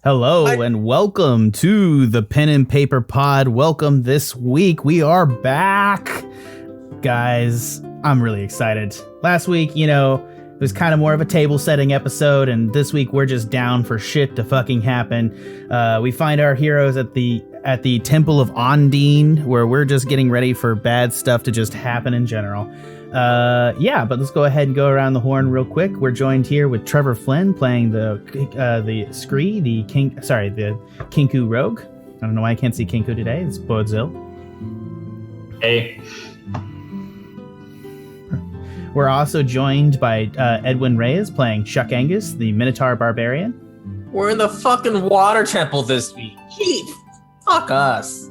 Hello and welcome to the Pen and Paper Pod. Welcome this week. We are back. Guys, I'm really excited. Last week, it was kind of more of a table setting episode, and this week we're just down for shit to fucking happen. We find our heroes at the Temple of Ondine, where we're just getting ready for bad stuff to just happen in general. But let's go ahead and go around the horn real quick. We're joined here with Trevor Flynn playing the Scree, the Kenku rogue. I don't know why I can't see Kenku today. It's Bodzil. Hey. We're also joined by Edwin Reyes playing Chuck Angus, the Minotaur Barbarian. We're in the fucking water temple this week. Gee, fuck us.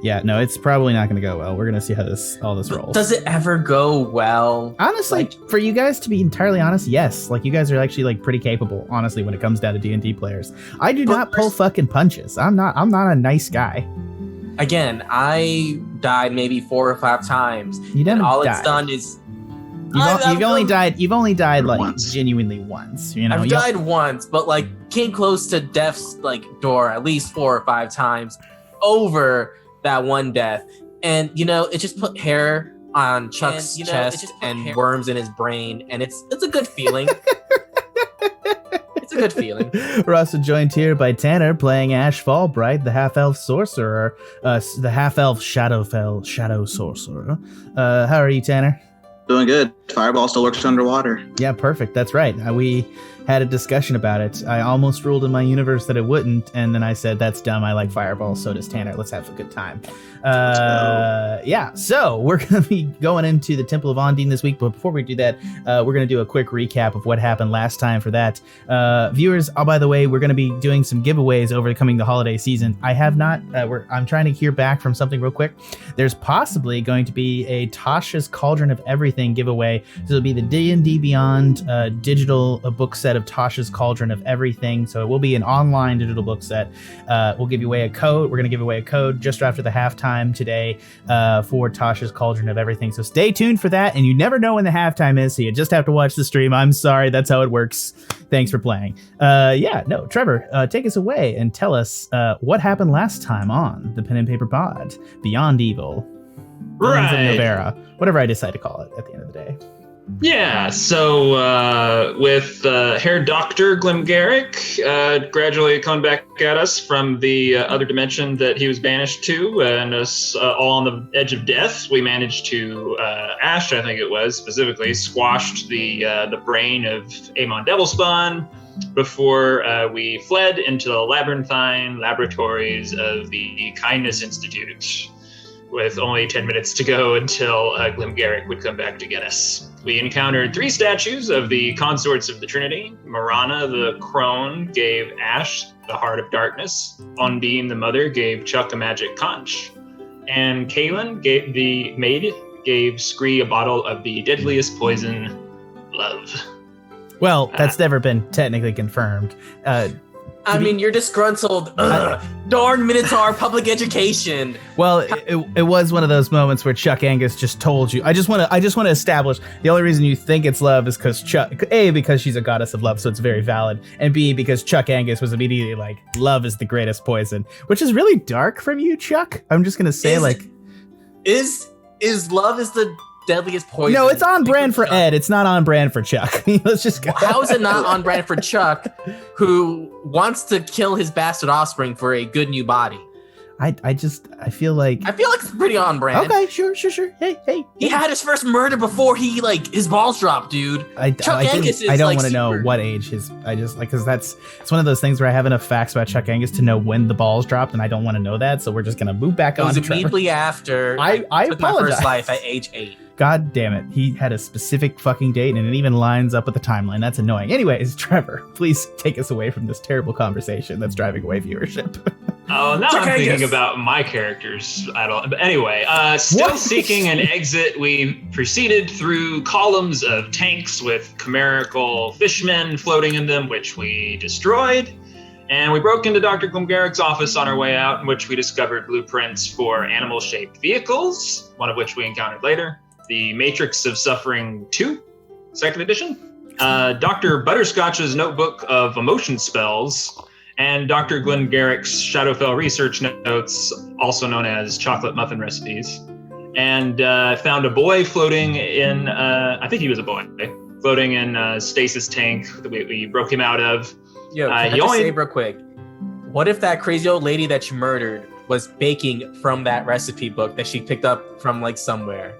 Yeah, no, it's probably not going to go well. We're going to see how all this rolls. Does it ever go well? Honestly, for you guys to be entirely honest, yes. Like, you guys are actually pretty capable, honestly, when it comes down to D&D players. I do not pull fucking punches. I'm not a nice guy. Again, I died maybe 4 or 5 times. You didn't. All die. It's done is you've only died like once. Genuinely once. I've died once, but came close to death's door at least 4 or 5 times over that one death, and it just put hair on Chuck's chest and worms in his brain, and it's a good feeling. It's a good feeling. We're also joined here by Tanner playing Ashe Fallbright, the half-elf sorcerer, the half-elf shadow sorcerer. How are you, Tanner? Doing good. Fireball still works underwater. Yeah, perfect. That's right. We had a discussion about it. I almost ruled in my universe that it wouldn't, and then I said, that's dumb. I like Fireball. So does Tanner. Let's have a good time. So we're going to be going into the Temple of Ondine this week, but before we do that, we're going to do a quick recap of what happened last time for that. Viewers, by the way, we're going to be doing some giveaways over the holiday season. I have not, I'm trying to hear back from something real quick. There's possibly going to be a Tasha's Cauldron of Everything giveaway. So it'll be the D&D Beyond digital book set of Tasha's Cauldron of Everything. So it will be an online digital book set. We'll give you away a code. We're going to give away a code just after the halftime today for Tasha's Cauldron of Everything. So stay tuned for that. And you never know when the halftime is, so you just have to watch the stream. I'm sorry, that's how it works. Thanks for playing. Trevor, take us away and tell us what happened last time on the Pen and Paper Pod, Beyond Evil. Right. Novera, whatever I decide to call it at the end of the day. Yeah, so with Herr Dr. Glimgaric gradually coming back at us from the other dimension that he was banished to, and us all on the edge of death, we managed to, Ashe, I think it was, specifically, squashed the brain of Amon Devilspawn before we fled into the labyrinthine laboratories of the Kindness Institute, with only 10 minutes to go until Glimgaric would come back to get us. We encountered 3 statues of the consorts of the Trinity. Marana, the crone, gave Ashe the Heart of Darkness. Ondine, the mother, gave Chuck a magic conch. And Kaelin, the maid, gave Scree a bottle of the deadliest poison, love. Well, that's never been technically confirmed. I mean, you're disgruntled. Darn Minotaur public education. Well, it was one of those moments where Chuck Angus just told you. I just want to establish the only reason you think it's love is because because she's a goddess of love, so it's very valid, and B, because Chuck Angus was immediately like, love is the greatest poison, which is really dark from you, Chuck. I'm just gonna say, is love is the deadliest poison? No, it's on brand for Ed. It's not on brand for Chuck. Let's just go. How is it not on brand for Chuck, who wants to kill his bastard offspring for a good new body? I feel like it's pretty on brand. Okay, sure. Hey. He had his first murder before his balls dropped, dude. Chuck Angus is I don't like want to know what age because it's one of those things where I have enough facts about Chuck Angus to know when the balls dropped, and I don't want to know that, so we're just gonna move back on. It was immediately after I took my apologize. first life at age 8. God damn it. He had a specific fucking date and it even lines up with the timeline. That's annoying. Anyways, Trevor, please take us away from this terrible conversation that's driving away viewership. Oh, now I'm thinking about my characters. But anyway, still seeking an exit, we proceeded through columns of tanks with chimerical fishmen floating in them, which we destroyed. And we broke into Dr. Glimgarrick's office on our way out, in which we discovered blueprints for animal-shaped vehicles, one of which we encountered later. The Matrix of Suffering 2, 2nd edition, Dr. Butterscotch's Notebook of Emotion Spells, and Dr. Glengarrick's Shadowfell Research Notes, also known as Chocolate Muffin Recipes. And found a boy floating in, I think he was a boy, floating in Stasis tank that we broke him out of. Yo, can I just say real quick, what if that crazy old lady that you murdered was baking from that recipe book that she picked up from like somewhere?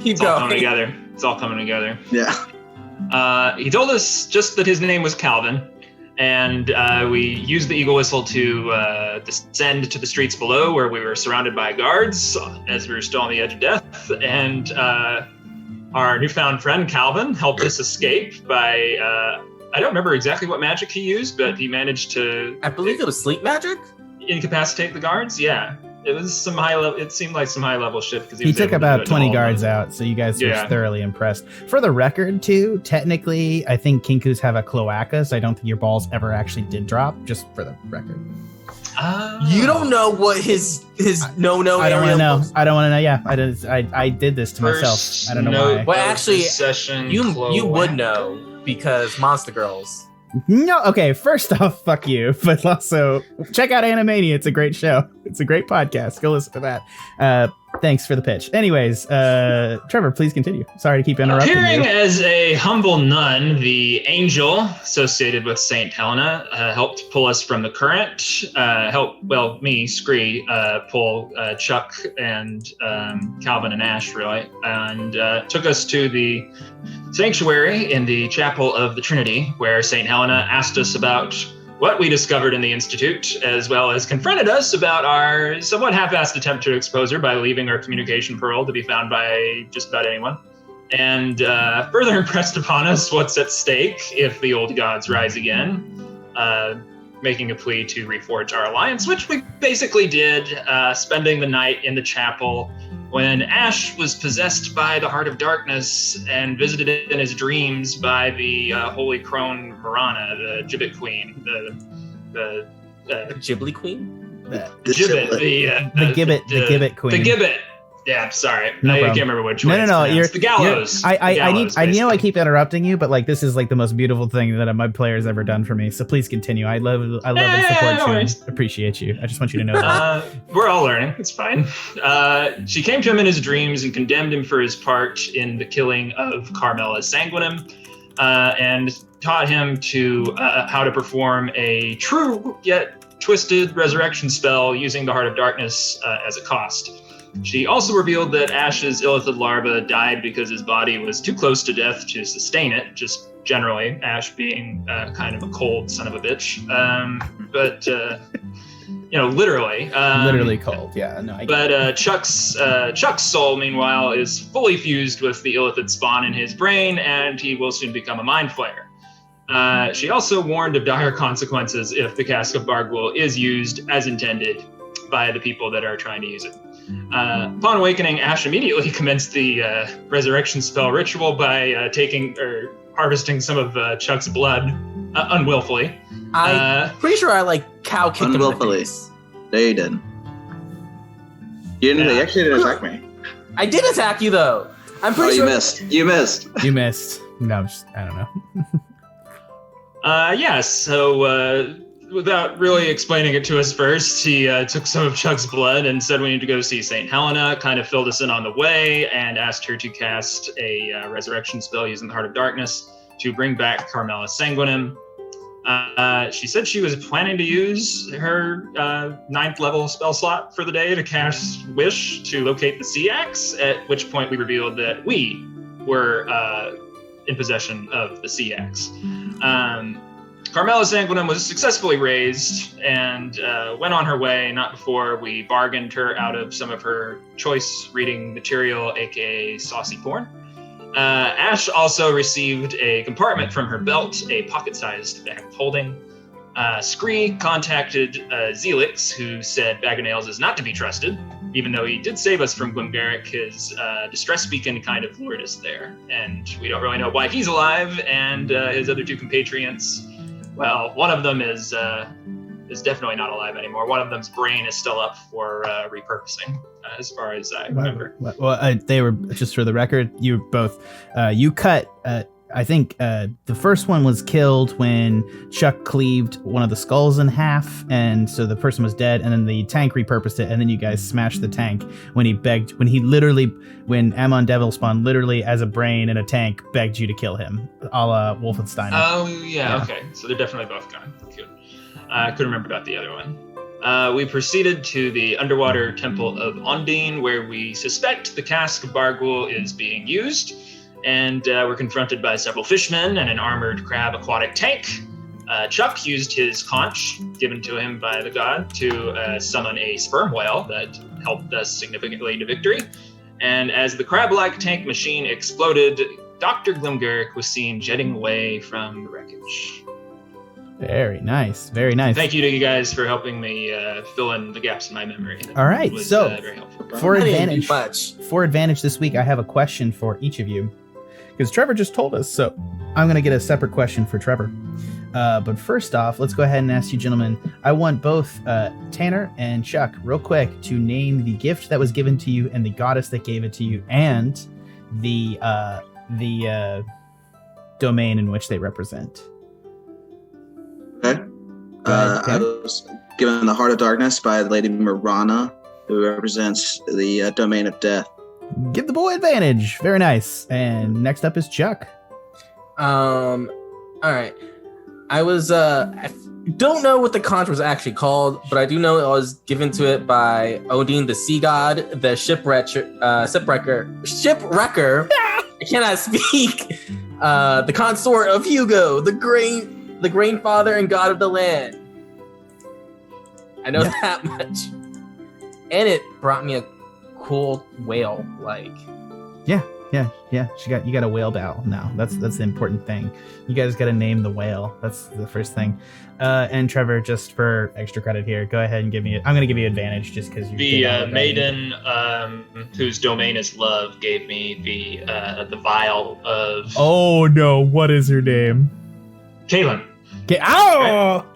It's all coming together. Yeah. He told us just that his name was Calvin, and we used the Eagle Whistle to descend to the streets below, where we were surrounded by guards as we were still on the edge of death. And our newfound friend Calvin helped us escape by I don't remember exactly what magic he used, but he managed to. I believe it was sleep magic. Incapacitate the guards. Yeah. It was some high level. It seemed like some high level shit because he took about 20 guards out, so you guys were thoroughly impressed. For the record, too, technically, I think Kenkus have a cloaca, so I don't think your balls ever actually did drop. Just for the record. You don't know what his no. I don't want to know. I don't want to know. Yeah, I did this to myself. I don't know why. Well, actually, you would know because Monster Girls. No, okay, first off, fuck you, but also check out Animania. It's a great show. It's a great podcast. Go listen to that. Thanks for the pitch. Anyways, Trevor, please continue. Sorry to keep interrupting Appearing you. as a humble nun, the angel associated with St. Helena helped pull us from the current, me, Scree, pull Chuck and Calvin and Ashe, really, and took us to the sanctuary in the Chapel of the Trinity, where St. Helena asked us about what we discovered in the Institute, as well as confronted us about our somewhat half-assed attempt to expose her by leaving our communication pearl to be found by just about anyone. And further impressed upon us what's at stake if the old gods rise again, making a plea to reforge our alliance, which we basically did, spending the night in the chapel when Ashe was possessed by the Heart of Darkness and visited in his dreams by the Holy Crone Marana, the Gibbet Queen, the Ghibli Queen? The Gibbet, the Gibbet Queen. The Gibbet. Yeah, sorry. No I problem. can't remember which one. No. You're the gallows. I know I keep interrupting you, but like this is like the most beautiful thing that my player's ever done for me. So please continue. I love and support you and appreciate you. I just want you to know that. We're all learning. It's fine. She came to him in his dreams and condemned him for his part in the killing of Carmela Sanguinem, and taught him to how to perform a true yet twisted resurrection spell using the Heart of Darkness as a cost. She also revealed that Ashe's illithid larva died because his body was too close to death to sustain it, just generally, Ashe being kind of a cold son of a bitch. But literally. Literally cold, yeah. No, but Chuck's soul, meanwhile, is fully fused with the illithid spawn in his brain, and he will soon become a mind flayer. She also warned of dire consequences if the Cask of Bargwell is used as intended by the people that are trying to use it. Upon awakening, Ashe immediately commenced the resurrection spell ritual by harvesting some of Chuck's blood unwillfully. I'm pretty sure I cow kicked him in the face. No, you didn't. You actually didn't attack me. I did attack you though. I'm pretty sure. You missed. You missed. No, I don't know. So without really explaining it to us first, he took some of Chuck's blood and said we need to go see St. Helena, kind of filled us in on the way, and asked her to cast a resurrection spell using the Heart of Darkness to bring back Carmela Sanguinem. She said she was planning to use her 9th level spell slot for the day to cast Wish to locate the sea axe, at which point we revealed that we were in possession of the sea axe. Carmela Sanguinum was successfully raised and went on her way, not before we bargained her out of some of her choice reading material, aka saucy porn. Ashe also received a compartment from her belt, a pocket-sized bag of holding. Scree contacted Zelix, who said Bag of Nails is not to be trusted, even though he did save us from Glimgaric. His distress beacon kind of lured us there, and we don't really know why he's alive, and his other 2 compatriots, well, one of them is definitely not alive anymore. One of them's brain is still up for repurposing, as far as I remember. Well, they were, just for the record, you both, you cut, I think the first one was killed when Chuck cleaved one of the skulls in half, and so the person was dead, and then the tank repurposed it, and then you guys smashed the tank when when Amon Devilspawn literally as a brain in a tank begged you to kill him, a la Wolfenstein. Oh, yeah, okay. So they're definitely both gone. Good. I couldn't remember about the other one. We proceeded to the underwater temple of Ondine, where we suspect the cask of Barghoul is being used, and we're confronted by several fishmen and an armored crab aquatic tank. Chuck used his conch, given to him by the god, to summon a sperm whale that helped us significantly to victory. And as the crab-like tank machine exploded, Dr. Glimgaric was seen jetting away from the wreckage. Very nice, very nice. Thank you to you guys for helping me fill in the gaps in my memory. All right, was, so very helpful. for advantage this week, I have a question for each of you, because Trevor just told us, so I'm going to get a separate question for Trevor. But first off, let's go ahead and ask you gentlemen. I want both Tanner and Chuck, real quick, to name the gift that was given to you and the goddess that gave it to you, and the domain in which they represent. Okay. I was given the Heart of Darkness by Lady Mirana, who represents the domain of death. Give the boy advantage. Very nice. And next up is Chuck. All right. I was I don't know what the conch was actually called, but I do know it was given to it by Ondine, the sea god, the shipwrecker. I cannot speak. The consort of Hugo, the grain father and god of the land. I know that much. And it brought me a cool whale, like. Yeah. You got a whale bow now. That's the important thing. You guys got to name the whale. That's the first thing. And Trevor, just for extra credit here, go ahead and give me. I'm going to give you advantage just because you. The maiden, whose domain is love, gave me the vial of. Oh no! What is her name? Kaylin. Ow!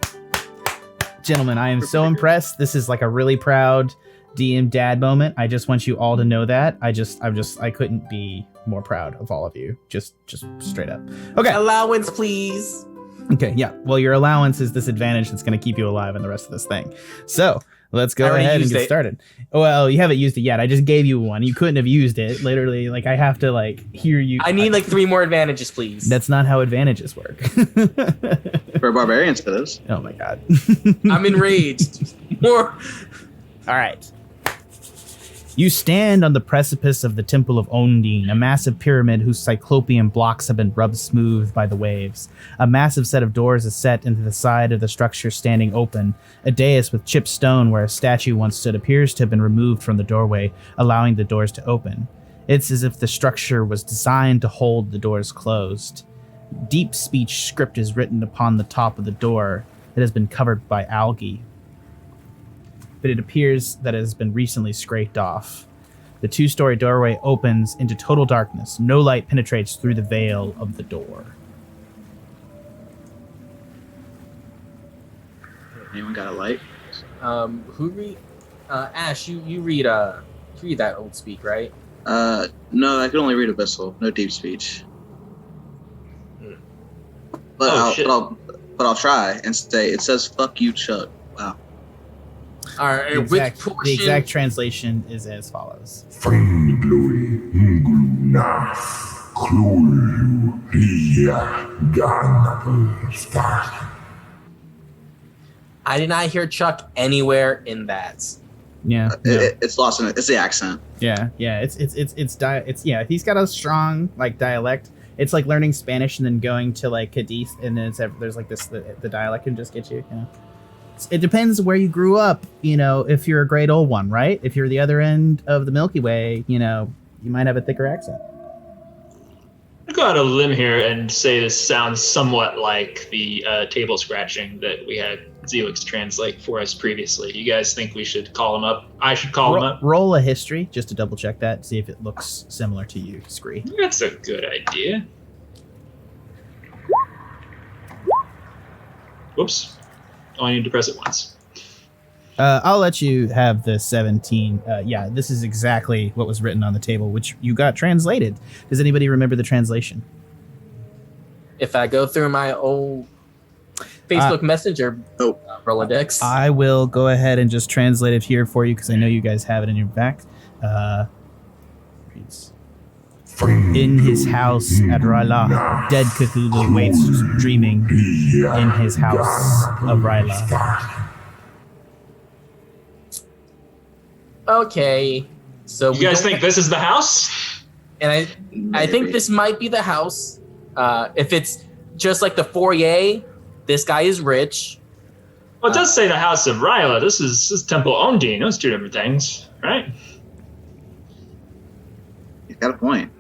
Gentlemen, I am so impressed. This is like a really proud DM dad moment. I just want you all to know that. I couldn't be more proud of all of you. Just straight up. Okay. Allowance, please. Okay, yeah. Well, your allowance is this advantage that's going to keep you alive in the rest of this thing. So let's go ahead and get started. Well, you haven't used it yet. I just gave you one. You couldn't have used it. Literally, like I have to hear you. I need 3 more advantages, please. That's not how advantages work. For barbarians, it is. Oh my god. I'm enraged. More. All right. You stand on the precipice of the Temple of Ondine, a massive pyramid whose cyclopean blocks have been rubbed smooth by the waves. A massive set of doors is set into the side of the structure, standing open. A dais with chipped stone where a statue once stood appears to have been removed from the doorway, allowing the doors to open. It's as if the structure was designed to hold the doors closed. Deep speech script is written upon the top of the door that has been covered by algae, but it appears that it has been recently scraped off. The 2-story doorway opens into total darkness. No light penetrates through the veil of the door. Anyone got a light? Who read? Ashe, you read that old speak, right? No, I can only read Abyssal, no deep speech. But I'll try and say it says "fuck you, Chuck." Wow. All right, The exact translation is as follows. I did not hear Chuck anywhere in that. Yeah, it's lost in it. It's the accent. Yeah. He's got a strong like dialect. It's like learning Spanish and then going to like Cadiz, and then there's like this the dialect can just get you. You know, it depends where you grew up. You know, if you're a great old one, right? If you're the other end of the Milky Way, you know, you might have a thicker accent. I'll go out on a limb here and say this sounds somewhat like the table scratching that we had Zelix translate for us previously. You guys think we should call him up? I should call him up? Roll a history just to double check that, see if it looks similar to you, Scree. That's a good idea. Whoops. Oh, I need to press it once. I'll let you have the 17. Yeah, this is exactly what was written on the table, which you got translated. Does anybody remember the translation? If I go through my old Facebook Messenger Rolodex. I will go ahead and just translate it here for you because I know you guys have it in your back. In his house at Ryla, dead Cthulhu waits dreaming in his house of Ryla. Okay, so you guys think this is the house? And I think this might be the house. If it's just like the foyer, this guy is rich. Well, it does say the house of Ryla. This is Temple Ondine. Those two different things, right? You got a point.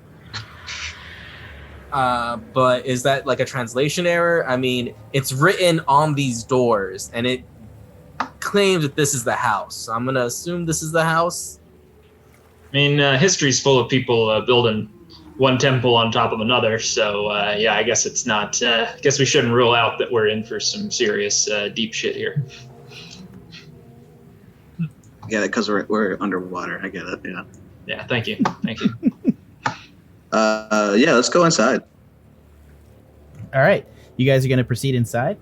But is that like a translation error? I mean, it's written on these doors, and it claims that this is the house. So I'm gonna assume this is the house. I mean, history's full of people building one temple on top of another. So yeah, I guess it's not. I guess we shouldn't rule out that we're in for some serious deep shit here. I get it because we're underwater. I get it. Yeah. Yeah. Thank you. Yeah. Let's go inside. All right, you guys are gonna proceed inside.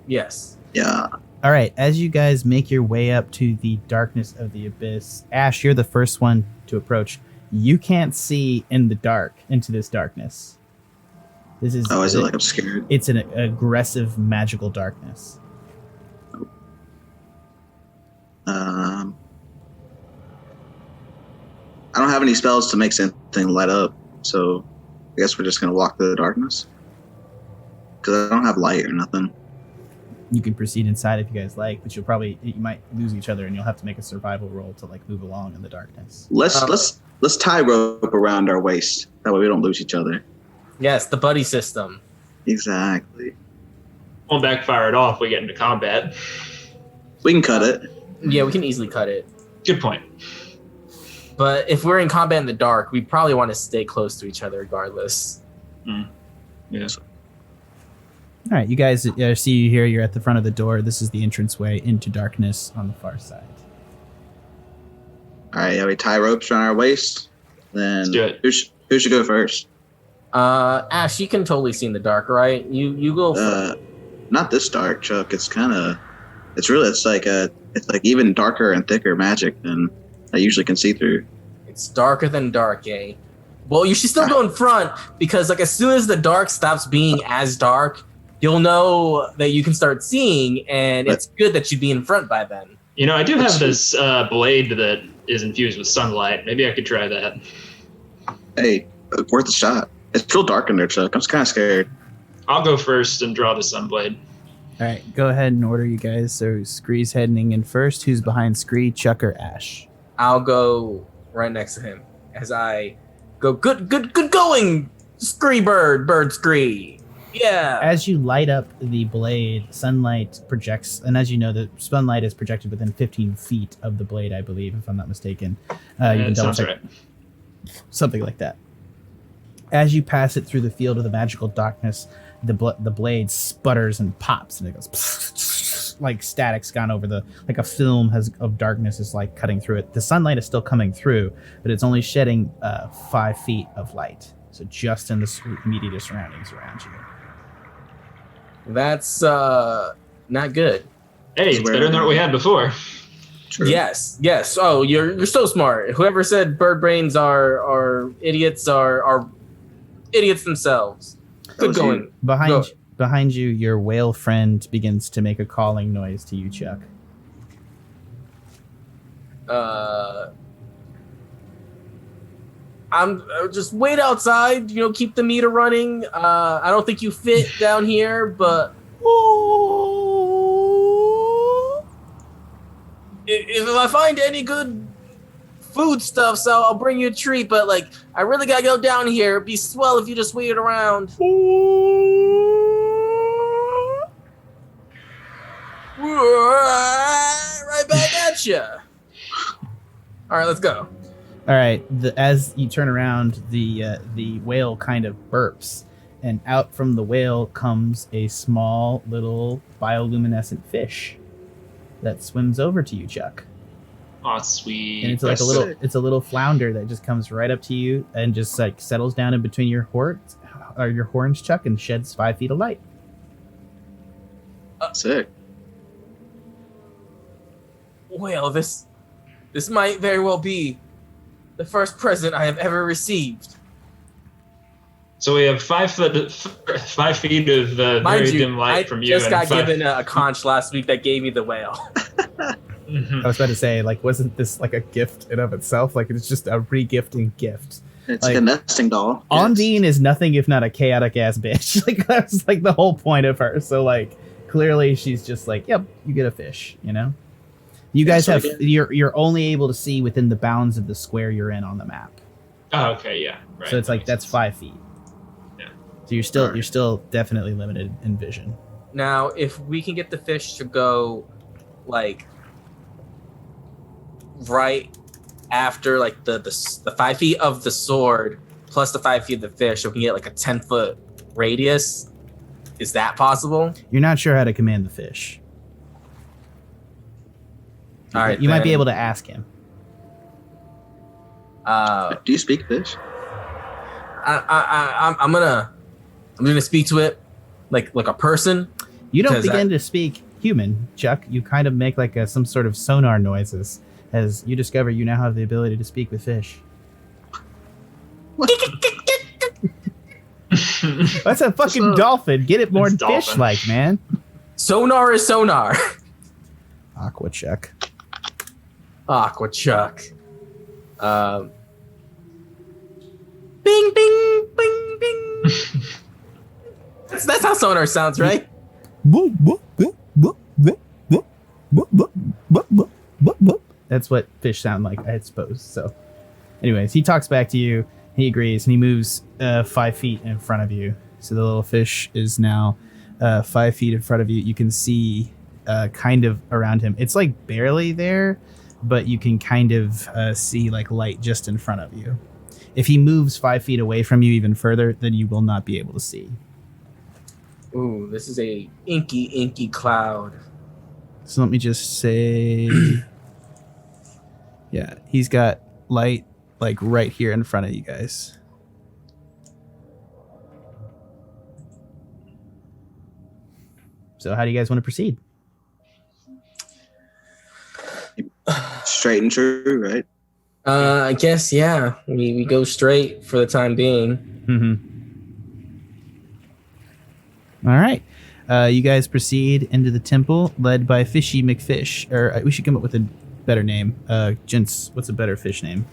Yes. Yeah. All right, as you guys make your way up to the darkness of the abyss, Ashe, you're the first one to approach. You can't see in the dark into this darkness. This is. Oh, is it like I'm scared? It's an aggressive magical darkness. I don't have any spells to make something light up, so I guess we're just gonna walk through the darkness. Because I don't have light or nothing. You can proceed inside if you guys like, but you might lose each other, and you'll have to make a survival roll to like move along in the darkness. Let's tie rope around our waist. That way we don't lose each other. Yes, the buddy system. Exactly. Won't backfire at all if we get into combat. We can cut it. Yeah, we can easily cut it. Good point. But if we're in combat in the dark, we probably want to stay close to each other regardless. Yes. All right, you guys see you here. You're at the front of the door. This is the entranceway into darkness on the far side. All right, yeah, we tie ropes around our waist. Then Let's do it. Who should go first? Ashe, you can totally see in the dark, right? You go first. Not this dark, Chuck. It's like even darker and thicker magic than I usually can see through. It's darker than dark, eh? Well, you should still go in front, because like as soon as the dark stops being as dark, you'll know that you can start seeing, and it's good that you'd be in front by then. You know, I do have this blade that is infused with sunlight. Maybe I could try that. Hey, worth a shot. It's real dark in there, Chuck. I'm kind of scared. I'll go first and draw the sunblade. All right, go ahead and order, you guys. So Scree's heading in first. Who's behind Scree, Chuck, or Ashe? I'll go right next to him as I go, good going, Scree bird Scree. Yeah. As you light up the blade, sunlight projects, and as you know, the sunlight is projected within 15 feet of the blade, I believe, if I'm not mistaken. You can double sounds check. right. Something like that. As you pass it through the field of the magical darkness, the blade sputters and pops, and it goes like static's gone over like a film of darkness is like cutting through it. The sunlight is still coming through, but it's only shedding 5 feet of light, so just in the immediate surroundings around you. That's not good. Hey, it's better than what we had before. True. Yes. Oh, you're so smart. Whoever said bird brains are idiots are idiots themselves. Good going. behind you, your whale friend begins to make a calling noise to you, Chuck. I'm just wait outside, keep the meter running. I don't think you fit down here, but if I find any good foodstuffs, I'll bring you a treat. But I really gotta go down here. It'd be swell if you just waited around. Right back at you. All right, let's go. All right. As you turn around, the whale kind of burps, and out from the whale comes a small little bioluminescent fish that swims over to you, Chuck. Oh, sweet. And it's like it's a little flounder that just comes right up to you and just settles down in between your horns, Chuck, and sheds 5 feet of light. Sick. Well, this might very well be the first present I have ever received. So we have 5 feet of very dim light from you. I just got given a conch last week that gave me the whale. Mm-hmm. I was about to say, wasn't this a gift in of itself? It's just a re-gifting gift. It's like a nesting doll. Ondine is nothing if not a chaotic ass bitch. That's the whole point of her. So clearly she's just yep, you get a fish, You guys have you're only able to see within the bounds of the square you're in on the map. Oh, okay, yeah. Right. So it's that's 5 feet. Yeah. So you're still definitely limited in vision. Now, if we can get the fish to go right after the 5 feet of the sword plus the 5 feet of the fish, so we can get a 10-foot radius. Is that possible? You're not sure how to command the fish. All right, you might be able to ask him. Do you speak fish? I'm gonna speak to it like a person. You don't begin to speak human, Chuck. You kind of make some sort of sonar noises as you discover you now have the ability to speak with fish. That's a fucking dolphin. Get it more fish-like, man. Sonar is sonar. Aqua Chuck. Aqua Chuck. Bing, bing, bing, bing. That's how sonar sounds, right? That's what fish sound like, I suppose. So, anyways, he talks back to you. He agrees, and he moves 5 feet in front of you. So the little fish is now 5 feet in front of you. You can see kind of around him. It's barely there, but you can kind of see light just in front of you. If he moves 5 feet away from you even further, then you will not be able to see. Ooh, this is a inky cloud. So let me just say, yeah, he's got light right here in front of you guys. So how do you guys want to proceed? Straight and true, right? I guess, yeah. We go straight for the time being. Mm-hmm. All right. You guys proceed into the temple led by Fishy McFish. Or we should come up with a better name. Gents, what's a better fish name?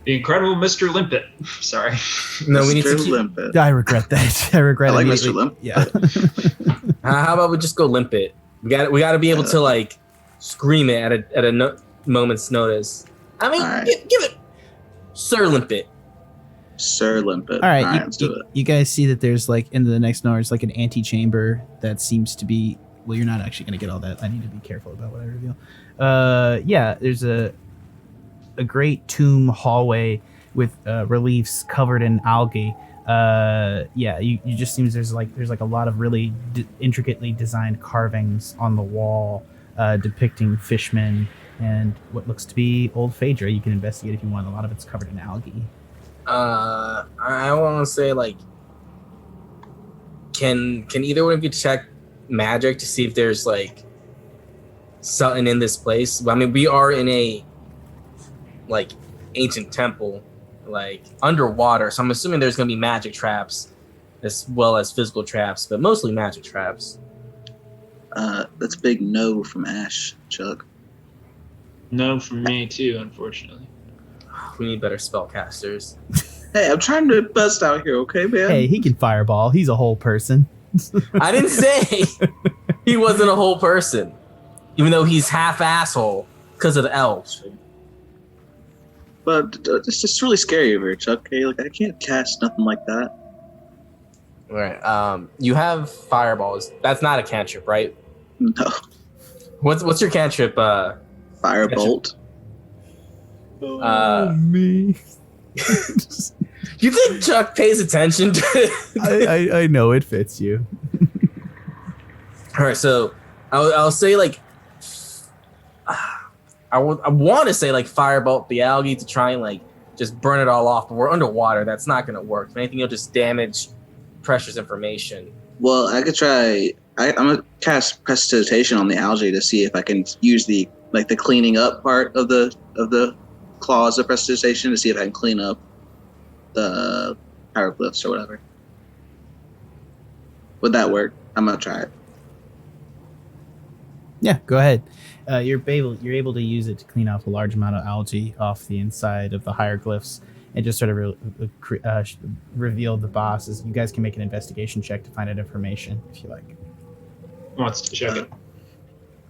The Incredible Mr. Limpet. Sorry. No, we need to Limpet. I regret that. I like Mr. Limpet. Yeah. How about we just go Limpet? We got to be able to scream it at a moment's notice. I mean, right. give it Sir Limpet. Sir Limpet. All right, let's do it. You guys see that there's into the next door, it's an antechamber that seems to be. Well, you're not actually going to get all that. I need to be careful about what I reveal. Yeah, there's a great tomb hallway with reliefs covered in algae. Yeah, you just seems there's a lot of really intricately designed carvings on the wall depicting fishmen and what looks to be old Phaedra. You can investigate if you want. A lot of it's covered in algae. I want to say can either one of you check magic to see if there's something in this place? I mean, we are in a ancient temple, underwater, so I'm assuming there's gonna be magic traps as well as physical traps, but mostly magic traps. That's a big no from Ashe, Chuck. No from me too, unfortunately. We need better spellcasters. Hey, I'm trying to bust out here, okay, man? Hey, he can fireball. He's a whole person. I didn't say he wasn't a whole person, even though he's half asshole because of the elves. But it's just really scary over here, Chuck. Okay, like I can't cast nothing like that. All right. You have fireballs. That's not a cantrip, right? No, What's your cantrip? firebolt. Me. You think Chuck pays attention to I know it fits you. All right, so I'll say like I want to say like firebolt the algae to try and like just burn it all off, but we're underwater. That's not going to work. If anything, you'll just damage Precious information. Well, I could try. I'm gonna cast prestidigitation on the algae to see if I can use the cleaning up part of the clause of prestidigitation to see if I can clean up the hieroglyphs or whatever. Would that work? I'm gonna try it. Yeah, go ahead. You're able to use it to clean off a large amount of algae off the inside of the hieroglyphs and just sort of reveal the boss. As you guys can make an investigation check to find out information if you like. Who wants to check it?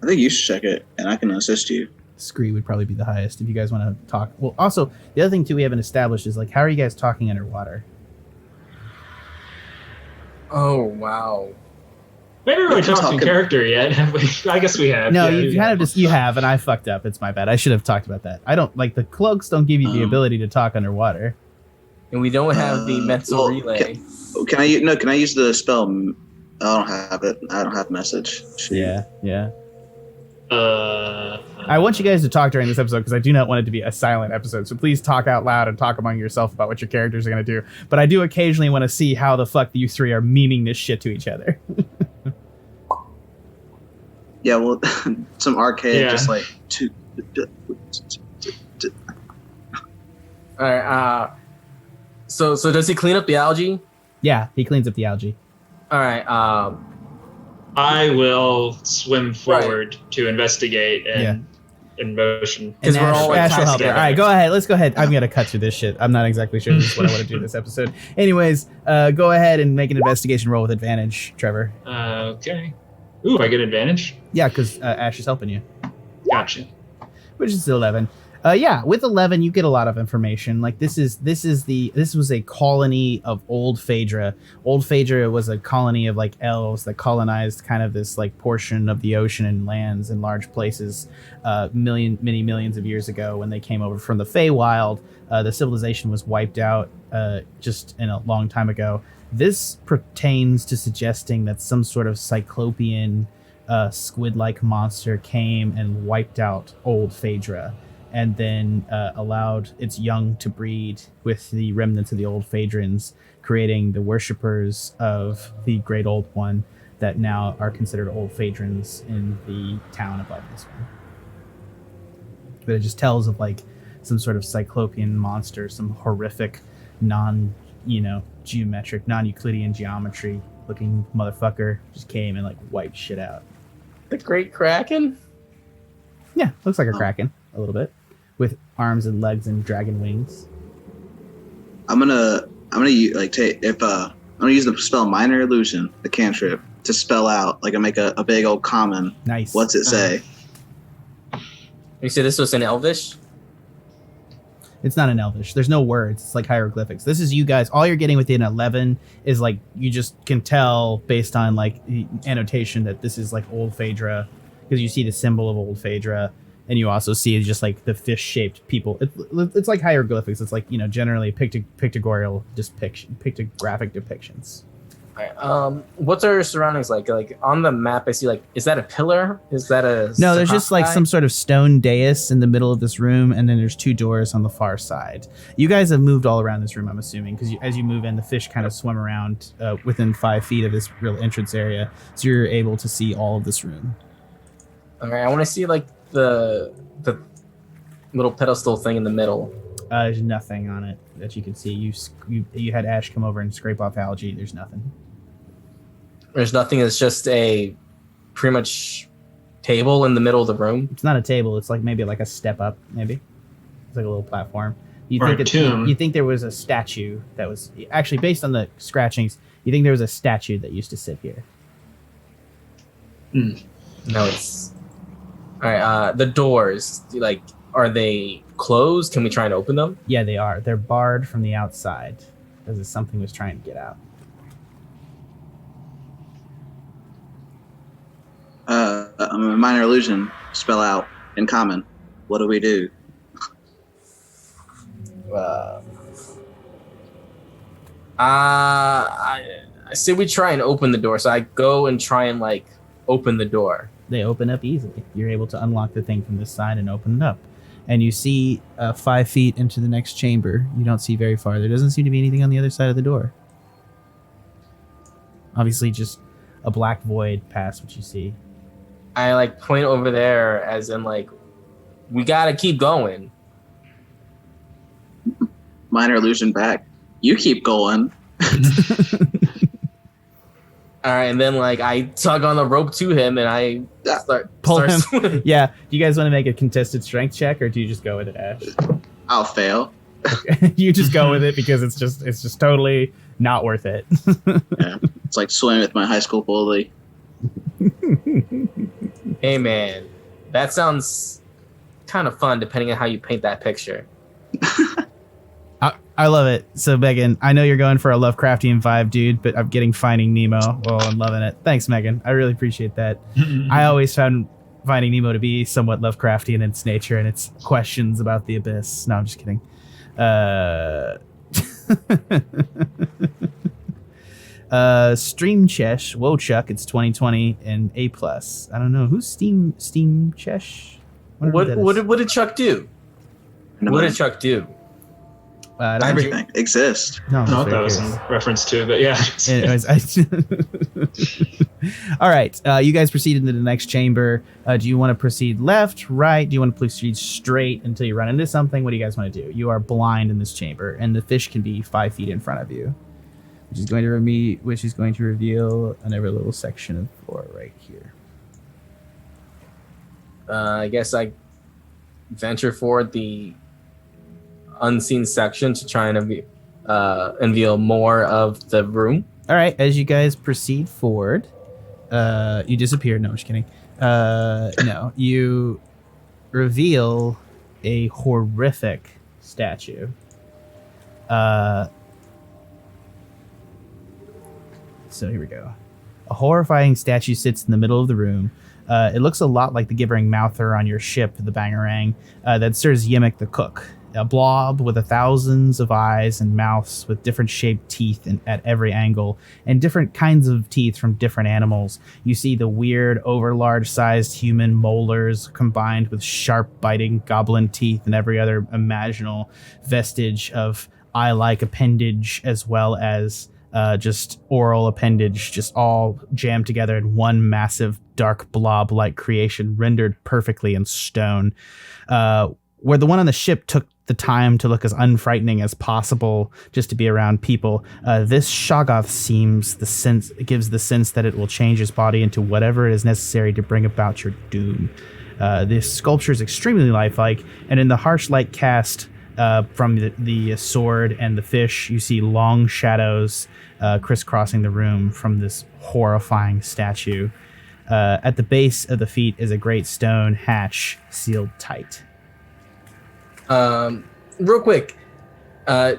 I think you should check it, and I can assist you. Scree would probably be the highest if you guys want to talk. Well, also the other thing too we haven't established is like how are you guys talking underwater? Oh wow. We haven't really talked in character yet, have we? I guess we have. No, yeah, you have, and I fucked up. It's my bad. I should have talked about that. I don't like the cloaks don't give you the ability to talk underwater, and we don't have the mental relay. Can I use the spell? I don't have it. I don't have message. Yeah. I want you guys to talk during this episode because I do not want it to be a silent episode. So please talk out loud and talk among yourself about what your characters are going to do. But I do occasionally want to see how the fuck you three are memeing this shit to each other. Yeah, well, some arcade just like. All right. So does he clean up the algae? Yeah, he cleans up the algae. All right. I will swim forward to investigate and in motion. And Ash will help her. All right, go ahead. Let's go ahead. I'm going to cut through this shit. I'm not exactly sure this is what I want to do this episode. Anyways, go ahead and make an investigation roll with advantage, Trevor. Okay. Ooh, I get advantage? Yeah, because Ash is helping you. Gotcha. Which is 11. Yeah, with 11, you get a lot of information. Like this was a colony of Old Phaedra. Old Phaedra was a colony of like elves that colonized kind of this like portion of the ocean and lands in large places, many millions of years ago when they came over from the Feywild. The civilization was wiped out just in a long time ago. This pertains to suggesting that some sort of cyclopean squid-like monster came and wiped out Old Phaedra, and then allowed its young to breed with the remnants of the Old Phaedrans, creating the worshippers of the Great Old One that now are considered Old Phaedrans in the town above this one. But it just tells of like some sort of cyclopean monster, some horrific, geometric, non-Euclidean geometry looking motherfucker just came and like wiped shit out. The Great Kraken? Yeah, looks like a kraken a little bit, with arms and legs and dragon wings. I'm gonna use the spell Minor Illusion, the cantrip, to spell out like I make a big old common. Nice. What's it say? You said this was in Elvish? It's not in Elvish. There's no words. It's like hieroglyphics. This is you guys. All you're getting within 11 is like you just can tell based on like the annotation that this is like Old Phaedra, because you see the symbol of Old Phaedra, and you also see just like the fish-shaped people. It's like hieroglyphics. It's like generally pictographic depictions. All right. What's our surroundings like? Like on the map, I see like, is that a pillar? Is that a No, there's just like some sort of stone dais in the middle of this room, and then there's two doors on the far side. You guys have moved all around this room, I'm assuming, because as you move in, the fish kind of swim around within 5 feet of this real entrance area, so you're able to see all of this room. All right, I want to see like the little pedestal thing in the middle. There's nothing on it that you can see. You had Ashe come over and scrape off algae. There's nothing. There's nothing. It's just a pretty much table in the middle of the room. It's not a table. It's like maybe like a step up. Maybe it's like a little platform. Or a tomb. You think there was a statue that was actually based on the scratchings. You think there was a statue that used to sit here. No, it's all right. The doors, like, are they closed? Can we try and open them? Yeah, they are. They're barred from the outside because something was trying to get out. I'm a minor illusion. Spell out in common. What do we do? I say we try and open the door. So I go and try and like open the door. They open up easily. You're able to unlock the thing from this side and open it up. And you see 5 feet into the next chamber. You don't see very far. There doesn't seem to be anything on the other side of the door. Obviously just a black void past what you see. I like point over there as in like, we gotta keep going. Minor illusion back. You keep going. All right, and then like I tug on the rope to him, and I Pull him. swimming. Yeah. Do you guys want to make a contested strength check, or do you just go with it, Ashe? I'll fail. You just go with it because it's just totally not worth it. Yeah. It's like swimming with my high school bully. Hey man, that sounds kind of fun, depending on how you paint that picture. I love it. So Megan, I know you're going for a Lovecraftian vibe, dude, but I'm getting Finding Nemo. Oh, I'm loving it. Thanks, Megan. I really appreciate that. I always found Finding Nemo to be somewhat Lovecraftian in its nature and its questions about the abyss. No, I'm just kidding. Stream Chesh, whoa Chuck, it's 2020 and A+. I don't know who's Steam Chesh. What did Chuck do? What did Chuck do? Everything exists. No, I don't know what that was in reference to, but yeah. All right, you guys proceed into the next chamber. Do you want to proceed left, right? Do you want to proceed straight until you run into something? What do you guys want to do? You are blind in this chamber, and the fish can be 5 feet in front of you, which is going to reveal another little section of floor right here. I guess I venture forward the unseen section to try and unveil more of the room. All right, as you guys proceed forward, you disappear. No, I'm just kidding. No, you reveal a horrific statue. So here we go. A horrifying statue sits in the middle of the room. It looks a lot like the gibbering mouther on your ship, the Bangarang, that serves Yimmick the cook. A blob with thousands of eyes and mouths with different shaped teeth at every angle and different kinds of teeth from different animals. You see the weird, overlarge sized human molars combined with sharp biting goblin teeth and every other imaginable vestige of eye-like appendage, as well as just oral appendage, just all jammed together in one massive dark blob-like creation rendered perfectly in stone. Where the one on the ship took the time to look as unfrightening as possible just to be around people, this Shoggoth gives the sense that it will change his body into whatever is necessary to bring about your doom. This sculpture is extremely lifelike, and in the harsh light cast from the sword and the fish, you see long shadows crisscrossing the room from this horrifying statue. At the base of the feet is a great stone hatch sealed tight. Real quick, does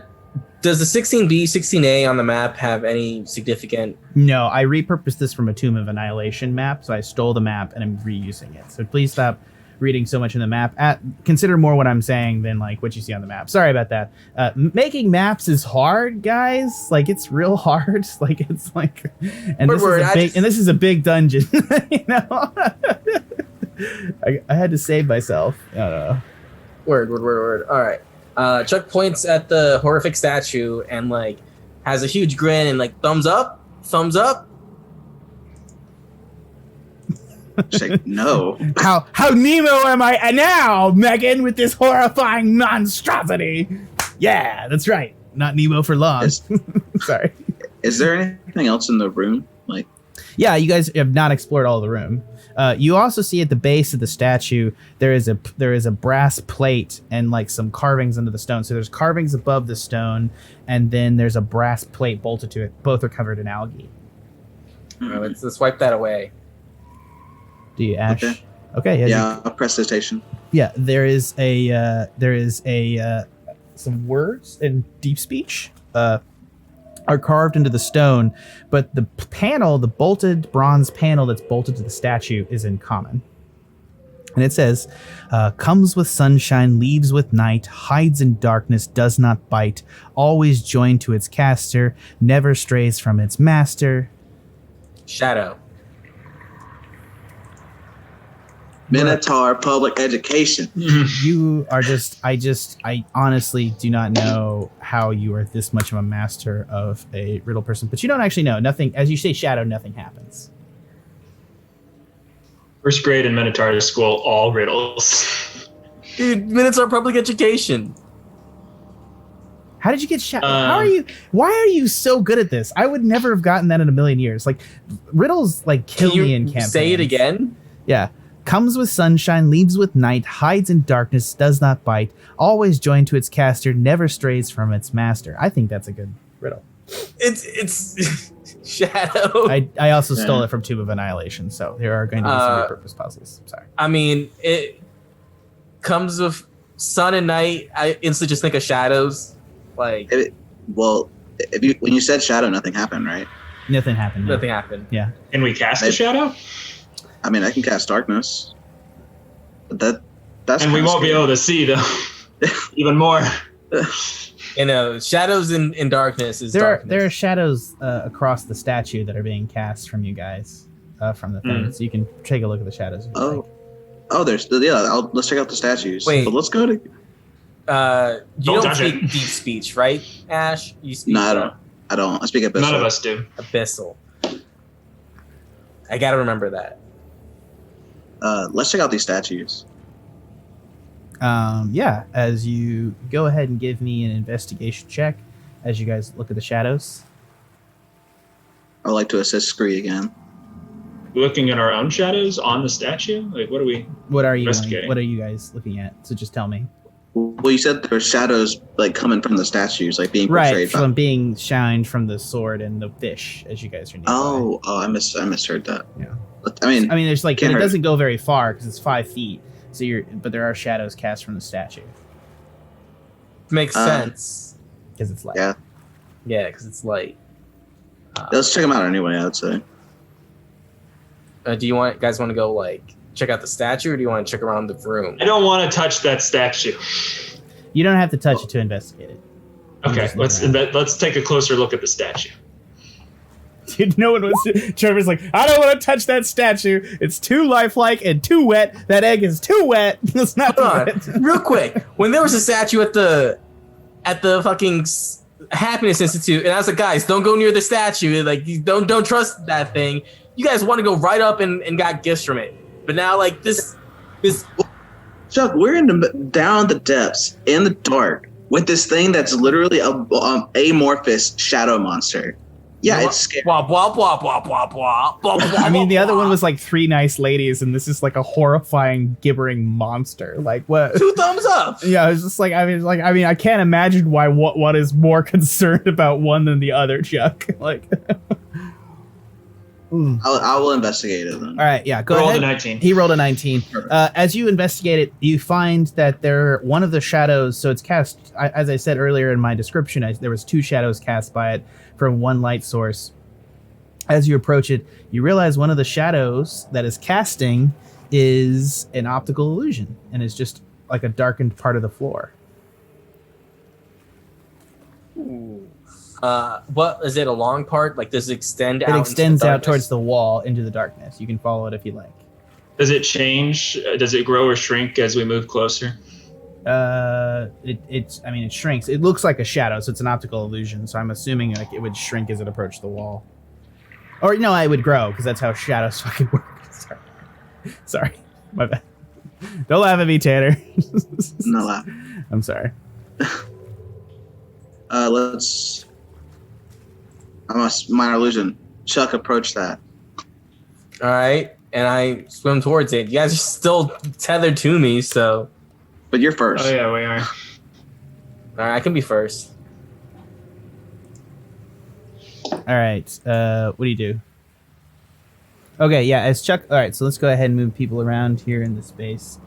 the 16B, 16A on the map have any significant... No, I repurposed this from a Tomb of Annihilation map, so I stole the map and I'm reusing it. So please stop reading so much in the map. Consider more what I'm saying than like what you see on the map. Sorry about that. Making maps is hard, guys. Like, it's real hard. Like, it's like, and this is a big dungeon. You know, I had to save myself. I don't know. Word. All right. Chuck points at the horrific statue and like has a huge grin and like thumbs up. She's like, no. How Nemo am I now, Megan, with this horrifying monstrosity? Yeah, that's right. Not Nemo for long. Sorry. Is there anything else in the room? Like, yeah, you guys have not explored all the room. You also see at the base of the statue there is a brass plate and like some carvings under the stone. So there's carvings above the stone, and then there's a brass plate bolted to it. Both are covered in algae. Let's wipe that away. Do you, Ashe? Okay. Yeah, prestidigitation. Yeah, there is some words in deep speech are carved into the stone, but the panel, the bolted bronze panel that's bolted to the statue, is in common. And it says, comes with sunshine, leaves with night, hides in darkness, does not bite, always joined to its caster, never strays from its master. Shadow. Minotaur public education. You are I honestly do not know how you are this much of a master of a riddle person, but you don't actually know. Nothing, as you say shadow, nothing happens. First grade in Minotaur school, all riddles. Dude, Minotaur public education. How did you get shadow? Why are you so good at this? I would never have gotten that in a million years. Like, riddles like kill me in campaigns. Say it again? Yeah. Comes with sunshine, leaves with night, hides in darkness, does not bite, always joined to its caster, never strays from its master. I think that's a good riddle. It's Shadow. I also stole it from Tube of Annihilation, so there are going to be some repurposed puzzles. Sorry. I mean, it comes with sun and night. I instantly just think of shadows. Like, when you said shadow, nothing happened, right? Nothing happened. Nothing happened. Yeah. Can we cast a shadow? I mean, I can cast darkness, but that's and we won't be able to see though. Even more. You know, shadows in darkness is darkness. There are shadows across the statue that are being cast from you guys from the thing, so you can take a look at the shadows. Let's check out the statues. Wait, but let's go to. You don't speak deep speech, right, Ashe? You speak. No, I don't. I speak abyssal. None of us do. Abyssal. I gotta remember that. Let's check out these statues. Yeah, as you go ahead and give me an investigation check as you guys look at the shadows. I would like to assist Scree again. Looking at our own shadows on the statue? Like, what are you guys looking at? So just tell me. Well, you said there are shadows like coming from the statues, like being portrayed. Right, being shined from the sword and the fish as you guys are nearby. I misheard that. Yeah. I mean, there's like, it doesn't go very far because it's 5 feet. So but there are shadows cast from the statue. Makes sense. Because it's light. Yeah. Yeah, because it's light. Let's check them out anyway, I would say. Do you guys want to go like check out the statue, or do you want to check around the room? I don't want to touch that statue. You don't have to touch it to investigate it. Okay, let's take a closer look at the statue. Dude, no one wants to. Trevor's like, I don't want to touch that statue. It's too lifelike and too wet. That egg is too wet. It's not wet. Real quick. When there was a statue at the fucking Happiness Institute, and I was like, guys, don't go near the statue. Like, don't trust that thing. You guys want to go right up and got gifts from it. But now, like, this. Chuck, we're down the depths in the dark with this thing that's literally a amorphous shadow monster. Yeah, it's scary. Blah, blah, blah, blah, blah, blah, blah, I mean, the other one was like 3 nice ladies, and this is like a horrifying, gibbering monster. Like, what? 2 thumbs up. Yeah, I was just like, I can't imagine why what is more concerned about one than the other, Chuck. Like, I will investigate it then. All right, yeah, go ahead. Rolled a 19. He rolled a 19. As you investigate it, you find that one of the shadows, so it's cast, as I said earlier in my description, there was 2 shadows cast by it from one light source. As you approach it, you realize one of the shadows that is casting is an optical illusion and is just like a darkened part of the floor. Ooh. What is it? A long part? Like, does it extend out? It extends out towards the wall into the darkness. You can follow it if you like. Does it change? Does it grow or shrink as we move closer? It shrinks. It looks like a shadow, so it's an optical illusion. So I'm assuming like it would shrink as it approached the wall. Or no, it would grow because that's how shadows fucking work. Sorry. Sorry, my bad. Don't laugh at me, Tanner. I'm not laughing. I'm sorry. Let's. I'm a minor illusion. Chuck, approach that. All right, and I swim towards it. You guys are still tethered to me, so. But you're first. Oh yeah, we are. All right, I can be first. All right. What do you do? Okay, yeah. As Chuck. All right, so let's go ahead and move people around here in the space.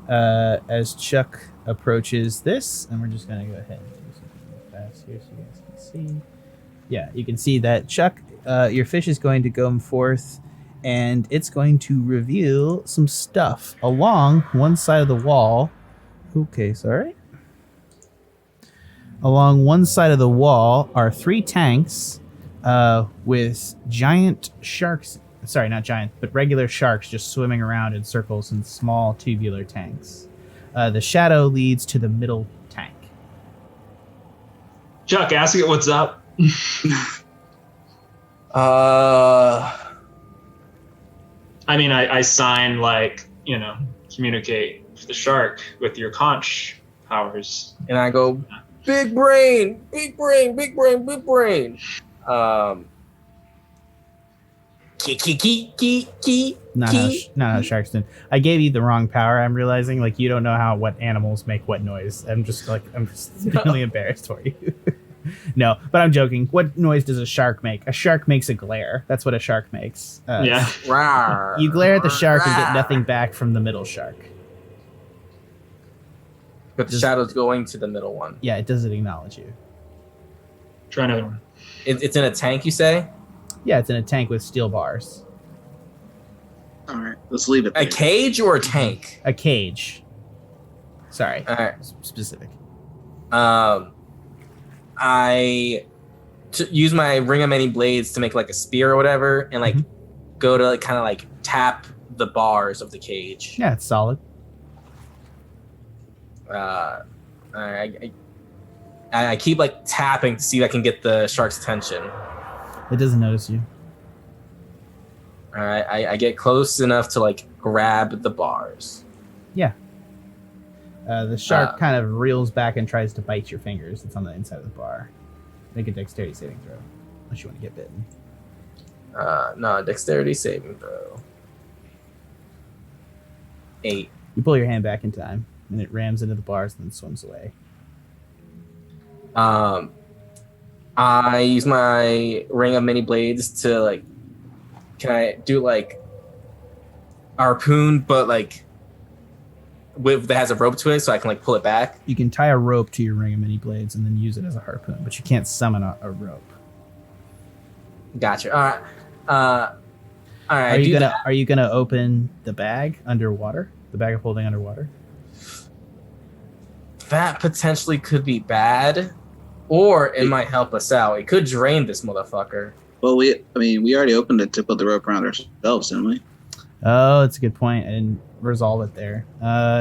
As Chuck approaches this, and we're just gonna go ahead and do something real fast here, so you guys can see. Yeah, you can see that Chuck, your fish is going to go forth, and it's going to reveal some stuff along one side of the wall. Okay, sorry. Along one side of the wall are 3 tanks with giant sharks. Sorry, not giant, but regular sharks just swimming around in circles in small tubular tanks. The shadow leads to the middle tank. Chuck, ask it what's up. I mean, I sign like, communicate with the shark with your conch powers. And I go, big brain, big brain, big brain, big brain. Not how sharks do. I gave you the wrong power. I'm realizing, like, you don't know what animals make what noise. I'm just really embarrassed for you. No, but I'm joking. What noise does a shark make? A shark makes a glare. That's what a shark makes. Yeah. You glare at the shark and get nothing back from the middle shark. But the shadow's going to the middle one. Yeah, it doesn't acknowledge you. Try another one. It's in a tank, you say? Yeah, it's in a tank with steel bars. All right, let's leave it there. A cage or a tank? A cage. Sorry. All right. Specific. I use my ring of many blades to make like a spear or whatever, and like go to like kind of like tap the bars of the cage. Yeah, it's solid. I keep like tapping to see if I can get the shark's attention. It doesn't notice you. All right, I get close enough to like grab the bars. Yeah. The shark kind of reels back and tries to bite your fingers. It's on the inside of the bar. Make a dexterity saving throw, unless you want to get bitten. No, dexterity saving throw. 8. You pull your hand back in time, and it rams into the bars and then swims away. I use my ring of many blades to like. Can I do like harpoon, but like that has a rope to it, so I can like pull it back? You can tie a rope to your ring of many blades and then use it as a harpoon, but you can't summon a rope. Gotcha. All right. Are you gonna open the bag underwater? The bag of holding underwater? That potentially could be bad, or it might help us out. It could drain this motherfucker. Well, we already opened it to put the rope around ourselves, didn't we? Oh, that's a good point. I didn't resolve it there.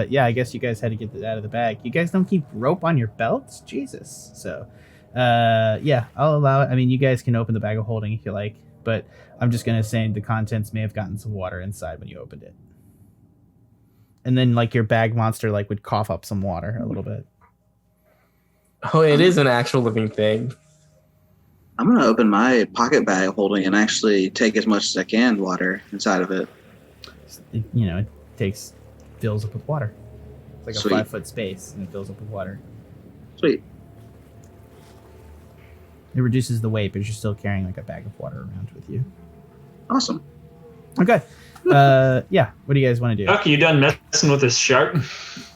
Yeah, I guess you guys had to get it out of the bag. You guys don't keep rope on your belts? Jesus. So, yeah, I'll allow it. I mean, you guys can open the bag of holding if you like, but I'm just going to say the contents may have gotten some water inside when you opened it. And then, like, your bag monster, like, would cough up some water a little bit. Oh, it is an actual living thing. I'm going to open my pocket bag holding and actually take as much as I can water inside of it. It fills up with water. It's like Sweet. a 5-foot space, and it fills up with water. Sweet. It reduces the weight, but you're still carrying like a bag of water around with you. Awesome. Okay. Yeah. What do you guys want to do? Chuck, you done messing with this shark?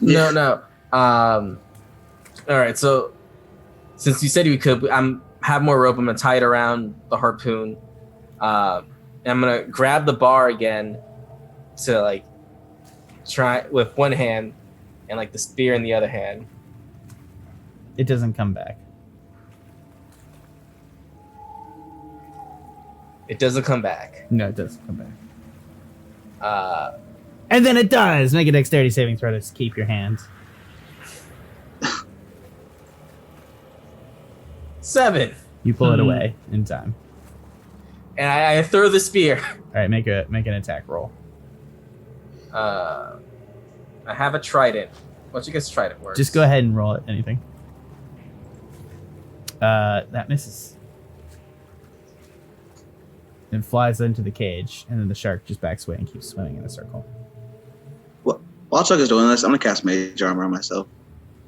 No. All right. So since you said we could, have more rope. I'm gonna tie it around the harpoon. And I'm gonna grab the bar again to like try with one hand and like the spear in the other hand. It doesn't come back. It doesn't come back. No, it doesn't come back. And then it does. Make a dexterity saving throw to keep your hands. 7. You pull it away in time. And I throw the spear. All right, make an attack roll. I have a trident. Why don't you guys trident works? Just go ahead and roll it. Anything. That misses. And flies into the cage, and then the shark just backs away and keeps swimming in a circle. While Chuck is doing this, I'm gonna cast Mage Armor on myself.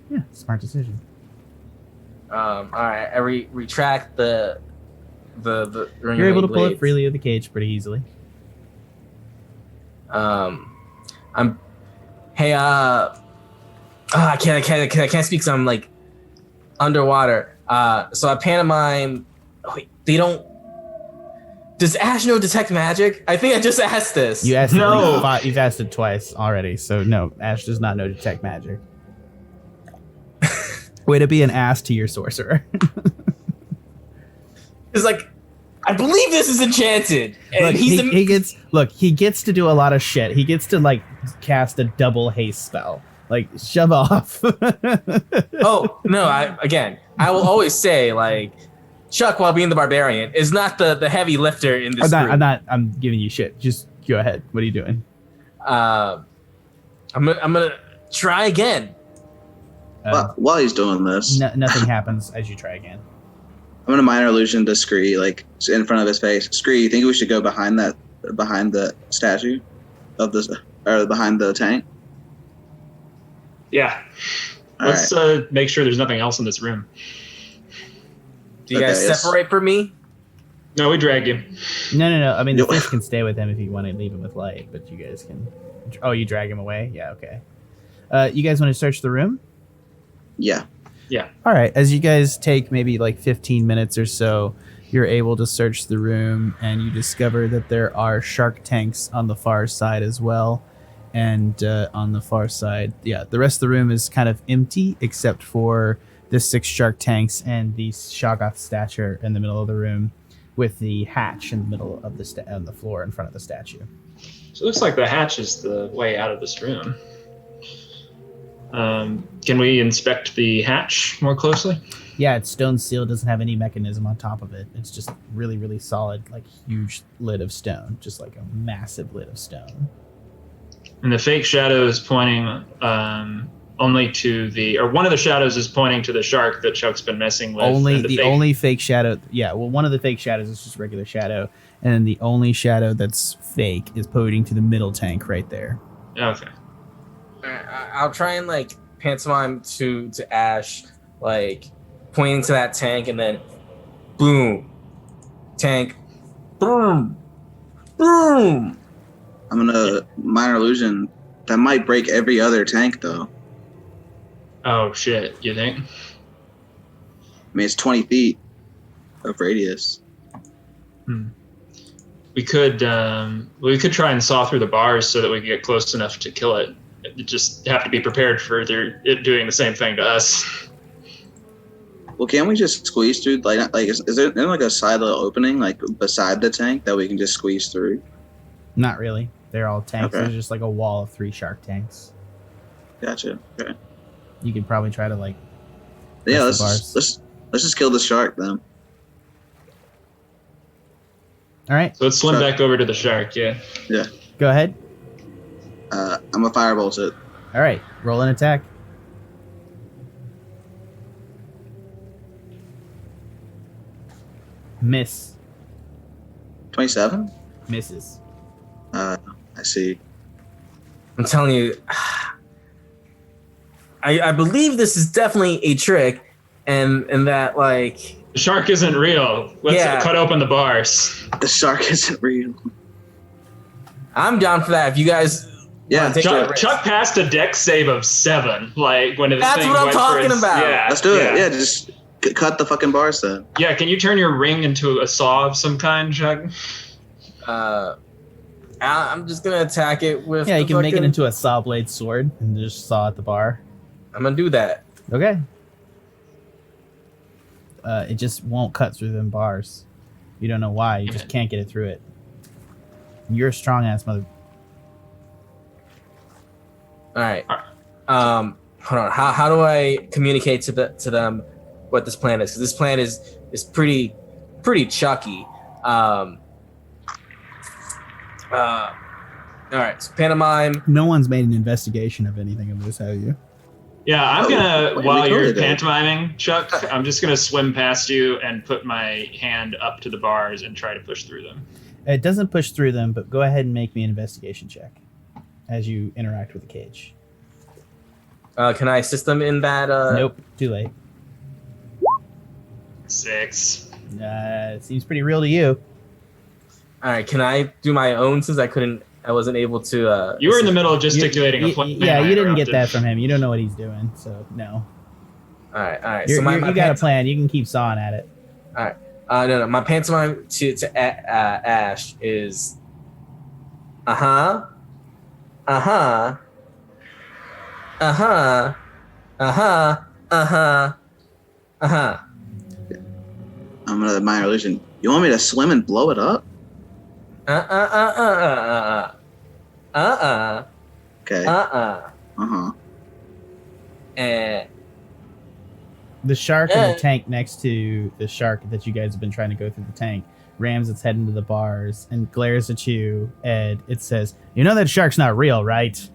Yeah, smart decision. All right, I retract the You're able to pull it freely of the cage pretty easily. I can't speak because I'm like underwater. So I pantomime. Wait, they don't. Does Ashe know detect magic? I think I just asked this. You asked No. You've asked it twice already, so no, Ashe does not know detect magic. Way to be an ass to your sorcerer. It's like, I believe this is enchanted. And Look, he gets to do a lot of shit. He gets to like cast a double haste spell. Like, shove off. Oh no! I will always say, like, Chuck, while being the barbarian, is not the heavy lifter in this group. I'm giving you shit. Just go ahead. What are you doing? I'm gonna try again. While he's doing this, Nothing happens as you try again. I'm gonna minor illusion to Scree, like in front of his face. Scree, you think we should go behind the statue of this, or behind the tank? Yeah. Let's make sure there's nothing else in this room. Do you guys separate from me? No, we drag you. No. I mean, the fish can stay with him if you want to leave him with light, but you guys can. Oh, you drag him away? Yeah, okay. You guys want to search the room? Yeah. All right. As you guys take maybe like 15 minutes or so, you're able to search the room, and you discover that there are shark tanks on the far side as well. And on the far side, the rest of the room is kind of empty except for the 6 shark tanks and the Shoggoth statue in the middle of the room, with the hatch in the middle of on the floor in front of the statue. So it looks like the hatch is the way out of this room. Can we inspect the hatch more closely? Yeah, it's stone sealed, doesn't have any mechanism on top of it. It's just really, really solid, like huge lid of stone, just like a massive lid of stone. And the fake shadow is pointing only to one of the shadows is pointing to the shark that Chuck's been messing with. Only fake shadow. Yeah, well, one of the fake shadows is just a regular shadow, and the only shadow that's fake is pointing to the middle tank right there. Okay. I'll try and like pantomime to Ashe, like pointing to that tank, and then boom, tank, boom, boom. I'm gonna minor illusion. That might break every other tank, though. Oh shit! You think? I mean, it's 20 feet of radius. We could try and saw through the bars so that we could get close enough to kill it. You just have to be prepared for it doing the same thing to us. Well, can't we just squeeze through? Like is there like a side little opening like beside the tank that we can just squeeze through? Not really. They're all tanks. Okay. There's just like a wall of 3 shark tanks. Gotcha. Okay. You could probably try to like. Yeah, press let's the bars. let's just kill the shark then. All right. So let's swim back over to the shark. Yeah. Yeah. Go ahead. I'm a firebolt it. All right. Roll an attack. Miss. 27. Misses. I see. I'm telling you, I believe this is definitely a trick, and that like The shark isn't real. Let's cut open the bars. The shark isn't real. I'm down for that. If you guys, Yeah, Chuck passed a dex save of 7. Like when it. That's what I'm talking about. Yeah, let's do it. Yeah, just cut the fucking bars then. Yeah, can you turn your ring into a saw of some kind, Chuck? I'm just gonna attack it with. Yeah, you can make it into a saw blade sword and just saw at the bar. I'm gonna do that. Okay. It just won't cut through them bars. You don't know why. You just can't get it through it. You're a strong ass mother. All right. Hold on. How do I communicate to them what this plan is? Because this plan is pretty chucky. All right, so pantomime. No one's made an investigation of anything of this, have you? Yeah, I'm gonna, wait, while we you're totally did. pantomiming, Chuck, I'm just gonna swim past you and put my hand up to the bars and try to push through them. It doesn't push through them, but go ahead and make me an investigation check as you interact with the cage. Can I assist them in that? Nope, too late. 6. It seems pretty real to you. All right, can I do my own since I wasn't able to. You were in the middle of gesticulating a plan. Yeah, you didn't get interrupted. that from him. You don't know what he's doing, so no. All right. You So my got a plan. You can keep sawing at it. No. My pantomime to Ashe is. I'm gonna minor illusion. You want me to swim and blow it up? Okay. The shark in the tank next to the shark that you guys have been trying to go through the tank rams its head into the bars and glares at you, Ed. It says, "You know that shark's not real, right?"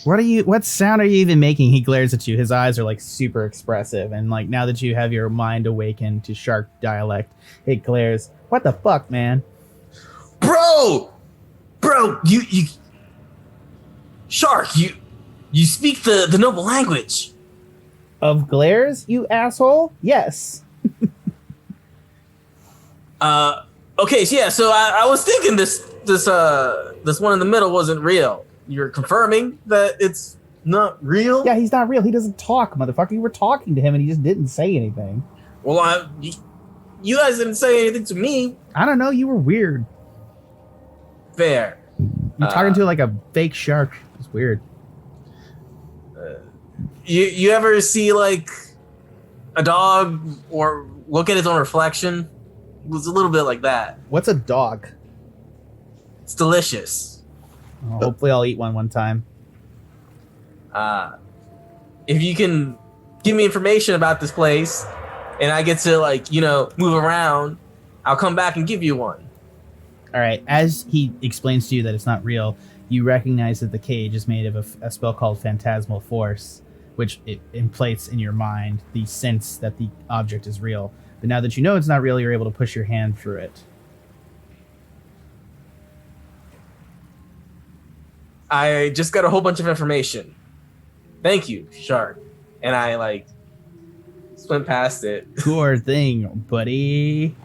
What sound are you even making? He glares at you. His eyes are like super expressive, and like now that you have your mind awakened to shark dialect, it glares. What the fuck, man? Bro, you shark, you speak the noble language Of glares, you asshole? Yes. Okay, so yeah, so I was thinking this one in the middle wasn't real. You're confirming that it's not real? Yeah, he's not real. He doesn't talk, motherfucker. You were talking to him and he just didn't say anything. Well, you guys didn't say anything to me. I don't know. You were weird. Fair. You're talking to like a fake shark. It's weird. You ever see like a dog or look at its own reflection? It was a little bit like that. What's a dog? It's delicious. Oh, hopefully I'll eat one time. If you can give me information about this place and I get to move around, I'll come back and give you one. All right. As he explains to you that it's not real, you recognize that the cage is made of a spell called Phantasmal Force, which it implates in your mind the sense that the object is real. But now that you know it's not real, you're able to push your hand through it. I just got a whole bunch of information. Thank you, shark. And I swim past it. Sure thing, buddy.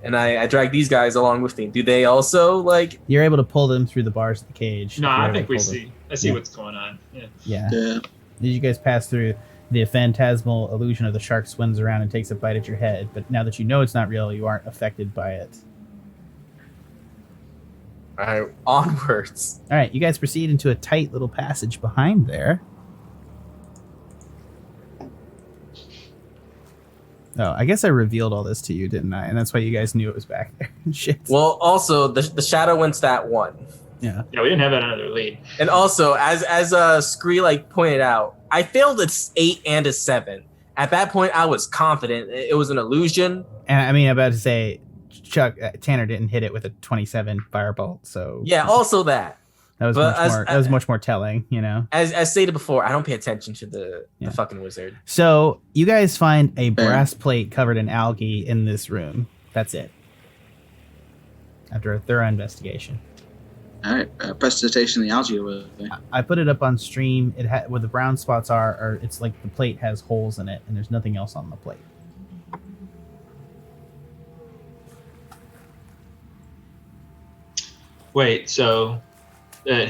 And I drag these guys along with me. Do they also You're able to pull them through the bars of the cage. No, You're I able think to we pull them. see. I see Yeah. what's going on. Yeah. Yeah. Yeah. As you guys pass through, the phantasmal illusion of the shark swims around and takes a bite at your head. But now that you know it's not real, you aren't affected by it. All right, onwards. All right, you guys proceed into a tight little passage behind there. Oh, I guess I revealed all this to you, didn't I? And that's why you guys knew it was back there. Shit. Well, also the shadow went to that one. Yeah. Yeah, we didn't have another lead. And also, as Scree pointed out, I failed at 8 and a 7. At that point, I was confident it was an illusion. And I mean, I'm about to say, Chuck Tanner didn't hit it with a 27 firebolt, so Yeah, also that. that was but that was much more telling, you know. As stated before, I don't pay attention to the fucking wizard. So you guys find a brass plate covered in algae in this room. That's it. After a thorough investigation. All right. Prestidigitation the algae over there. I put it up on stream. It where the brown spots are it's like the plate has holes in it, and there's nothing else on the plate. Wait, so it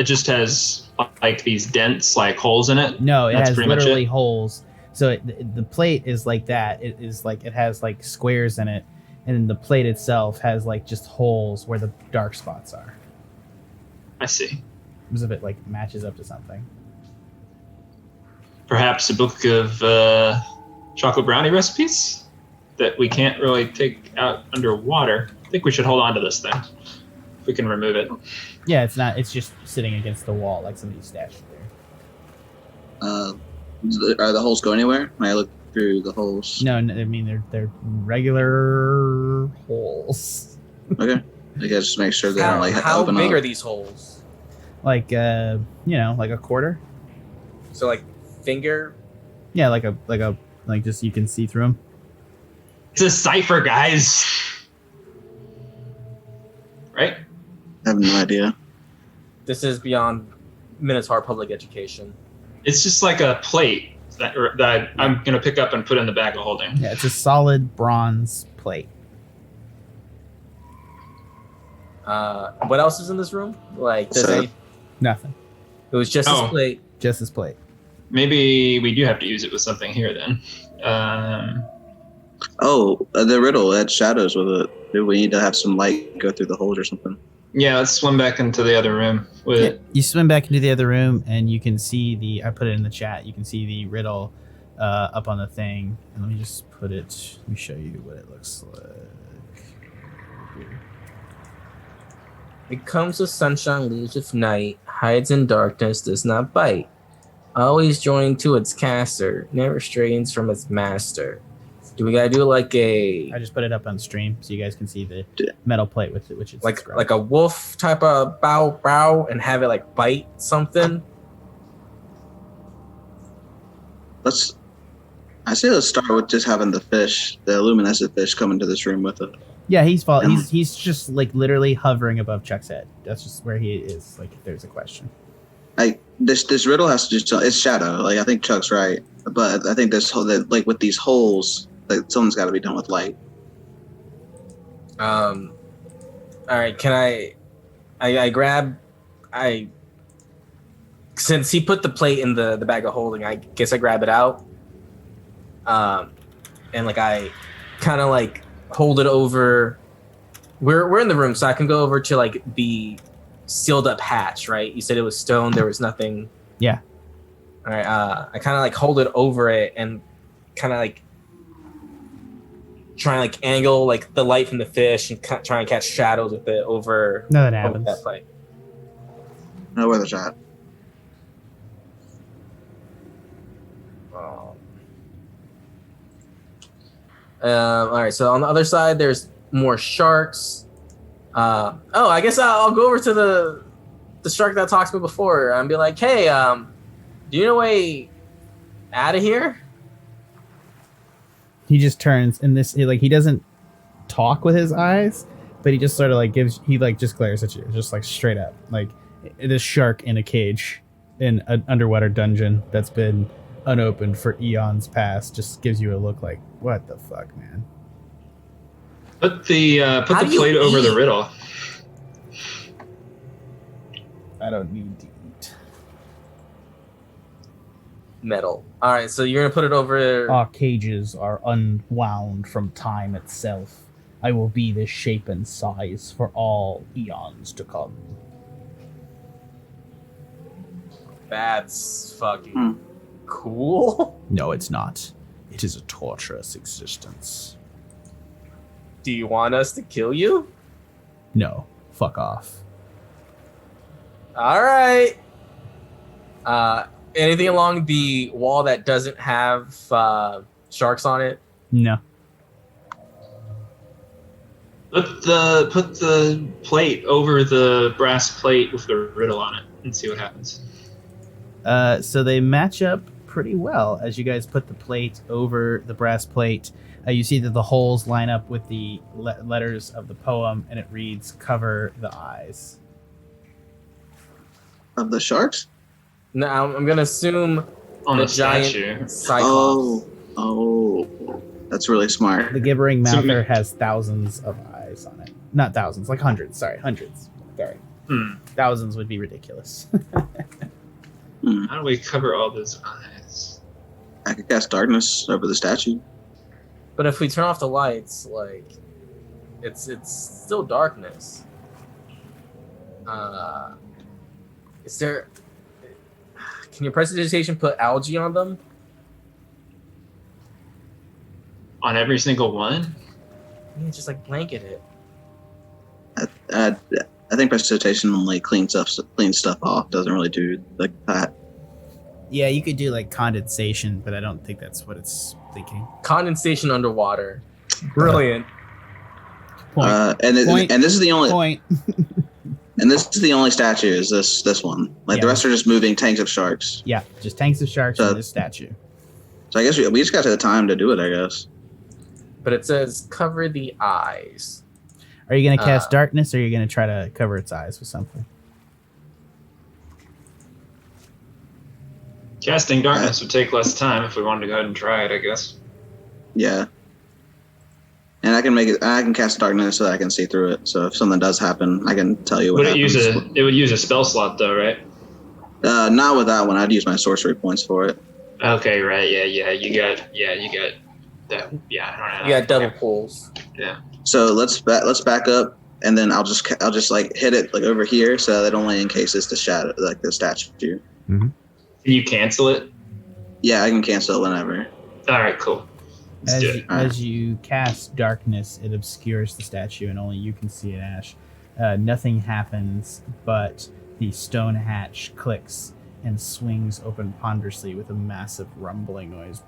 just has like these dents, like holes in it? No, it That's has pretty much literally it? holes. So the plate is like that. It is like it has like squares in it, and then the plate itself has like just holes where the dark spots are. I see. As if it like matches up to something. Perhaps a book of chocolate brownie recipes that we can't really take out underwater. I think we should hold on to this thing. If we can remove it. Yeah, it's not. It's just sitting against the wall like somebody stashed it there. Are the holes go anywhere? When I look through the holes? No, I mean they're regular holes. Okay. I guess just make sure they don't like How open big up. are these holes? Like like a quarter. So like finger. Yeah, like just you can see through them. It's a cipher, guys. Right? I have no idea. This is beyond Minotaur public education. It's just like a plate that I'm gonna pick up and put in the bag of holding. Yeah, it's a solid bronze plate. What else is in this room? Like, Nothing. it was just this plate. Just this plate. Maybe we do have to use it with something here then. The riddle had shadows with it. Do we need to have some light go through the holes or something? Yeah, let's swim back into the other room with it. You swim back into the other room, and you can see I put it in the chat. You can see the riddle up on the thing. And let me just put it. Let me show you what it looks like. It comes with sunshine, leaves with night, hides in darkness, does not bite. Always joining to its caster, never strains from its master. Do we gotta do like a I just put it up on stream so you guys can see the metal plate with it, which is like a wolf type of bow and have it like bite something? I say let's start with just having the luminescent fish come into this room with it. Yeah, he's just like literally hovering above Chuck's head. That's just where he is. Like, if there's a question. This riddle has to just it's shadow. Like, I think Chuck's right, but I think like with these holes, like something's got to be done with light. All right. Can I grab? Since he put the plate in the bag of holding, I guess I grab it out. And like I kind of like hold it over. We're in the room, so I can go over to like the sealed up hatch, right? You said it was stone. There was nothing. Yeah. All right. I kind of like hold it over it and kind of like try and like angle like the light from the fish and try and catch shadows with it over. No, that happens. That plate. No weather shot. All right. So on the other side, there's more sharks. I guess I'll go over to the shark that talks to me before and be like, "Hey, do you know a way out of here?" He just turns and he doesn't talk with his eyes, but he just sort of like just glares at you, just like straight up, like this shark in a cage in an underwater dungeon that's been unopened for eons past, just gives you a look like, what the fuck, man? Put the plate over the riddle. I don't need to eat. Metal. All right, so you're gonna put it over. Our cages are unwound from time itself. I will be the shape and size for all eons to come. That's fucking cool. No, it's not. It is a torturous existence. Do you want us to kill you? No, fuck off. All right. Anything along the wall that doesn't have sharks on it? No. Put the plate over the brass plate with the riddle on it and see what happens. So they match up pretty well as you guys put the plate over the brass plate. You see that the holes line up with the letters of the poem, and it reads, "Cover the eyes." Of the sharks? No, I'm gonna assume On the the statue. giant cyclops. Oh, that's really smart. The gibbering mouther has thousands of eyes on it. Not thousands, like hundreds. Sorry, hundreds. Sorry. Thousands would be ridiculous. How do we cover all those eyes? I could cast darkness over the statue. But if we turn off the lights, like, it's still darkness. Is there? Can your prestidigitation put algae on them? On every single one? Yeah, just like blanket it. I think prestidigitation only cleans stuff off. Doesn't really do like that. Yeah, you could do like condensation, but I don't think that's what it's thinking. Condensation underwater. Brilliant. Point. And this is the only Point. and this is the only statue. Is this one? Like the rest are just moving tanks of sharks. Yeah, just tanks of sharks and this statue. So I guess we just got to the time to do it. I guess. But it says cover the eyes. Are you going to cast darkness, or are you going to try to cover its eyes with something? Casting darkness would take less time if we wanted to go ahead and try it, I guess. Yeah. And I can cast darkness so that I can see through it. So if something does happen, I can tell you what happens. It would use a spell slot though, right? Not with that one. I'd use my sorcery points for it. Okay, right. Yeah. You got that. Yeah, I don't know. You got double pulls. Yeah. So let's back up, and then I'll just like hit it like over here, so that only encases the shadow, like the statue. Mm-hmm. Can you cancel it? Yeah, I can cancel it whenever. All right, cool. Let's do it. As you cast darkness, it obscures the statue, and only you can see it, Ashe. Nothing happens, but the stone hatch clicks and swings open ponderously with a massive rumbling noise.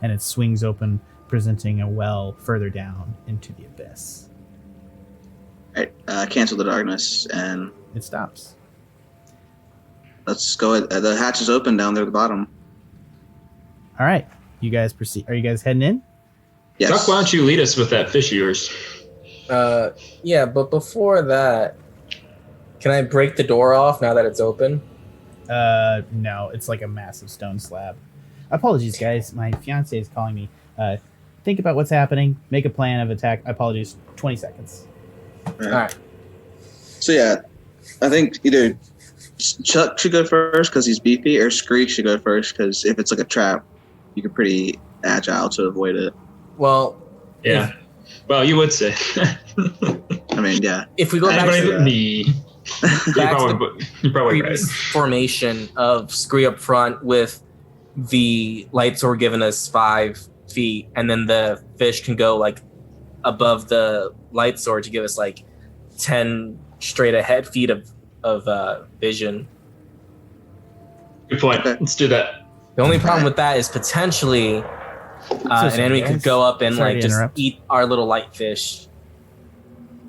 And it swings open, presenting a well further down into the abyss. All right, cancel the darkness, and It stops. let's go. The hatch is open down there at the bottom. All right, you guys proceed. Are you guys heading in? Yes. Chuck, why don't you lead us with that fish of yours? Yeah, but before that, can I break the door off now that it's open? No, it's like a massive stone slab. Apologies, guys. My fiance is calling me. Think about what's happening. Make a plan of attack. Apologies. 20 seconds. All Alright. So yeah, I think either Chuck should go first because he's beefy, or Scree should go first because if it's like a trap, you can pretty agile to avoid it. Well, Yeah. Well, you would say. I mean, yeah. if we go back to the me. You're probably right. previous formation of Scree up front with the light sword giving us 5 feet, and then the fish can go like above the light sword to give us like 10 straight ahead feet of vision. Good point. Okay. Let's do that. The only problem with that is potentially an enemy could go up and Sorry like to just interrupt. eat our little light fish.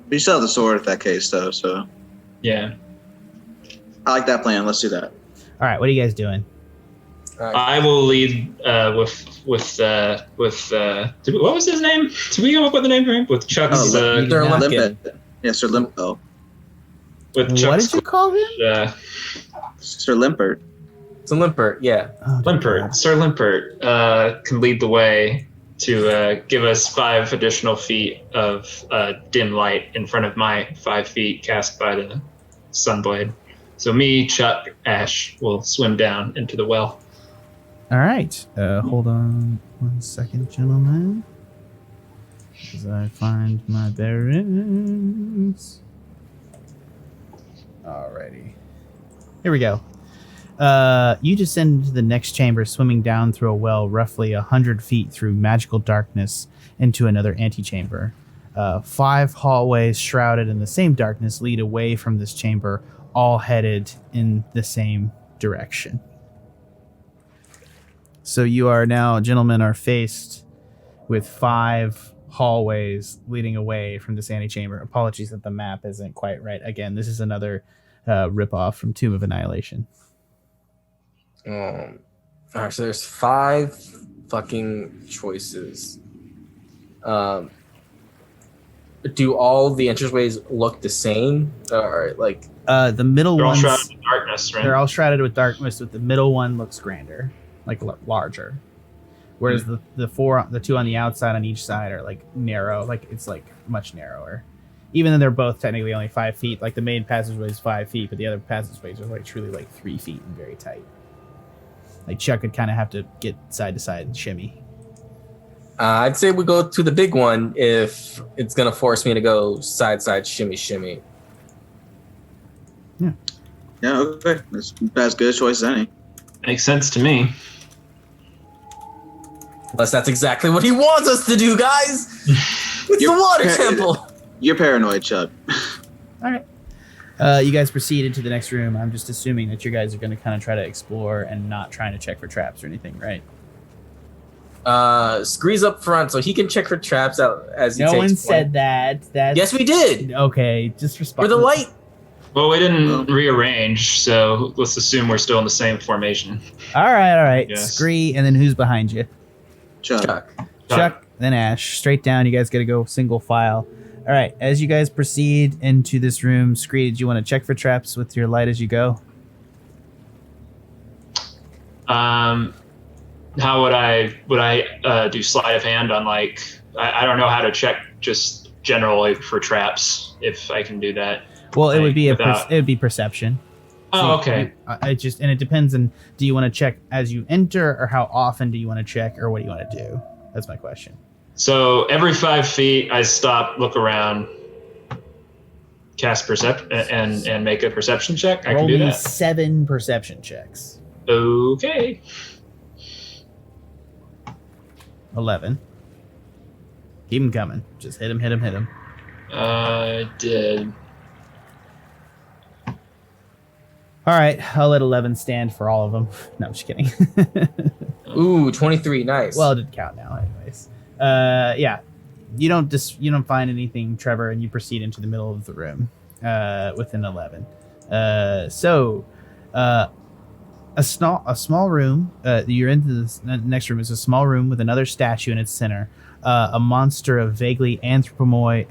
We still have the sword in that case, though. So Yeah. I like that plan. Let's do that. All right, what are you guys doing? I will lead with what was his name? Did we come up with a name for him? With Chuck's Sir Limpkin. Yeah, Sir Limpo. with What Chuck's did you call him? Sir Limpert. It's a limpert, yeah. Oh, Limpert. Sir Limpert can lead the way to give us 5 additional feet of dim light in front of my 5 feet cast by the Sunblade. So me, Chuck, Ashe will swim down into the well. All right. Hold on 1 second, gentlemen. As I find my bearings. Alrighty. Here we go. You descend into the next chamber, swimming down through a well roughly 100 feet through magical darkness into another antechamber. 5 hallways shrouded in the same darkness lead away from this chamber, all headed in the same direction. So you are now, gentlemen, are faced with 5 hallways leading away from this antechamber. Apologies that the map isn't quite right. Again, this is another ripoff from Tomb of Annihilation. All right, so there's 5 fucking choices. Do all the entranceways look the same, or like The middle They're all ones, shrouded in darkness, right? they're all shrouded with darkness, but the middle one looks grander, like larger. Whereas the 2 on the outside on each side are like narrow, like it's like much narrower. Even though they're both technically only 5 feet, like the main passageway is 5 feet, but the other passageways are like truly like 3 feet and very tight. Like Chuck would kind of have to get side to side and shimmy. I'd say we go to the big one if it's gonna force me to go side shimmy. Yeah, okay. That's as good a choice as any. Makes sense to me. Unless that's exactly what he wants us to do, guys. It's the water temple. You're paranoid, Chuck. All right. You guys proceed into the next room. I'm just assuming that you guys are going to kind of try to explore and not trying to check for traps or anything, right? Scree's up front, so he can check for traps out as he takes No one point. said that. Yes, we did. Okay, just respond. For the light. Well, we didn't rearrange, so let's assume we're still in the same formation. All right. Yes. Scree, and then who's behind you? Chuck. Chuck, then Ashe. Straight down. You guys got to go single file. All right. As you guys proceed into this room, Scree, did you want to check for traps with your light as you go? How would I do sleight of hand on like I don't know how to check just generally for traps if I can do that. Well, it would be without- it would be perception. Oh, okay. It depends on, do you want to check as you enter, or how often do you want to check, or what do you want to do? That's my question. So every 5 feet, I stop, look around, cast percept, and make a perception check. I Roll can do me that. 7 perception checks. Okay. 11. Keep him coming. Just hit him. I did. All right, I'll let 11 stand for all of them. No, I'm just kidding. Ooh, 23. Nice. Well, it didn't count now, anyways. Yeah, you don't find anything, Trevor, and you proceed into the middle of the room with an 11. A small room. You're into the next room. Is a small room with another statue in its center. A monster of vaguely anthropoid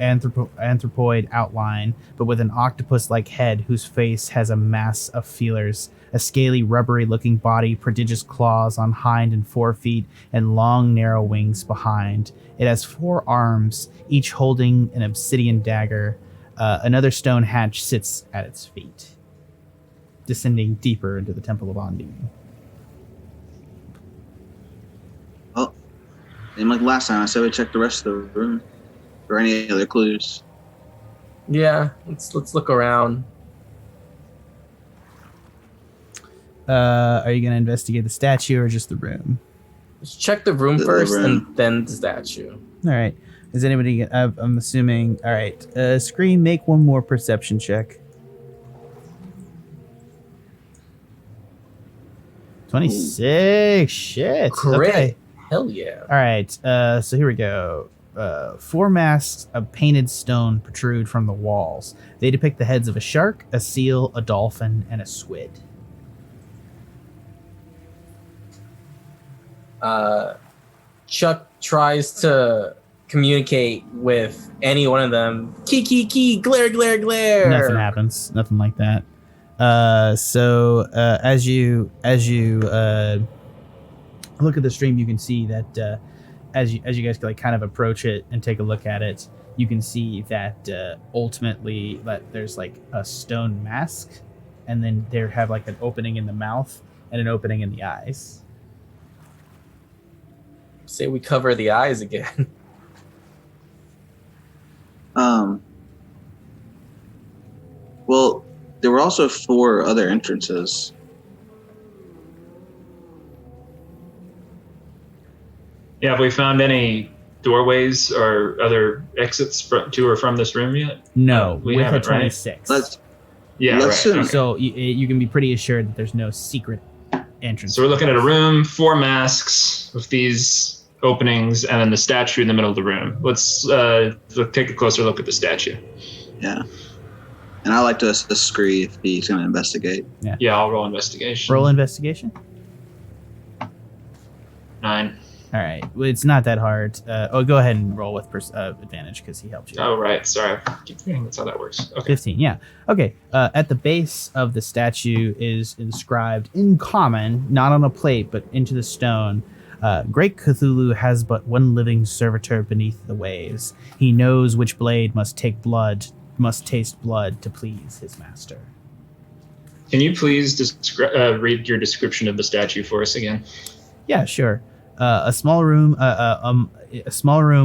outline, but with an octopus-like head whose face has a mass of feelers, a scaly, rubbery-looking body, prodigious claws on hind and forefeet, and long, narrow wings behind. It has 4 arms, each holding an obsidian dagger. Another stone hatch sits at its feet, descending deeper into the Temple of Ondine. Oh, and like last time, I said we check the rest of the room for any other clues. yeah, let's look around. Are you going to investigate the statue or just the room? Let's check the room The first room. and then the statue. All right. Is anybody? I'm assuming. All right. Scree, make one more perception check. 26. Shit. Great. Okay. Hell yeah. All right. So here we go. 4 masks of painted stone protrude from the walls. They depict the heads of a shark, a seal, a dolphin, and a squid. Chuck tries to communicate with any one of them. Key, glare. Nothing happens. Nothing like that. As you look at the stream, you can see that as you guys like kind of approach it and take a look at it, you can see that ultimately that there's like a stone mask, and then they have like an opening in the mouth and an opening in the eyes. Say we cover the eyes again. Well, there were also 4 other entrances. Yeah, have we found any doorways or other exits to or from this room yet? No, we with a haven't, right? 26. Let's Yeah, Let's right. assume- Okay. So you can be pretty assured that there's no secret entrance. So we're looking at a room, 4 masks with these openings, and then the statue in the middle of the room. Let's take a closer look at the statue. yeah. And I like to Scree if he's going to investigate. Yeah, I'll roll investigation. Roll investigation. 9. All right. Well, it's not that hard. Go ahead and roll with advantage because he helped you. Oh, right. Sorry. I keep forgetting that's how that works. Okay. 15, yeah. Okay. At the base of the statue is inscribed in common, not on a plate, but into the stone. Great Cthulhu has but one living servitor beneath the waves. He knows which blade must taste blood to please his master. Can you please read your description of the statue for us again? Yeah, sure. A small room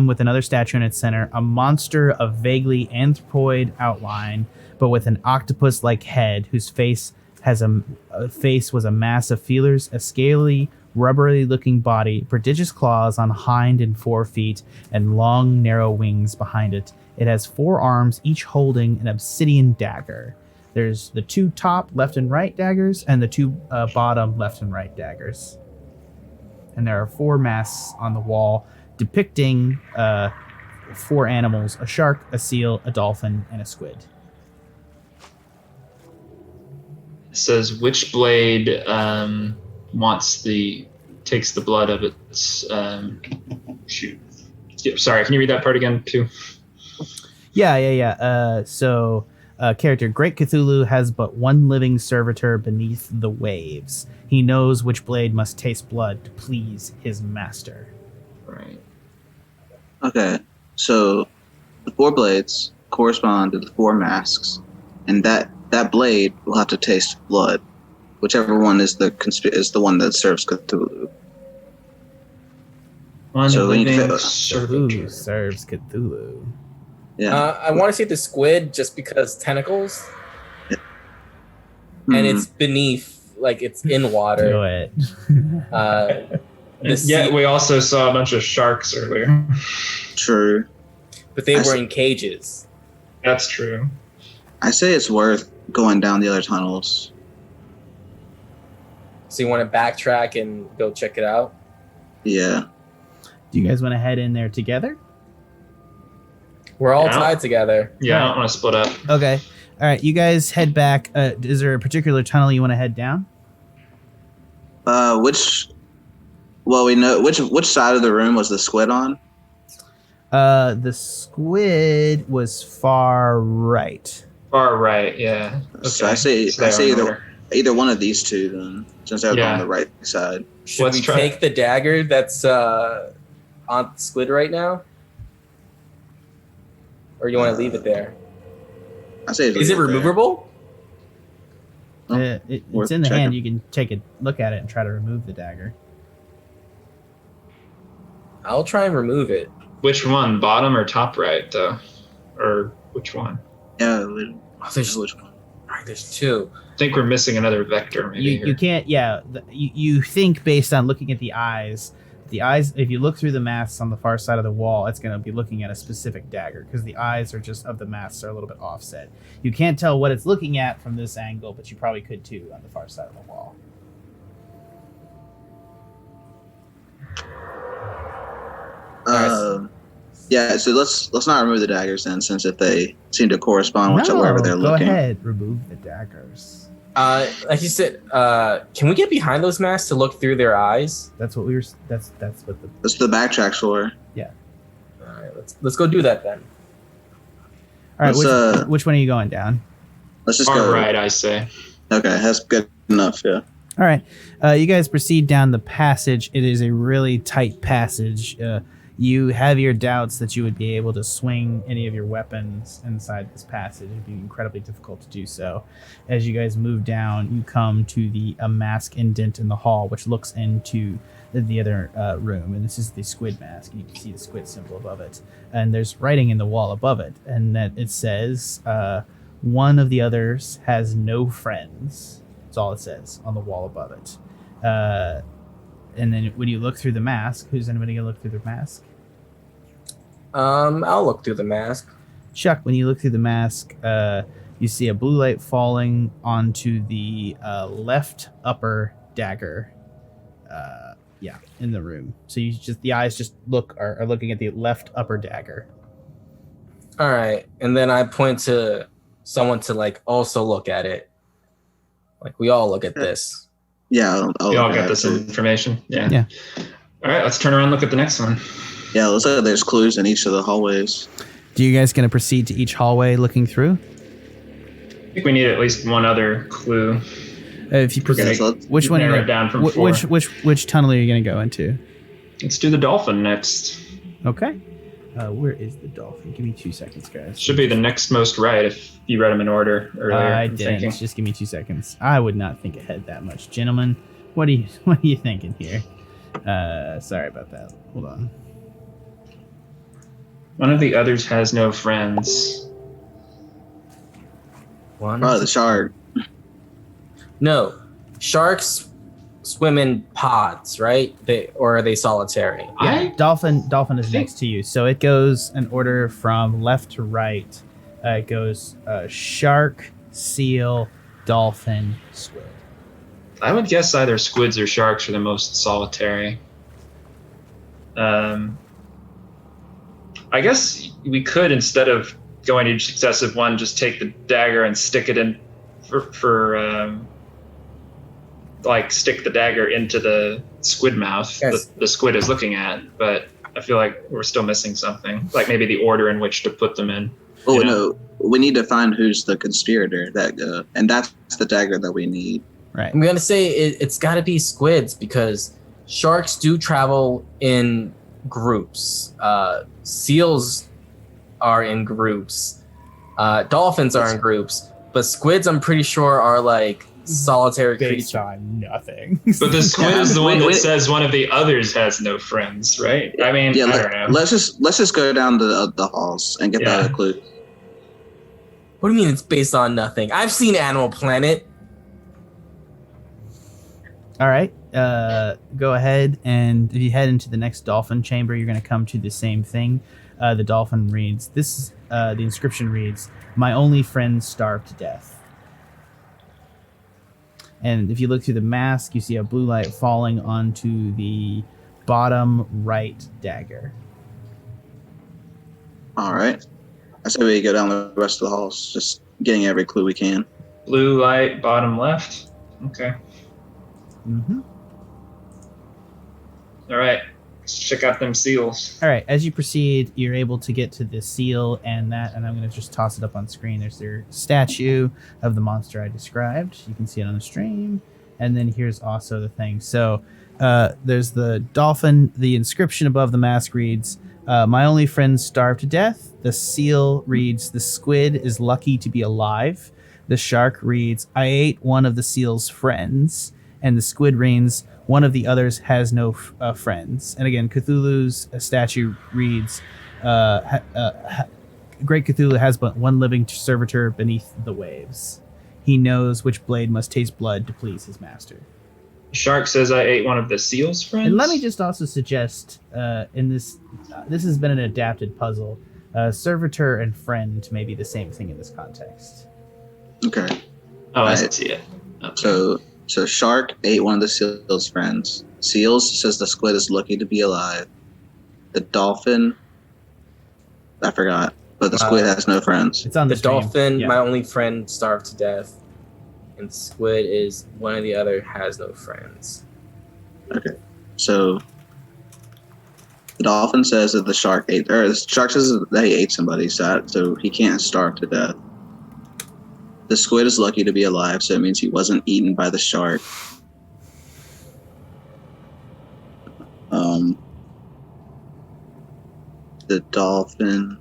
with another statue in its center, a monster of vaguely anthropoid outline, but with an octopus-like head, whose face was a mass of feelers, a scaly, rubbery-looking body, prodigious claws on hind and forefeet, and long, narrow wings behind it. It has 4 arms, each holding an obsidian dagger. There's the 2 top left and right daggers and the 2 bottom left and right daggers. And there are 4 masks on the wall depicting 4 animals: a shark, a seal, a dolphin, and a squid. It says which blade takes the blood of its shoot. Sorry, can you read that part again too? Yeah. Character Great Cthulhu has but one living servitor beneath the waves. He knows which blade must taste blood to please his master. Right. Okay, so the 4 blades correspond to the 4 masks, and that blade will have to taste blood, whichever one is the one that serves Cthulhu. So we need to Cthulhu serves Cthulhu. Yeah. I want to say the squid just because tentacles, and it's beneath, like it's in water. Do it. We also saw a bunch of sharks earlier. True. But they were in cages. That's true. I say it's worth going down the other tunnels. So you want to backtrack and go check it out? Yeah. Do you guys want to head in there together? We're all tied together. Yeah, I don't want to split up. Okay. All right, you guys head back. Is there a particular tunnel you want to head down? We know which side of the room was the squid on? The squid was far right. Far right, yeah. Okay. So I say either one of these two then, since they're on the right side. Should we take the dagger that's on the squid right now? Or you want to leave it there? I say is it removable? It's in the hand. You can take a look at it and try to remove the dagger. I'll try and remove it. Which one, bottom or top right, though? Or which one? Yeah, there's 2. I think we're missing another vector. Maybe you can't. Yeah, you think based on looking at the eyes. The eyes, if you look through the masks on the far side of the wall, it's going to be looking at a specific dagger because the eyes are just of the masks are a little bit offset. You can't tell what it's looking at from this angle, but you probably could too on the far side of the wall. Yeah, so let's not remove the daggers then, since if they seem to correspond with wherever they're looking. Go ahead, remove the daggers. Like you said, can we get behind those masks to look through their eyes? That's what we were. That's what the. That's the backtrack for. Yeah. All right, let's go do that then. All right, which one are you going down? Let's just go right. I say. Okay, that's good enough. Yeah. All right, you guys proceed down the passage. It is a really tight passage. You have your doubts that you would be able to swing any of your weapons inside this passage. It'd be incredibly difficult to do so. As you guys move down, you come to a mask indent in the hall, which looks into the other room. And this is the squid mask. You can see the squid symbol above it. And there's writing in the wall above it. And that it says, one of the others has no friends. That's all it says on the wall above it. And then when you look through the mask, who's anybody gonna look through the mask? I'll look through the mask. Chuck, when you look through the mask, you see a blue light falling onto the left upper dagger. In the room. So the eyes just are looking at the left upper dagger. All right, and then I point to someone to also look at it. Like we all look at this. Yeah, we all get this information. Yeah. All right, let's turn around and look at the next one. Yeah, looks like there's clues in each of the hallways. Do you guys going to proceed to each hallway looking through? I think we need at least one other clue. If you proceed, which one? Narrow it down from 4. Which tunnel are you going to go into? Let's do the dolphin next. Okay. Where is the dolphin? Give me 2 seconds, guys. Should be the next most right if you read them in order earlier. I didn't. Just give me 2 seconds. I would not think ahead that much, gentlemen. What are you thinking here? Sorry about that. Hold on. One of the others has no friends. The shark. No, sharks swim in pods, right? Or are they solitary? Yeah, dolphin is next to you. So it goes in order from left to right. It goes shark, seal, dolphin, squid. I would guess either squids or sharks are the most solitary. I guess we could, instead of going to each successive one, just take the dagger and stick it in stick the dagger into the squid mouth Yes. the squid is looking at. But I feel like we're still missing something, like maybe the order in which to put them in. Oh no, we need to find who's the conspirator. And that's the dagger that we need. Right. I'm gonna say it's got to be squids because sharks do travel in groups. Seals are in groups. Dolphins are in groups, but squids, I'm pretty sure, are like solitary Based creatures. on nothing. But the squid is the one that Wait. says one of the others has no friends, right? I mean, Yeah, I don't know. let's just go down the halls and get the Yeah. other clue. What do you mean it's based on nothing? I've seen Animal Planet. All right. Go ahead, and if you head into the next dolphin chamber, you're going to come to the same thing. The dolphin reads, the inscription reads, "My only friend starved to death." And if you look through the mask, you see a blue light falling onto the bottom right dagger. All right. I say we go down the rest of the halls, just getting every clue we can. Blue light, bottom left. Okay. Mm-hmm. All right. Let's check out them seals. All right. As you proceed, you're able to get to the seal and I'm going to just toss it up on screen. There's their statue of the monster I described. You can see it on the stream. And then here's also the thing. So there's the dolphin. The inscription above the mask reads, "My only friend starved to death." The seal reads, "The squid is lucky to be alive." The shark reads, "I ate one of the seal's friends." And the squid reads, "One of the others has no friends." And again, Cthulhu's statue reads, "Great Cthulhu has but one living servitor beneath the waves. He knows which blade must taste blood to please his master." Shark says I ate one of the seal's friends. And let me just also suggest, in this has been an adapted puzzle. Servitor and friend may be the same thing in this context. Okay. Oh, I Right. see it. Okay. So shark ate one of the seal's friends. Seals says the squid is lucky to be alive. The dolphin, I forgot, but the squid has no friends. It's on The the stream. dolphin, Yeah. my only friend, starved to death. And squid is one of the other has no friends. Okay. So the dolphin says that the shark says that he ate somebody, so he can't starve to death. The squid is lucky to be alive, so it means he wasn't eaten by the shark. The dolphin.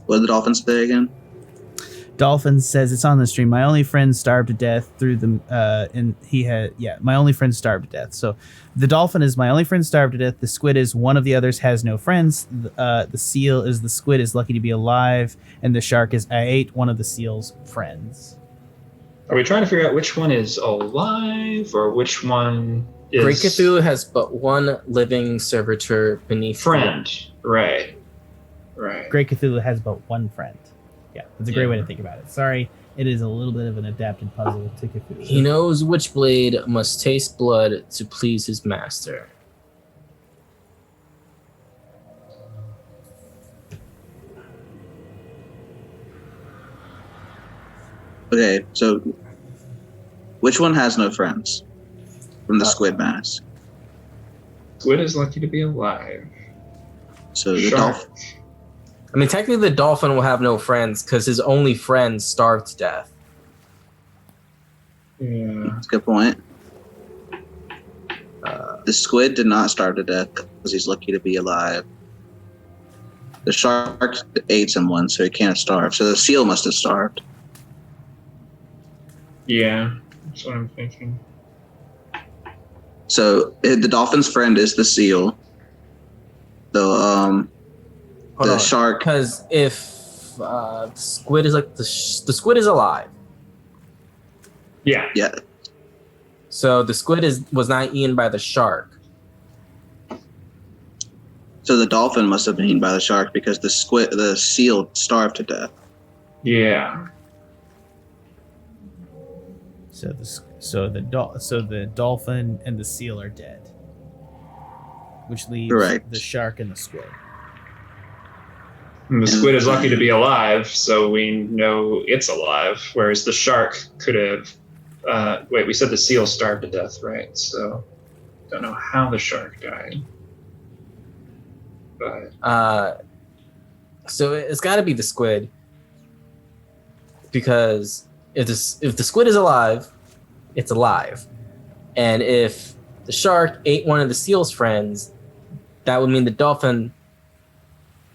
What did the dolphin say again? Dolphin says it's on the stream. "My only friend starved to death through the and he had my only friend starved to death." So the dolphin is "My only friend starved to death." The squid is "One of the others has no friends." The seal is "The squid is lucky to be alive," and the shark is "I ate one of the seal's friends." Are we trying to figure out which one is alive or which one is Great Cthulhu has but one living servitor beneath friend? Right. Right. Great Cthulhu has but one friend. Yeah, that's a great Yeah. way to think about it. Sorry, it is a little bit of an adapted puzzle to Cthulhu. He knows which blade must taste blood to please his master. Okay, so which one has no friends from the squid mask? Squid is lucky to be alive. So the Shark. dolphin. I mean, technically, the dolphin will have no friends because his only friend starved to death. Yeah. That's a good point. The squid did not starve to death because he's lucky to be alive. The shark ate someone, so he can't starve. So the seal must have starved. Yeah. That's what I'm thinking. So the dolphin's friend is the seal. The shark. Because if the squid is like the squid is alive, Yeah. Yeah. so the squid was not eaten by the shark. So the dolphin must have been eaten by the shark because the seal starved to death. Yeah. So the dolphin and the seal are dead, which leaves Correct. the shark and the squid. And the squid is lucky to be alive, so we know it's alive, whereas the shark could have... wait, we said the seal starved to death, right? So, don't know how the shark died. But... so it's got to be the squid, because if the squid is alive, it's alive, and if the shark ate one of the seal's friends, that would mean the dolphin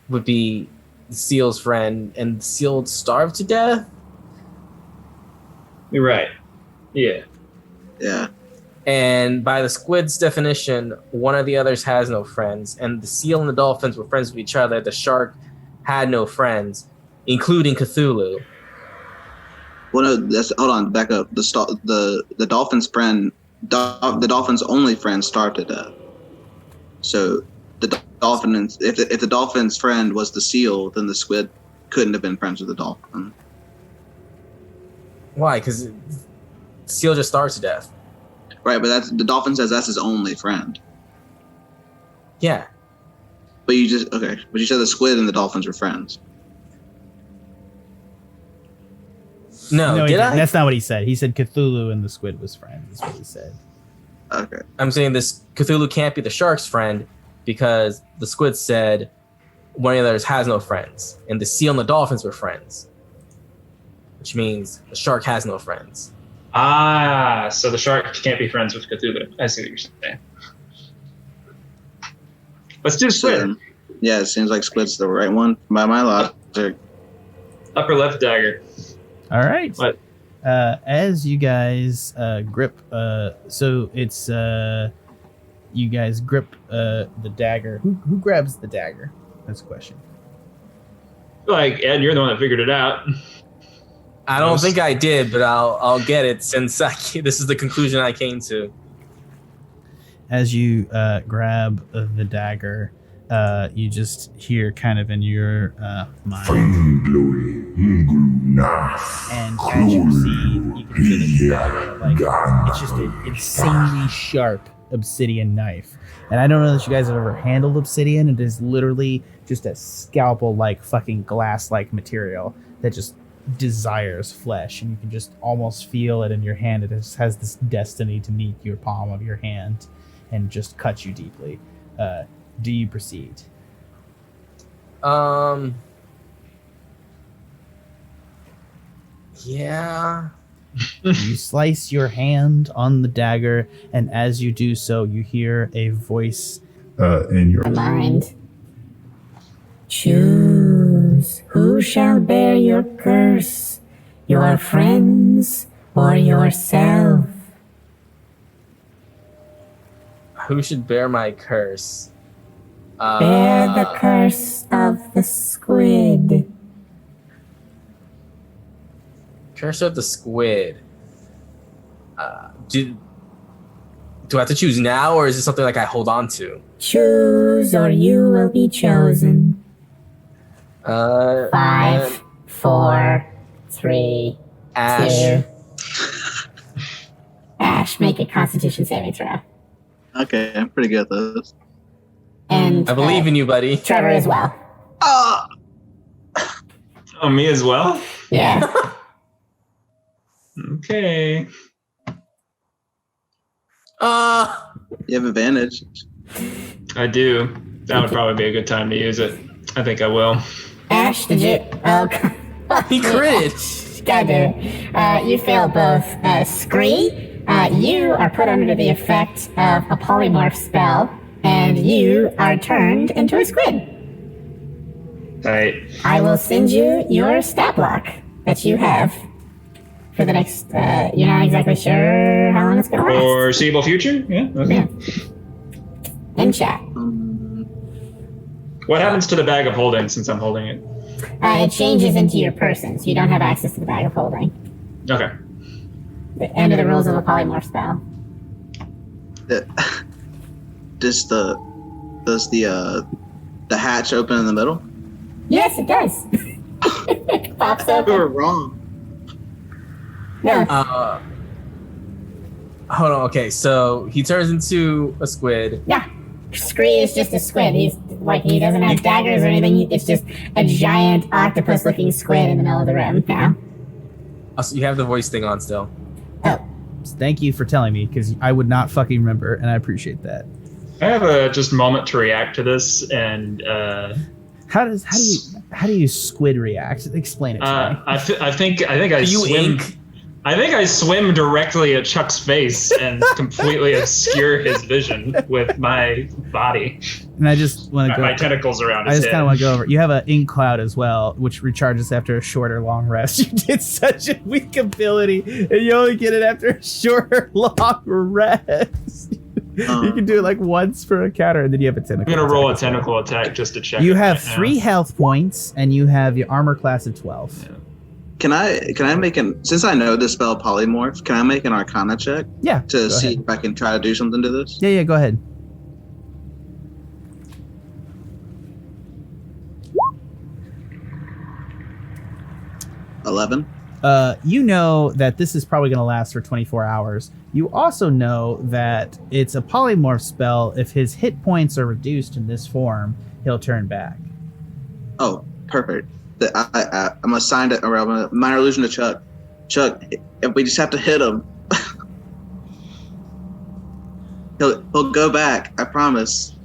would be the seal's friend, and the seal starved to death. You're right. Yeah. Yeah. And by the squid's definition, one of the others has no friends, and the seal and the dolphins were friends with each other. The shark had no friends, including Cthulhu. Well, no, hold on, back up. The dolphin's friend, the dolphin's only friend starved to death. So the dolphin, if the dolphin's friend was the seal, then the squid couldn't have been friends with the dolphin. Why? Because the seal just starves to death. Right, but the dolphin says that's his only friend. Yeah. But you said the squid and the dolphins were friends. No, did I? That's not what he said. He said Cthulhu and the squid was friends. That's what he said. Okay. I'm saying this Cthulhu can't be the shark's friend because the squid said one of the others has no friends, and the seal and the dolphins were friends, which means the shark has no friends. Ah, so the shark can't be friends with Cthulhu. I see what you're saying. Let's do squid. So, yeah, it seems like squid's the right one by my logic. Upper left dagger. All right. What? As you guys grip, so it's you guys grip the dagger. Who grabs the dagger? That's the question. Like, Ed, you're the one that figured it out. I don't think I did, but I'll get it since this is the conclusion I came to. As you grab the dagger, you just hear kind of in your mind, and as you can see this dagger, like it's just an insanely sharp obsidian knife. And I don't know that you guys have ever handled obsidian. It is literally just a scalpel-like fucking glass-like material that just desires flesh, and you can just almost feel it in your hand. It just has this destiny to meet your palm of your hand and just cut you deeply. Do you proceed? Yeah. You slice your hand on the dagger, and as you do so, you hear a voice in your mind. Choose who shall bear your curse, your friends or yourself. Who should bear my curse? Bear the curse of the squid. Curse of the squid. Do I have to choose now, or is it something like I hold on to? Choose, or you will be chosen. 5, 4, 3, Ashe. 2. Ashe, make a Constitution saving throw. Okay, I'm pretty good at this. And I believe in you, buddy. Trevor as well. Oh, me as well? Yeah. Okay. You have advantage. I do. That would probably be a good time to use it. I think I will. Ashe, did you? Oh, He crit. God damn it. You fail both. Scree, you are put under the effect of a polymorph spell, and you are turned into a squid. Right. I will send you your stat block that you have for the next, you're not exactly sure how long it's going to last. Foreseeable future? Yeah, okay. Yeah. In chat. What happens to the bag of holding since I'm holding it? It changes into your person, so you don't have access to the bag of holding. Okay. The end of the rules of a polymorph spell. Does the hatch open in the middle? Yes, it does. stomach pops You were open. wrong. No. Hold on. Okay, so he turns into a squid. Yeah. Scree is just a squid. He doesn't have daggers or anything. It's just a giant octopus-looking squid in the middle of the room. Yeah. Also, you have the voice thing on still. Oh. Thank you for telling me, because I would not fucking remember, and I appreciate that. I have a just moment to react to this, and How do you squid react? Explain it to me. I think I You swim. ink. I think I swim directly at Chuck's face and completely obscure his vision with my body, And I just want to go. my tentacles around I his just head. kind of want to go over. You have an ink cloud as well, which recharges after a short or long rest. You did such a weak ability, and you only get it after a short or long rest. You can do it like once per encounter, and then you have a tentacle. I'm gonna roll a attack as well. tentacle attack just to check. You it have right now. 3 health points, and you have your armor class of 12. Yeah. Can I make since I know the spell polymorph, can I make an Arcana check Yeah. to go see ahead. if I can try to do something to this? Yeah. Go ahead. $11. You know that this is probably going to last for 24 hours. You also know that it's a polymorph spell. If his hit points are reduced in this form, he'll turn back. Oh, perfect. I'm assigned it, or I'm a minor illusion to Chuck. Chuck, if we just have to hit him, he'll go back. I promise.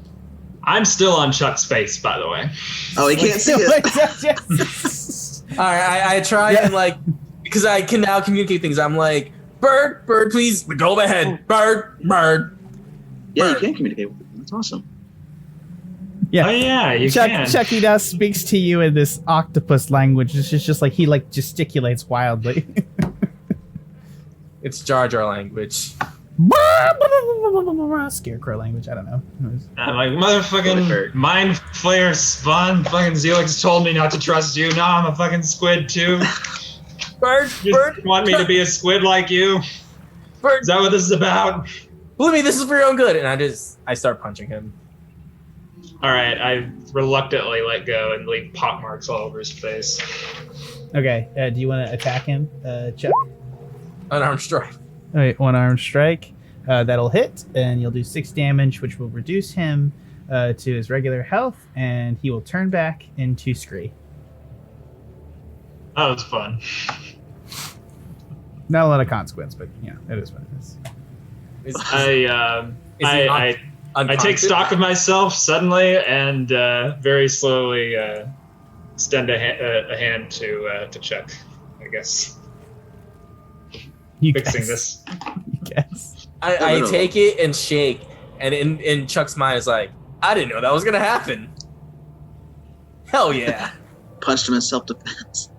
I'm still on Chuck's face, by the way. Oh, he can't see it. All right, I try and like, because I can now communicate things. I'm like, bird, please go ahead. Bird. Yeah, you can communicate with him. That's awesome. Yeah. Oh yeah, you can. Chucky now speaks to you in this octopus language. It's just like he like gesticulates wildly. It's Jar Jar language. Scarecrow language. I don't know. I'm like, motherfucking mind flayer spawn. Fucking Zelix told me not to trust you. Now I'm a fucking squid too. Bird. You want me to be a squid like you? Bird. Is that what this is about? Believe me, this is for your own good. And I start punching him. All right, I reluctantly let go and leave pock marks all over his face. Okay. Do you want to attack him, Chuck? Unarmed strike. All right, 1-armed strike. That'll hit, and you'll do 6 damage, which will reduce him to his regular health, and he will turn back into Scree. That was fun. Not a lot of consequence, but yeah, it is what it is. I take stock of myself suddenly and very slowly extend a hand to Chuck, I guess. You Fixing guess. this. You guess. I take it and shake, and in Chuck's mind is like, I didn't know that was gonna happen. Hell yeah. Punched him in self-defense.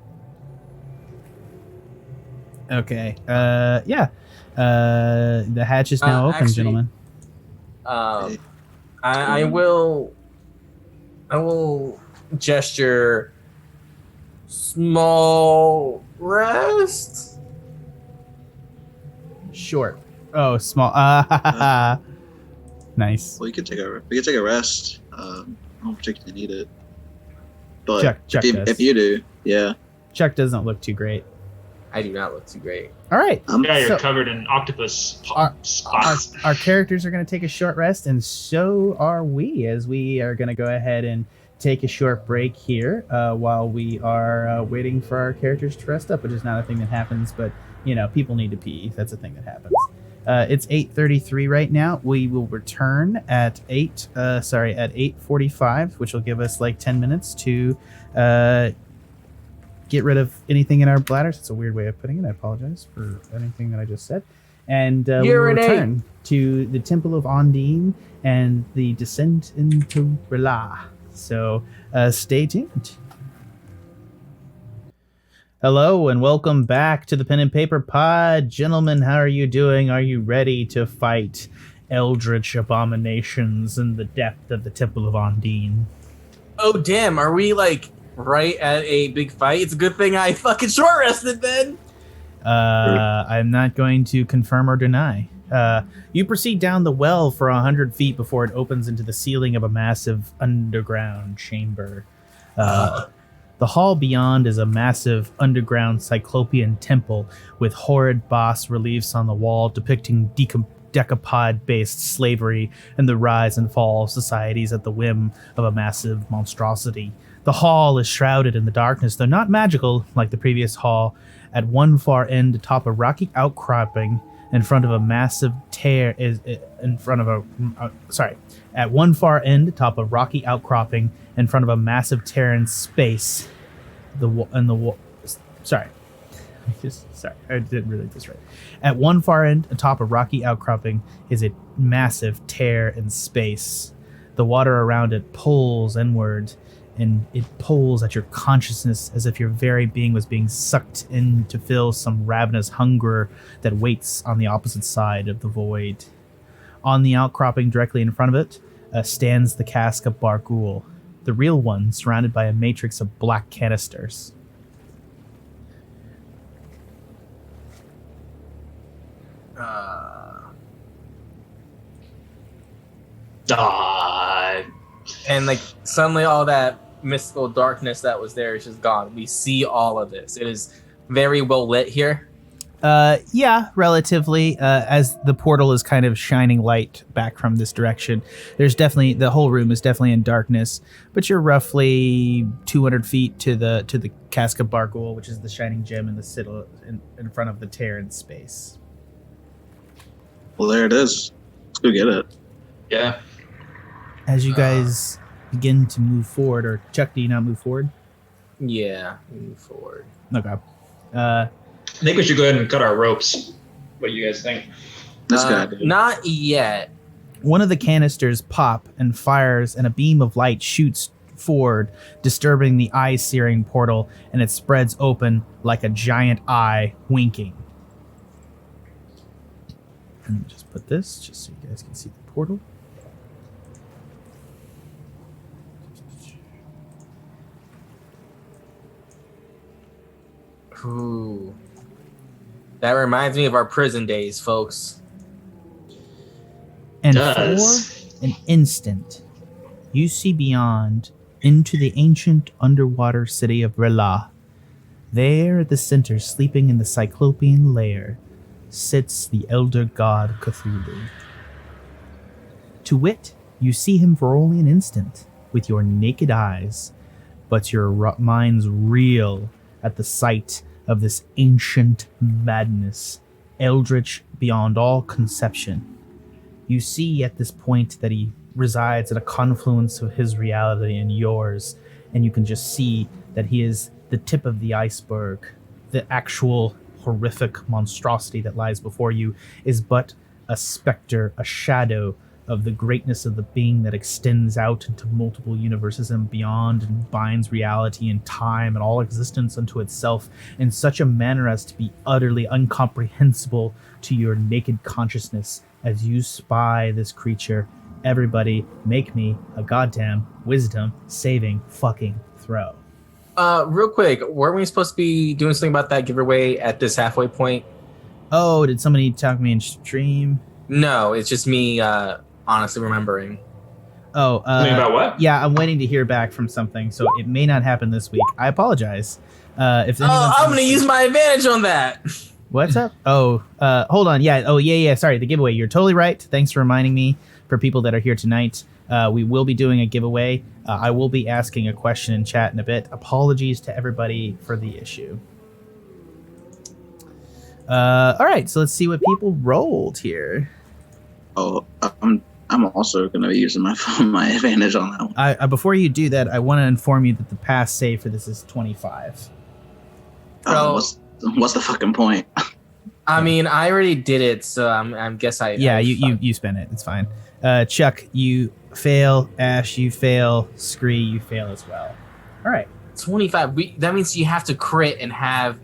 Okay. Yeah. The hatch is now open, actually- gentlemen. I will gesture small rest. Short. Oh, small. Nice. Well, we could take a rest. I don't particularly need it. But Chuck does. if you do, yeah. Chuck doesn't look too great. I do not look too great. All right. Yeah, you're So- covered in octopus Our- spots. Our characters are going to take a short rest, and so are we, as we are going to go ahead and take a short break here while we are waiting for our characters to rest up, which is not a thing that happens, but, you know, people need to pee. That's a thing that happens. It's 8:33 right now. We will return at 8:45, which will give us like 10 minutes to get rid of anything in our bladders. It's a weird way of putting it. I apologize for anything that I just said. And we will Urinate. return to the Temple of Ondine and the descent into R'la. So stay tuned. Hello and welcome back to the Pen and Paper Pod. Gentlemen, how are you doing? Are you ready to fight eldritch abominations in the depth of the Temple of Ondine? Oh damn, are we like right at a big fight? It's a good thing I fucking short rested then. I'm not going to confirm or deny. You proceed down the well for 100 feet before it opens into the ceiling of a massive underground chamber. The hall beyond is a massive underground cyclopean temple with horrid bas reliefs on the wall depicting decapod-based slavery and the rise and fall of societies at the whim of a massive monstrosity. The hall is shrouded in the darkness, though not magical like the previous hall. At one far end, atop a rocky outcropping in front of a massive tear is in front of a At one far end, atop a rocky outcropping in front of a massive tear in space. I didn't read this right. At one far end, atop a rocky outcropping, is a massive tear in space. The water around it pulls inward, and it pulls at your consciousness as if your very being was being sucked in to fill some ravenous hunger that waits on the opposite side of the void. On the outcropping directly in front of it stands the cask of Barghoul, the real one, surrounded by a matrix of black canisters. And like suddenly all that mystical darkness that was there is just gone. We see all of this. It is very well lit here. Yeah, relatively. As the portal is kind of shining light back from this direction, there's definitely, the whole room is definitely in darkness, but you're roughly 200 feet to the cask of Barghoul, which is the shining gem in the citadel in front of the tear in space. Well, there it is. Let's go get it. Yeah. As you guys begin to move forward, or Chuck, do you not move forward? Yeah, move forward. Okay. I think we should go ahead and cut our ropes. What do you guys think? That's good. Not yet. One of the canisters pop and fires, and a beam of light shoots forward, disturbing the eye-searing portal, and it spreads open like a giant eye winking. And just put this, just so you guys can see the portal. Ooh. That reminds me of our prison days, folks. And for an instant, you see beyond into the ancient underwater city of Rela. There at the center, sleeping in the Cyclopean lair, sits the elder god Cthulhu. To wit, you see him for only an instant with your naked eyes, but your minds reel at the sight of this ancient madness, eldritch beyond all conception. You see at this point that he resides at a confluence of his reality and yours, and you can just see that he is the tip of the iceberg. The actual horrific monstrosity that lies before you is but a specter, a shadow of the greatness of the being that extends out into multiple universes and beyond, and binds reality and time and all existence unto itself in such a manner as to be utterly incomprehensible to your naked consciousness. As you spy this creature, everybody make me a goddamn wisdom saving fucking throw. Real quick, weren't we supposed to be doing something about that giveaway at this halfway point? Oh, did somebody talk to me in stream? No, it's just me honestly remembering. Oh, Something about what? Yeah, I'm waiting to hear back from something, so it may not happen this week. I apologize. If I'm gonna use my advantage on that. What's up? Oh, hold on. Yeah. Oh, yeah. Sorry, the giveaway. You're totally right. Thanks for reminding me. For people that are here tonight, we will be doing a giveaway. I will be asking a question in chat in a bit. Apologies to everybody for the issue. All right, so let's see what people rolled here. Oh, I'm also going to be using my advantage on that one. Before you do that, I want to inform you that the pass save for this is 25. What's the fucking point? I mean, I already did it, so I guess I. Yeah, you spent it. It's fine. Chuck, you fail. Ashe, you fail. Scree, you fail as well. All right. 25. That means you have to crit and have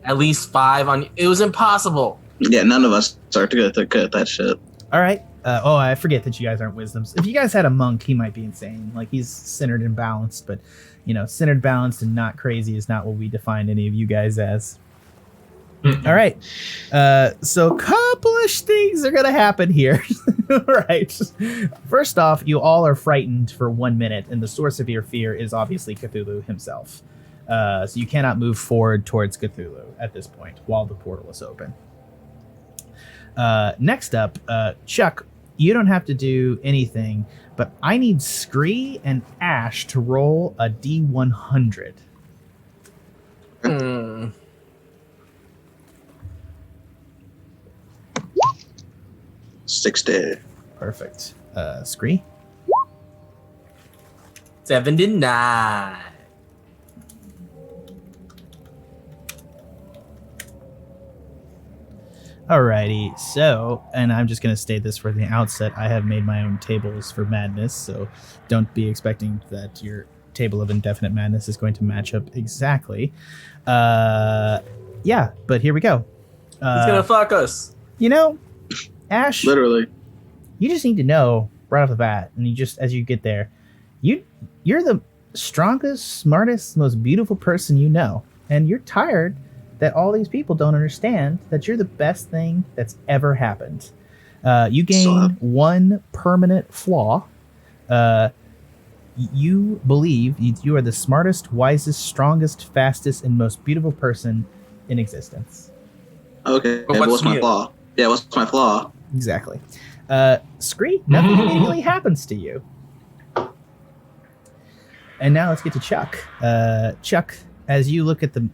at least 5 on. It was impossible. Yeah, none of us are good to cut that shit. All right. I forget that you guys aren't wisdoms. If you guys had a monk, he might be insane. Like, he's centered and balanced, but, centered, balanced, and not crazy is not what we define any of you guys as. All right. So couple-ish things are going to happen here. All right. First off, you all are frightened for 1 minute, and the source of your fear is obviously Cthulhu himself. So you cannot move forward towards Cthulhu at this point while the portal is open. Next up, Chuck, you don't have to do anything, but I need Scree and Ashe to roll a D100. 60. Perfect. Scree? 79. Alrighty, so, and I'm just going to state this for the outset, I have made my own tables for madness, so don't be expecting that your table of indefinite madness is going to match up exactly. Yeah, but here we go. He's gonna fuck us. You know, Ashe, Literally. you just need to know right off the bat, and you just, as you get there, you're the strongest, smartest, most beautiful person you know, and you're tired that all these people don't understand that you're the best thing that's ever happened. You gain one permanent flaw. You believe you are the smartest, wisest, strongest, fastest, and most beautiful person in existence. Okay. But What's my flaw? Yeah, what's my flaw? Exactly. Scree, nothing immediately happens to you. And now let's get to Chuck. Chuck, as you look at the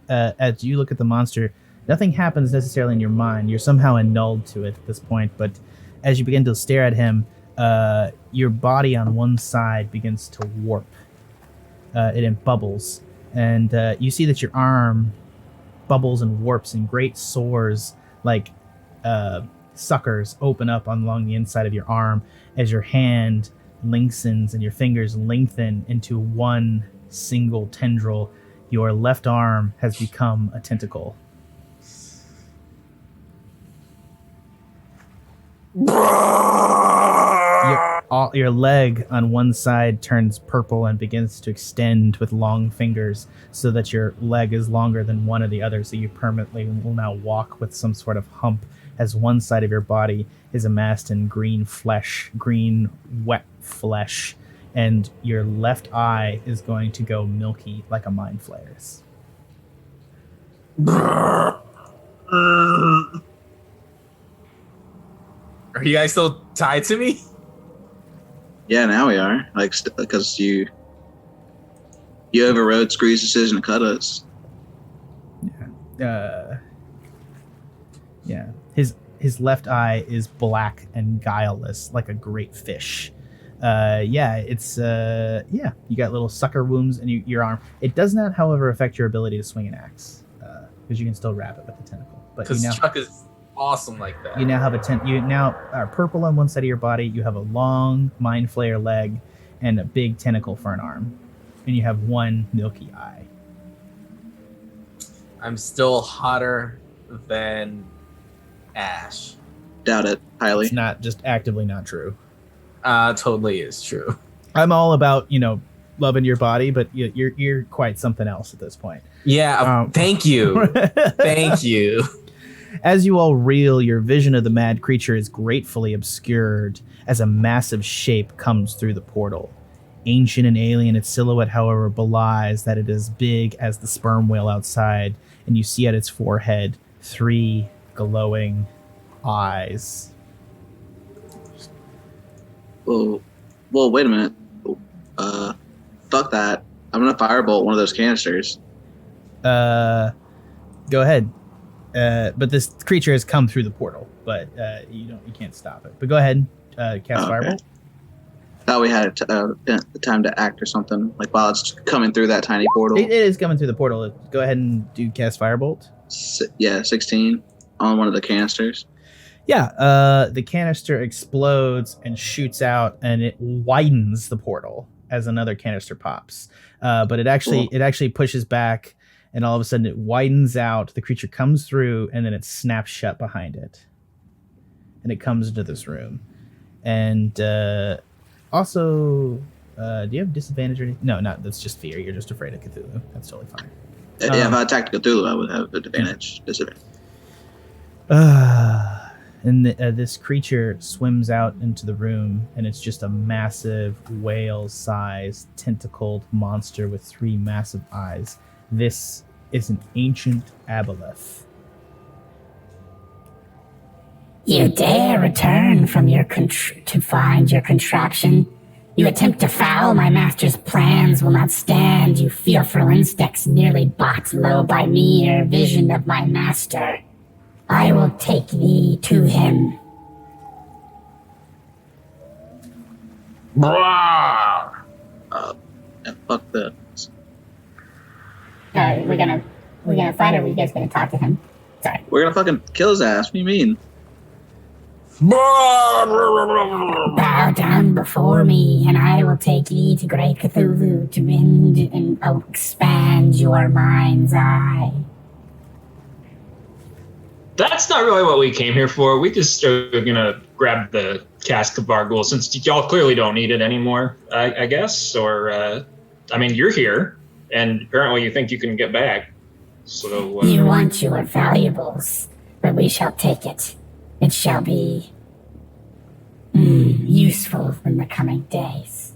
monster, nothing happens necessarily in your mind. You're somehow annulled to it at this point, but as you begin to stare at him, your body on one side begins to warp. It bubbles, and you see that your arm bubbles and warps, and great sores like suckers open up along the inside of your arm as your hand lengthens and your fingers lengthen into one single tendril. Your left arm has become a tentacle. Your leg on one side turns purple and begins to extend with long fingers so that your leg is longer than one of the other, so you permanently will now walk with some sort of hump as one side of your body is amassed in green wet flesh, and your left eye is going to go milky like a mind flayer's. Are you guys still tied to me? Yeah, now we are. Like, because you overrode Scree's decision to cut us. Yeah. His left eye is black and guileless, like a great fish. You got little sucker wounds in your arm. It does not, however, affect your ability to swing an axe, because you can still wrap it with the tentacle. But because Chuck is awesome like that. You now have you now are purple on one side of your body. You have a long mind flayer leg and a big tentacle for an arm, and you have one milky eye. I'm still hotter than Ashe. Doubt it highly. It's not just actively not true. Totally is true. I'm all about, loving your body, but you're quite something else at this point. Yeah, thank you. Thank you. As you all reel, your vision of the mad creature is gratefully obscured as a massive shape comes through the portal. Ancient and alien, its silhouette, however, belies that it is big as the sperm whale outside, and you see at its forehead 3 glowing eyes. Well, wait a minute. Fuck that. I'm gonna firebolt one of those canisters. Go ahead. But this creature has come through the portal, but you can't stop it. But go ahead, cast Firebolt. Thought we had the time to act or something, like while it's coming through that tiny portal. It is coming through the portal. Go ahead and do cast Firebolt. 16 on one of the canisters. Yeah, the canister explodes and shoots out, and it widens the portal as another canister pops. But it actually pushes back, and all of a sudden it widens out. The creature comes through, and then it snaps shut behind it, and it comes into this room. And also, do you have disadvantage or anything? No, that's just fear. You're just afraid of Cthulhu. That's totally fine. Yeah, if I attacked Cthulhu, I would have disadvantage. And this creature swims out into the room, and it's just a massive whale-sized tentacled monster with 3 massive eyes. This is an ancient aboleth. You dare return from your to find your contraption? You attempt to foul my master's plans will not stand. You fearful insects nearly brought low by mere vision of my master. I will take thee to him. Fuck that. We're gonna fight, or are you guys gonna talk to him? Sorry. We're gonna fucking kill his ass. What do you mean? Bow down before me, and I will take thee to Great Cthulhu to mend and expand your mind's eye. That's not really what we came here for. We just are gonna grab the cask of Bargool since y'all clearly don't need it anymore, I guess. Or, I mean, you're here, and apparently you think you can get back. So You want your valuables, but we shall take it. It shall be useful in the coming days.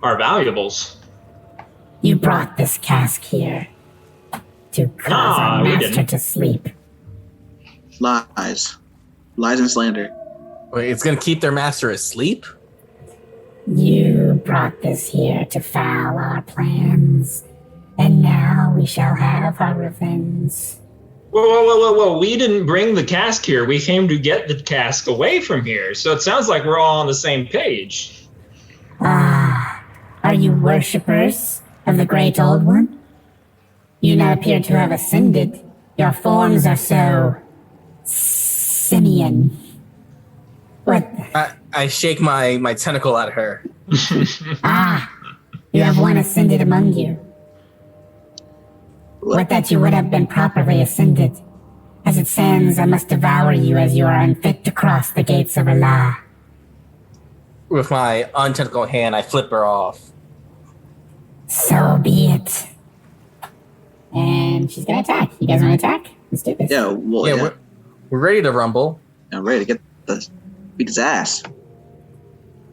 our valuables. You brought this cask here to cause our we master didn't. to sleep. Lies. Lies and slander. Wait, it's gonna keep their master asleep? You brought this here to foul our plans, and now we shall have our revenge. Whoa. We didn't bring the cask here. We came to get the cask away from here. So it sounds like we're all on the same page. Are you worshippers of the Great Old One? You not appear to have ascended. Your forms are so simian. What? I shake my tentacle at her. You have one ascended among you. Would that you would have been properly ascended. As it stands, I must devour you as you are unfit to cross the gates of Allah. With my untentacled hand, I flip her off. So be it. And she's gonna attack. You guys wanna attack? Let's do this. Yeah, well, Yeah, we're ready to rumble. I'm ready to beat his ass.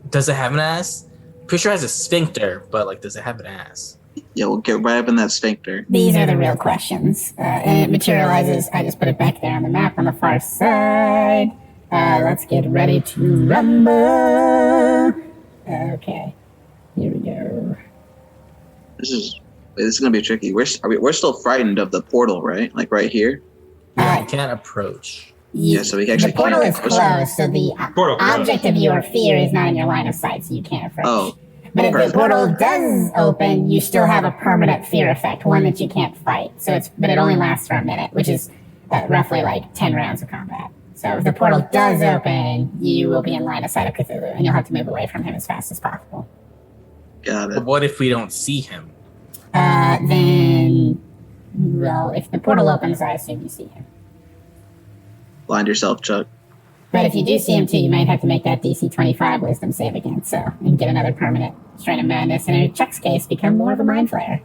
Does it have an ass? Pretty sure it has a sphincter, but like, does it have an ass? Yeah, we'll get right up in that sphincter. These are the real questions. And it materializes. I just put it back there on the map on the far side. Let's get ready to rumble. Okay. Here we go. This is gonna be tricky. We're still frightened of the portal, right? Like right here. Yeah, I can't approach. Yeah, so we can actually The portal can't is approach. closed, so the Portal closed. object of your fear is not in your line of sight, so you can't approach. Oh, But if perfect. the portal does open, you still have a permanent fear effect, one that you can't fight. But it only lasts for a minute, which is roughly like 10 rounds of combat. So if the portal does open, you will be in line of sight of Cthulhu, and you'll have to move away from him as fast as possible. Got But it. what if we don't see him? Then, well, if the portal opens, I assume you see him. Blind yourself, Chuck. But if you do see him too, you might have to make that DC 25 wisdom save again, so and get another permanent strain of madness, and in Chuck's case, become more of a mind flayer.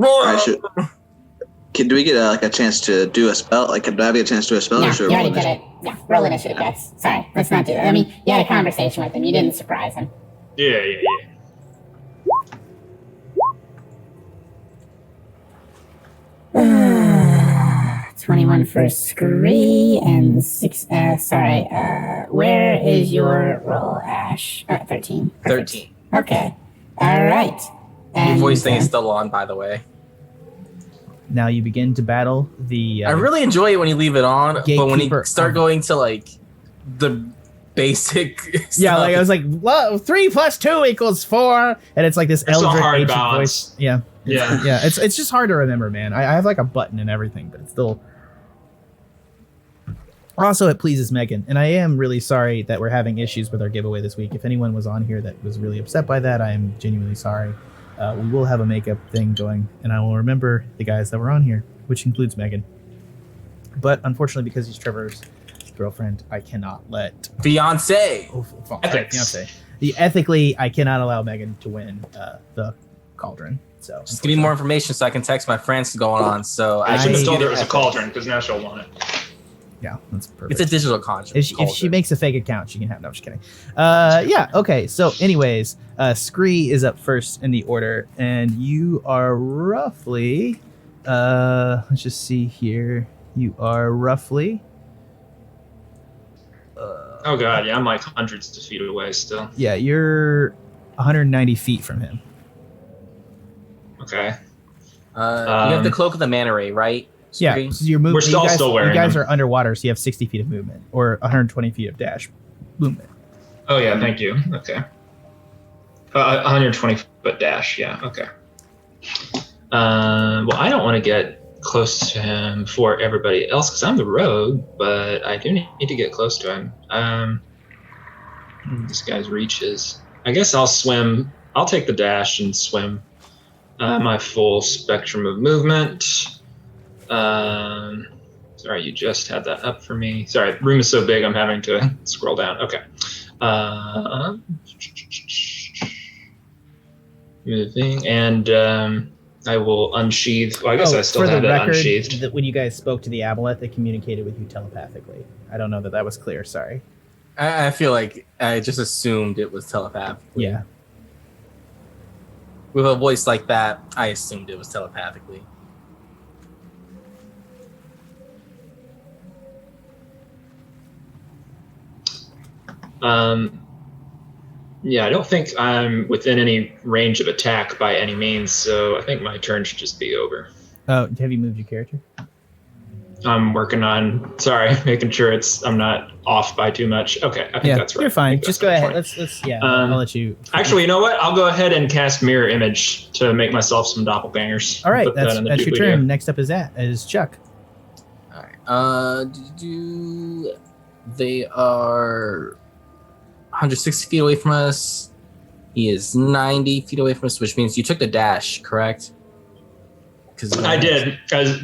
I should. Do we get a chance to do a spell? Like, could I get a chance to do a spell? No, or you should I already roll did this? it. Yeah, roll initiative, guys. Sorry, let's not do that. I mean, you had a conversation with him. You didn't surprise him. Yeah. 21 for Scree and 6. Where is your roll, Ashe? 13. Perfect. 13. Okay. All right. Your And, voice thing is still on, by the way. Now you begin to battle the. I really enjoy it when you leave it on, but when you Gatekeeper start of- going to like the basic Yeah, stuff, like I was like, 3 + 2 = 4, and it's like this It's a eldritch hard ancient balance. voice. Yeah, Yeah. It's just hard to remember, man. I have like a button and everything, but it's still. Also, it pleases Megan, and I am really sorry that we're having issues with our giveaway this week. If anyone was on here that was really upset by that, I am genuinely sorry. We will have a makeup thing going, and I will remember the guys that were on here, which includes Megan. But unfortunately, because he's Trevor's girlfriend, I cannot let fiance. Ethics. ethically, I cannot allow Megan to win the cauldron. So Just give me more information so I can text my friends going on. So I should have need told her it it was a cauldron because now she'll want it. Yeah, that's perfect. It's a digital contract. If she makes a fake account, she can have. No, I'm just kidding. Yeah. Okay. So, anyways, Scree is up first in the order, and you are roughly. Let's just see here. You are roughly. Oh god, yeah, I'm like hundreds of feet away still. Yeah, you're 190 feet from him. Okay. You have the cloak of the manta ray, right? Yeah, Scree? so you're moving. We're still wearing You guys them. are underwater, so you have 60 feet of movement, or 120 feet of dash movement. Oh yeah, thank you. Okay. 120 foot dash. Yeah. Okay. Well, I don't want to get close to him for everybody else because I'm the rogue, but I do need to get close to him. This guy's reach is. I guess I'll swim. I'll take the dash and swim. My full spectrum of movement. Sorry, you just had that up for me. Sorry, the room is so big, I'm having to scroll down. Okay. Moving, and I will unsheath. Well, I guess I still have it unsheathed. That when you guys spoke to the amulet, they communicated with you telepathically. I don't know that was clear. Sorry. I feel like I just assumed it was telepathically. Yeah. With a voice like that, I assumed it was telepathically. Yeah, I don't think I'm within any range of attack by any means, so I think my turn should just be over. Oh, have you moved your character? I'm working on, making sure I'm not off by too much. Okay, I think that's right. You're fine. Just go ahead. Let's I'll let you. Actually, you know what? I'll go ahead and cast Mirror Image to make myself some doppelgangers. All right, Put that's that in the your doobly-doo. turn. Next up is Chuck. All right. They are 160 feet away from us. He is 90 feet away from us, which means you took the dash, correct? I did,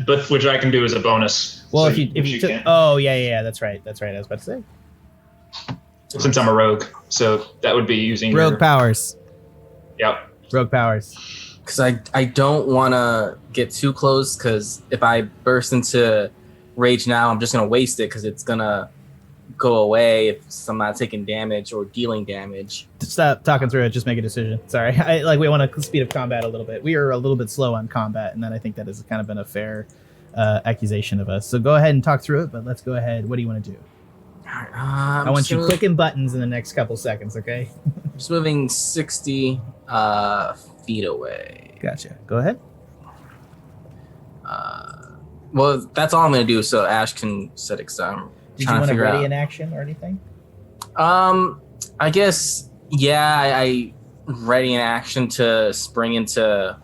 but which I can do as a bonus. Well, so if you took, can. oh yeah, that's right. I was about to say Since I'm a rogue, so that would be using rogue powers. Yep. Rogue powers. Because I don't want to get too close, because if I burst into rage now, I'm just going to waste it, because it's going to go away if I'm not taking damage or dealing damage. Stop talking through it. Just make a decision. Sorry. We want to speed up combat a little bit. We are a little bit slow on combat, and then I think that has kind of been a fair accusation of us. So go ahead and talk through it, but let's go ahead. What do you want to do? All right, I want you clicking buttons in the next couple seconds, okay? Just moving 60 feet away. Gotcha. Go ahead. Well, that's all I'm going to do, so Ashe can set it, because I'm Did you trying to want to figure ready out. an action or anything? I guess, yeah, I ready an action to spring into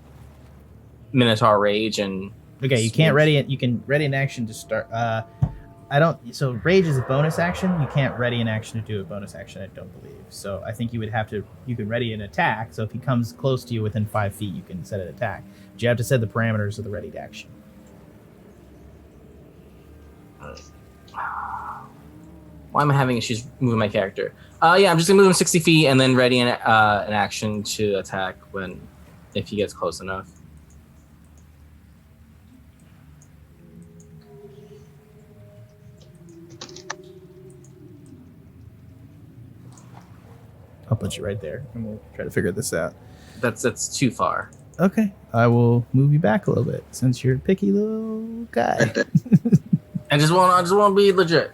Minotaur Rage and... Okay, you can't ready it. You can ready an action to start. So rage is a bonus action. You can't ready an action to do a bonus action, I don't believe. So I think you would have to, you can ready an attack. So if he comes close to you within 5 feet, you can set an attack. But you have to set the parameters of the readied action. Why am I having issues moving my character? Yeah, I'm just gonna move him 60 feet and then ready an action to attack if he gets close enough. I'll put you right there, and we'll try to figure this out. That's too far. Okay, I will move you back a little bit since you're a picky little guy. I just want to be legit.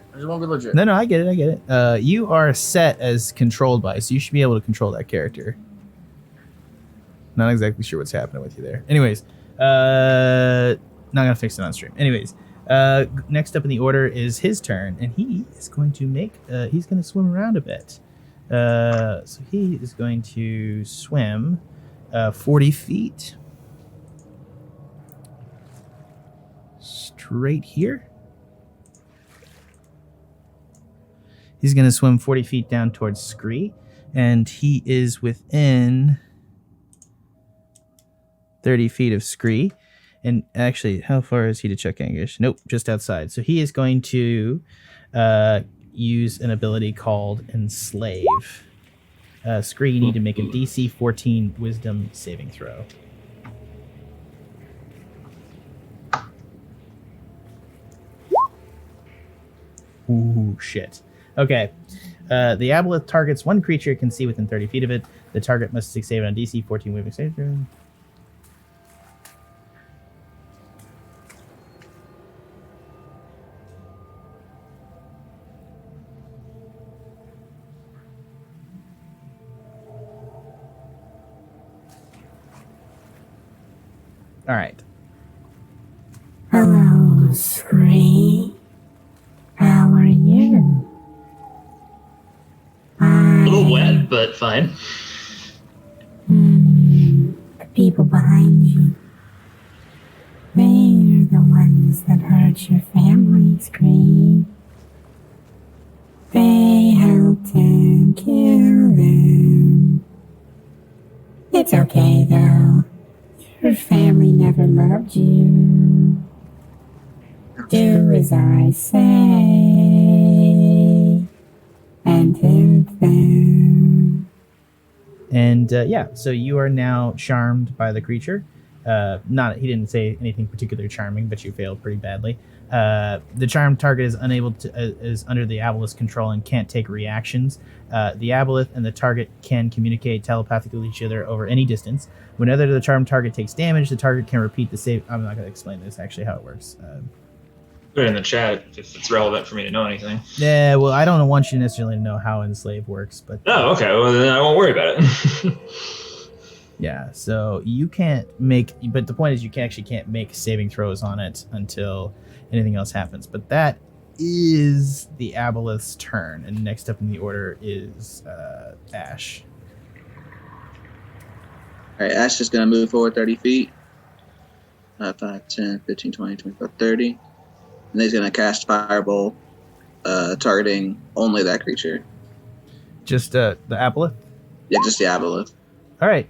No, I get it. You are set as controlled by, so you should be able to control that character. Not exactly sure what's happening with you there. Anyways, not gonna fix it on stream. Anyways, next up in the order is his turn, and he is going to he's going to swim around a bit. So he is going to swim 40 feet straight here. He's going to swim 40 feet down towards Scree, and he is within 30 feet of Scree. And actually, how far is he to check English? Nope, just outside. So he is going to use an ability called Enslave. Scree, you need to make a DC 14 Wisdom saving throw. Ooh, shit. Okay. The aboleth targets one creature it can see within 30 feet of it. The target must save on DC 14 moving save throw. All right. Hello, Scree. How are you? A little wet, but fine. The people behind you. They're the ones that hurt your family, Scree. They helped him kill them. It's okay, though. Your family never loved you. Do as I say and help them. And so you are now charmed by the creature. He didn't say anything particularly charming, but you failed pretty badly. The charmed target is is under the aboleth's control and can't take reactions. The aboleth and the target can communicate telepathically with each other over any distance. Whenever the charmed target takes damage, the target can repeat the save. I'm not going to explain this actually how it works. Put it in the chat if it's relevant for me to know anything. Yeah, well, I don't want you necessarily to know how Enslave works, but Oh, okay. Well, then I won't worry about it. yeah. So you can't make, but the point is you can't make saving throws on it until anything else happens. But that is the aboleth's turn, and next up in the order is Ashe. All right, Ashe is going to move forward 30 feet. 5, 10, 15, 20, 25, 30. And he's going to cast Fireball, targeting only that creature. Just the aboleth? Yeah, just the aboleth. All right.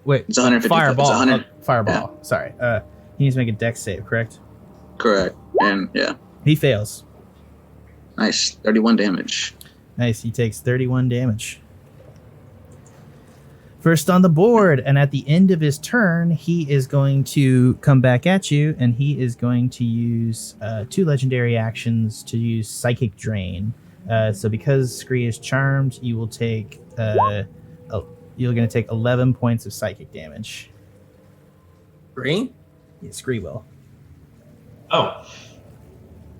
Wait. It's 150 Fireball. It's 100. Fireball. Yeah. Sorry. He needs to make a dex save, correct? Correct. And yeah. He fails. Nice. 31 damage. Nice. He takes 31 damage. First on the board, and at the end of his turn, he is going to come back at you, and he is going to use 2 legendary actions to use Psychic Drain. So because Scree is charmed, you will take you're going to take 11 points of psychic damage. Green? Yeah, Scree will. Oh,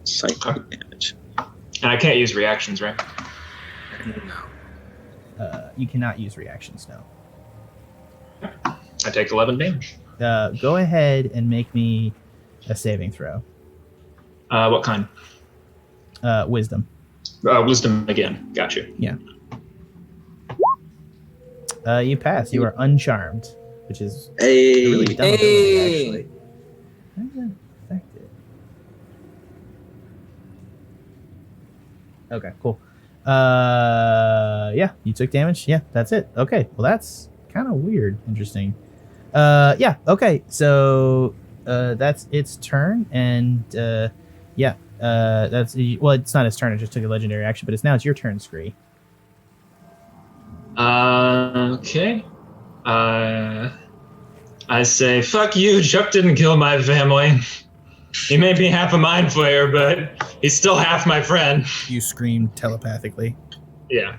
Psychic damage. and I can't use reactions, right? You cannot use reactions now. I take 11 damage. Go ahead and make me a saving throw. What kind? Wisdom. Wisdom again. Gotcha. Yeah. You pass. You are uncharmed, which is a Hey. really dumb ability, actually. How does that affect it? Okay, cool. Yeah, you took damage. Yeah, that's it. Okay, well, that's kind of weird. Interesting. Yeah, okay. So that's its turn, and yeah, that's well, it's not its turn. It just took a legendary action, but it's your turn, Scree. Okay. I say, fuck you, Chuck didn't kill my family. He may be half a mind flayer, but he's still half my friend. You scream telepathically. Yeah.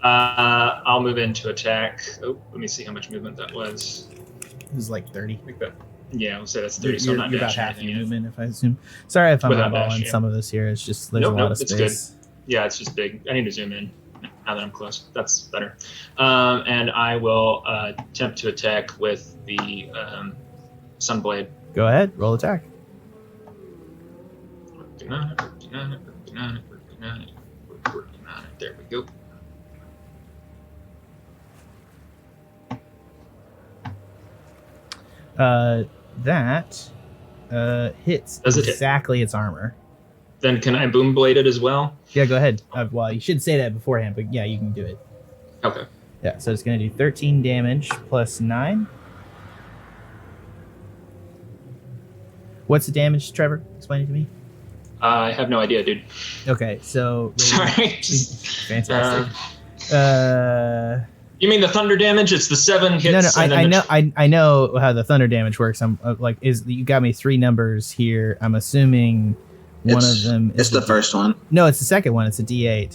I'll move in to attack. Oh, let me see how much movement that was. It was like 30. Yeah, I'll say that's 30, so I'm not you're about dashing half the anything. movement, if I assume. Sorry if I'm Without eyeballing dash, yeah. some of this here. It's just there's Nope, a lot of it's space. Yeah, it's just big. I need to zoom in now that I'm close. That's better. And I will attempt to attack with the Sunblade. Go ahead, roll attack. Working on it. There we go. That hits Does it hit? exactly its armor. Then can I boom blade it as well? Yeah, go ahead. Well, you should say that beforehand, but yeah, you can do it. Okay. Yeah, so it's going to do 13 damage plus 9. What's the damage, Trevor? Explain it to me. I have no idea, dude. Okay, so... Sorry. Fantastic. You mean the thunder damage? It's the 7 hits. No, I know how the thunder damage works. I'm you got me 3 numbers here. I'm assuming One of them is It's the first one. No, it's the second one. It's a D8.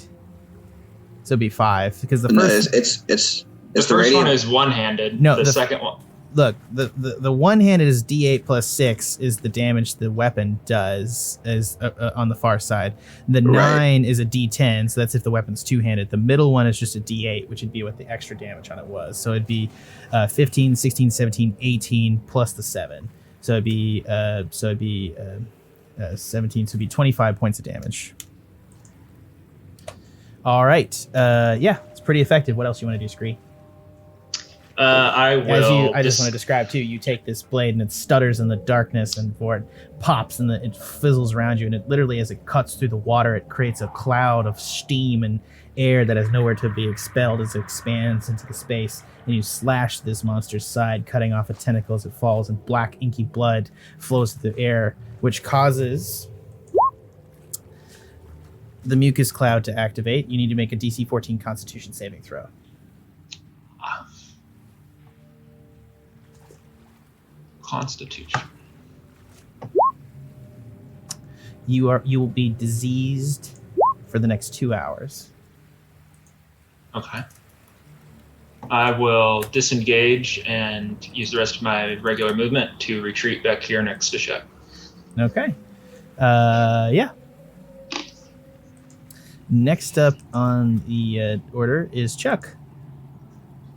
So it'd be 5 because the first. No, it's The first one is one-handed. No, the second one. Look, the one-handed is D8 plus 6 is the damage the weapon does as on the far side. The 9 is a D10, so that's if the weapon's two-handed. The middle one is just a D8, which would be what the extra damage on it was. So it'd be 15, 16, 17, 18 plus the 7. So it'd be 17. So it'd be 25 points of damage. All right. Yeah, it's pretty effective. What else you want to do, Scree? I will. I just want to describe too. You take this blade and it stutters in the darkness, and before it pops and it fizzles around you, and it literally, as it cuts through the water, it creates a cloud of steam and air that has nowhere to be expelled as it expands into the space. And you slash this monster's side, cutting off a tentacle as it falls, and black inky blood flows through the air, which causes the mucus cloud to activate. You need to make a DC 14 Constitution saving throw. Constitution. You will be diseased for the next 2 hours. Okay. I will disengage and use the rest of my regular movement to retreat back here next to Shep. Okay. Yeah. Next up on the order is Chuck.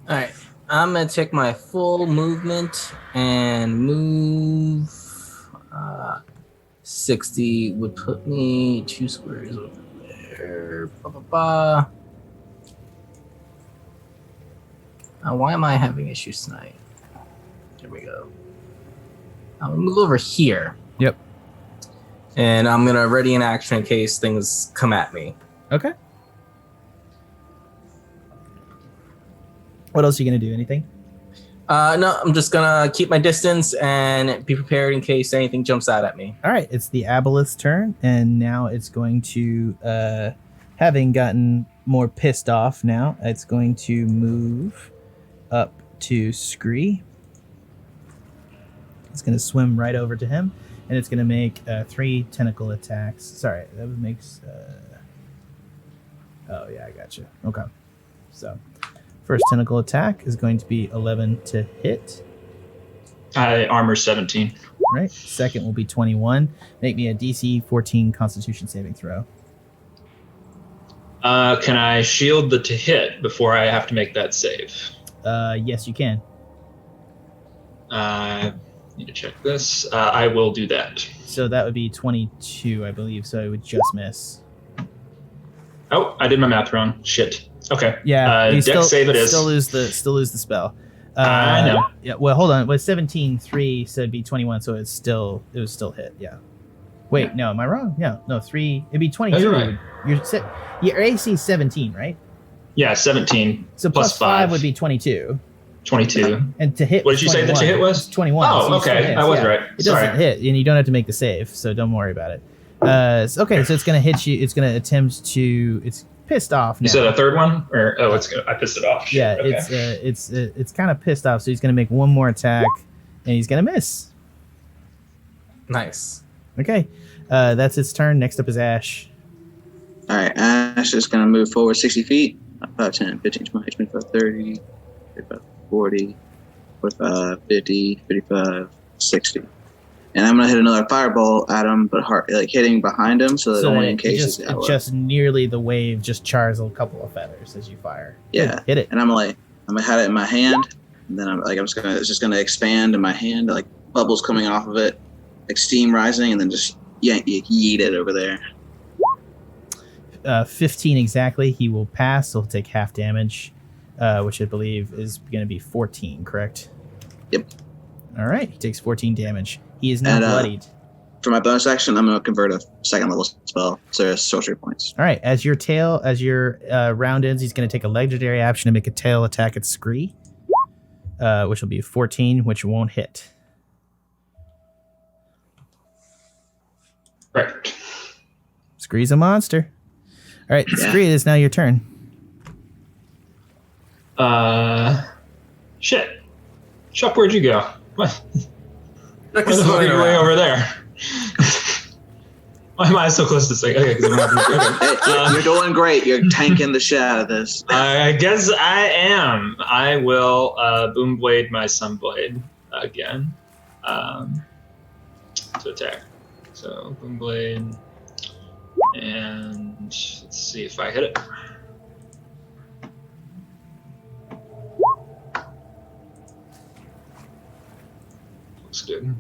All right. I'm going to take my full movement and move 60 would put me 2 squares over there. Why am I having issues tonight? There we go. I'm going to move over here. Yep. And I'm going to ready an action in case things come at me. Okay. What else are you going to do? Anything? No, I'm just going to keep my distance and be prepared in case anything jumps out at me. All right. It's the Aboleth's turn, and now it's going to, having gotten more pissed off now, it's going to move up to Scree. It's going to swim right over to him, and it's going to make 3 tentacle attacks. Sorry, that makes... Oh, yeah, I got you. Okay. So... First tentacle attack is going to be 11 to hit. Armor 17. Right. Second will be 21. Make me a DC 14 Constitution saving throw. Can I shield the to hit before I have to make that save? Yes, you can. Need to check this. I will do that. So that would be 22, I believe. So it would just miss. Oh, I did my math wrong. Shit. Okay. Yeah. You Dex save it is. Still lose the spell. I know. Yeah. Well, hold on. It was 17-3, so it'd be 21. So it was still hit. Yeah. Wait, Yeah. no, am I wrong? Yeah. No, 3. It'd be 22. Oh, you're right. Your AC is 17, right? Yeah, 17. So plus 5 would be 22. 22. And to hit. What did you say the to hit was? 21. Oh, so okay. I was right. It Sorry. doesn't hit, and you don't have to make the save, so don't worry about it. Okay, so it's gonna hit you. It's gonna attempt to. It's pissed off now. You said a third one, or I pissed it off. Yeah, Okay. it's kind of pissed off, so he's gonna make one more attack, and he's gonna miss. Nice. Okay, that's its turn. Next up is Ashe. All right, Ashe is going to move forward 60 feet. 5, 10, 15, 20, 25, 30, 35, 40, 45, 50, 55, 60. And I'm going to hit another fireball at him, but hitting behind him so that only in case it just nearly the wave just chars a couple of feathers as you fire. Yeah. Hit it. And I'm going to have it in my hand, and then it's just going to expand in my hand, like bubbles coming off of it, like steam rising, and then just yeet it over there. 15 exactly. He will pass, so he'll take half damage, which I believe is going to be 14, correct? Yep. All right, he takes 14 damage. He is now bloodied. For my bonus action, I'm going to convert a second level spell, so it's sorcery points. All right, as your round ends, he's going to take a legendary action to make a tail attack at Scree, which will be 14, which won't hit. Right. Scree's a monster. All right, Yeah. Scree, it is now your turn. Shit. Chuck, where'd you go? What? Where the fuck are you way over there? Why am I so close to saying? Okay, 'cause I'm not You're doing great. You're tanking the shit out of this. I guess I am. I will boom blade my sunblade again to attack. So boom blade, and let's see if I hit it. Looks good.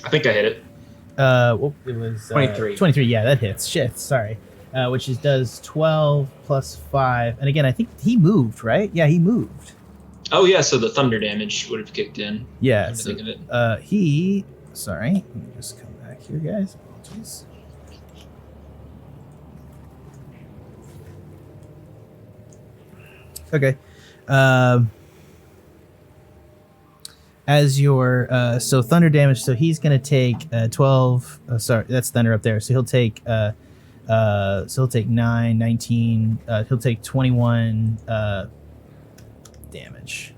I think I hit it. It was 23. 23. Yeah, that hits. Shit, sorry. Which does 12 plus 5. And again, I think he moved, right? Yeah, he moved. Oh yeah, so the thunder damage would have kicked in. Yeah. Come to So, think of it. sorry. Let me just come back here, guys. Apologies. Okay. As your so thunder damage, so he's gonna take 12. Sorry, that's thunder up there. So he'll take 9, 19. He'll take 21 damage.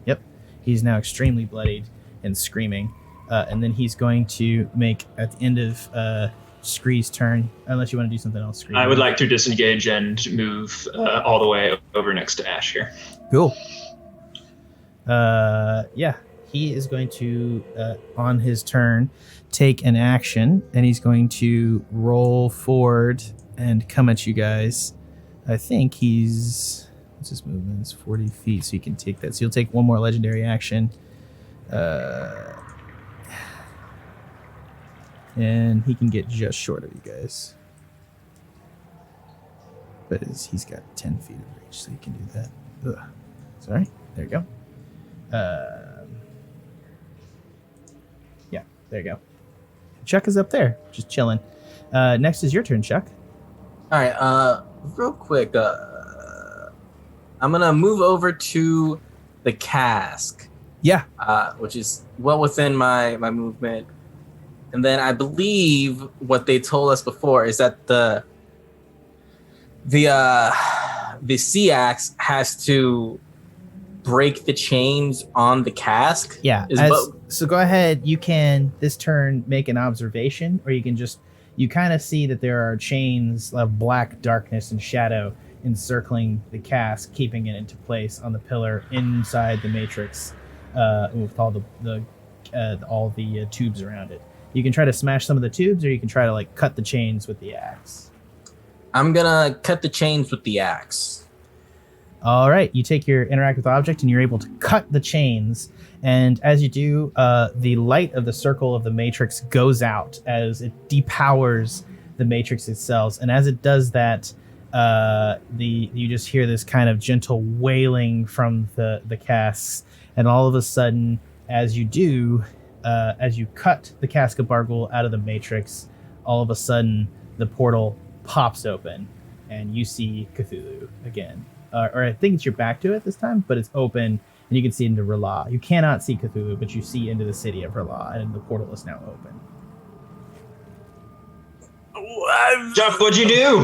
Yep, he's now extremely bloodied and screaming. And then he's going to make at the end of Scree's turn, unless you want to do something else. Scree. I would like to disengage and move all the way over next to Ashe here. Cool. Yeah, he is going to, on his turn, take an action, and he's going to roll forward and come at you guys. I think he's, what's his movement? It's 40 feet, so he can take that. So he'll take one more legendary action. And he can get just short of you guys. But he's got 10 feet of reach, so he can do that. Ugh. Sorry, there you go. Yeah, there you go. Chuck is up there, just chilling. Next is your turn, Chuck. All right, real quick, I'm gonna move over to the cask. Yeah. Which is well within my movement. And then I believe what they told us before is that the sea axe has to break the chains on the cask. Yeah. So go ahead. You can this turn make an observation, or you can just kind of see that there are chains of black darkness and shadow encircling the cask, keeping it into place on the pillar inside the matrix, with all the tubes around it. You can try to smash some of the tubes, or you can try to cut the chains with the axe. I'm gonna cut the chains with the axe. All right, you take your interact with object and you're able to cut the chains. And as you do, the light of the circle of the matrix goes out as it depowers the matrix itself. And as it does that, you just hear this kind of gentle wailing from the casks. And all of a sudden, as you do, as you cut the cask of Bargul out of the matrix, all of a sudden the portal pops open and you see Cthulhu again. Or I think it's your back to it this time, but it's open and you can see into R'Lah. You cannot see Cthulhu, but you see into the city of R'Lah, and the portal is now open. Jeff, what'd you do?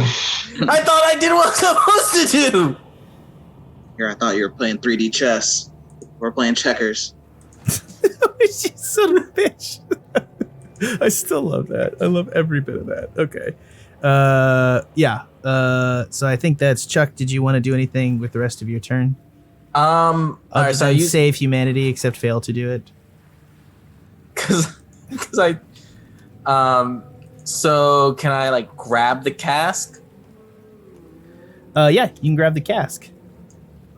I thought I did what I was supposed to do. Here, I thought you were playing 3D chess. We're playing checkers. You son of a bitch. I still love that. I love every bit of that. Okay. Yeah. So I think that's Chuck. Did you want to do anything with the rest of your turn? All right, so you save humanity, except fail to do it. Because I, so can I grab the cask? Yeah, you can grab the cask.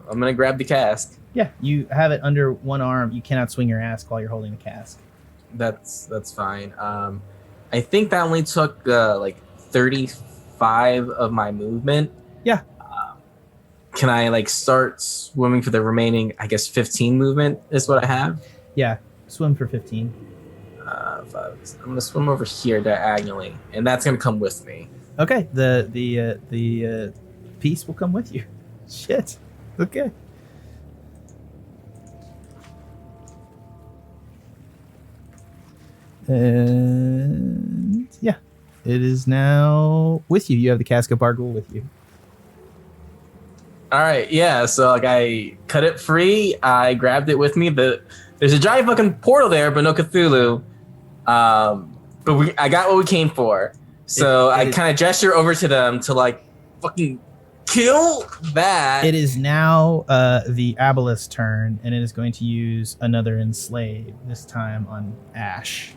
I'm gonna grab the cask. Yeah, you have it under one arm. You cannot swing your ass while you're holding the cask. That's fine. I think that only took 35 of my movement. Yeah. Can I start swimming for the remaining, 15 movement is what I have? Yeah, swim for 15. I'm gonna swim over here diagonally, and that's gonna come with me. Okay, the piece will come with you. Shit. Okay. And yeah, it is now with you. You have the cask of Bargul with you. All right, yeah. So like, I cut it free. I grabbed it with me. There's a giant fucking portal there, but no Cthulhu. But I got what we came for. So I kind of gesture over to them to like fucking kill that. It is now the Abelis turn, and it is going to use another enslave, this time on Ashe.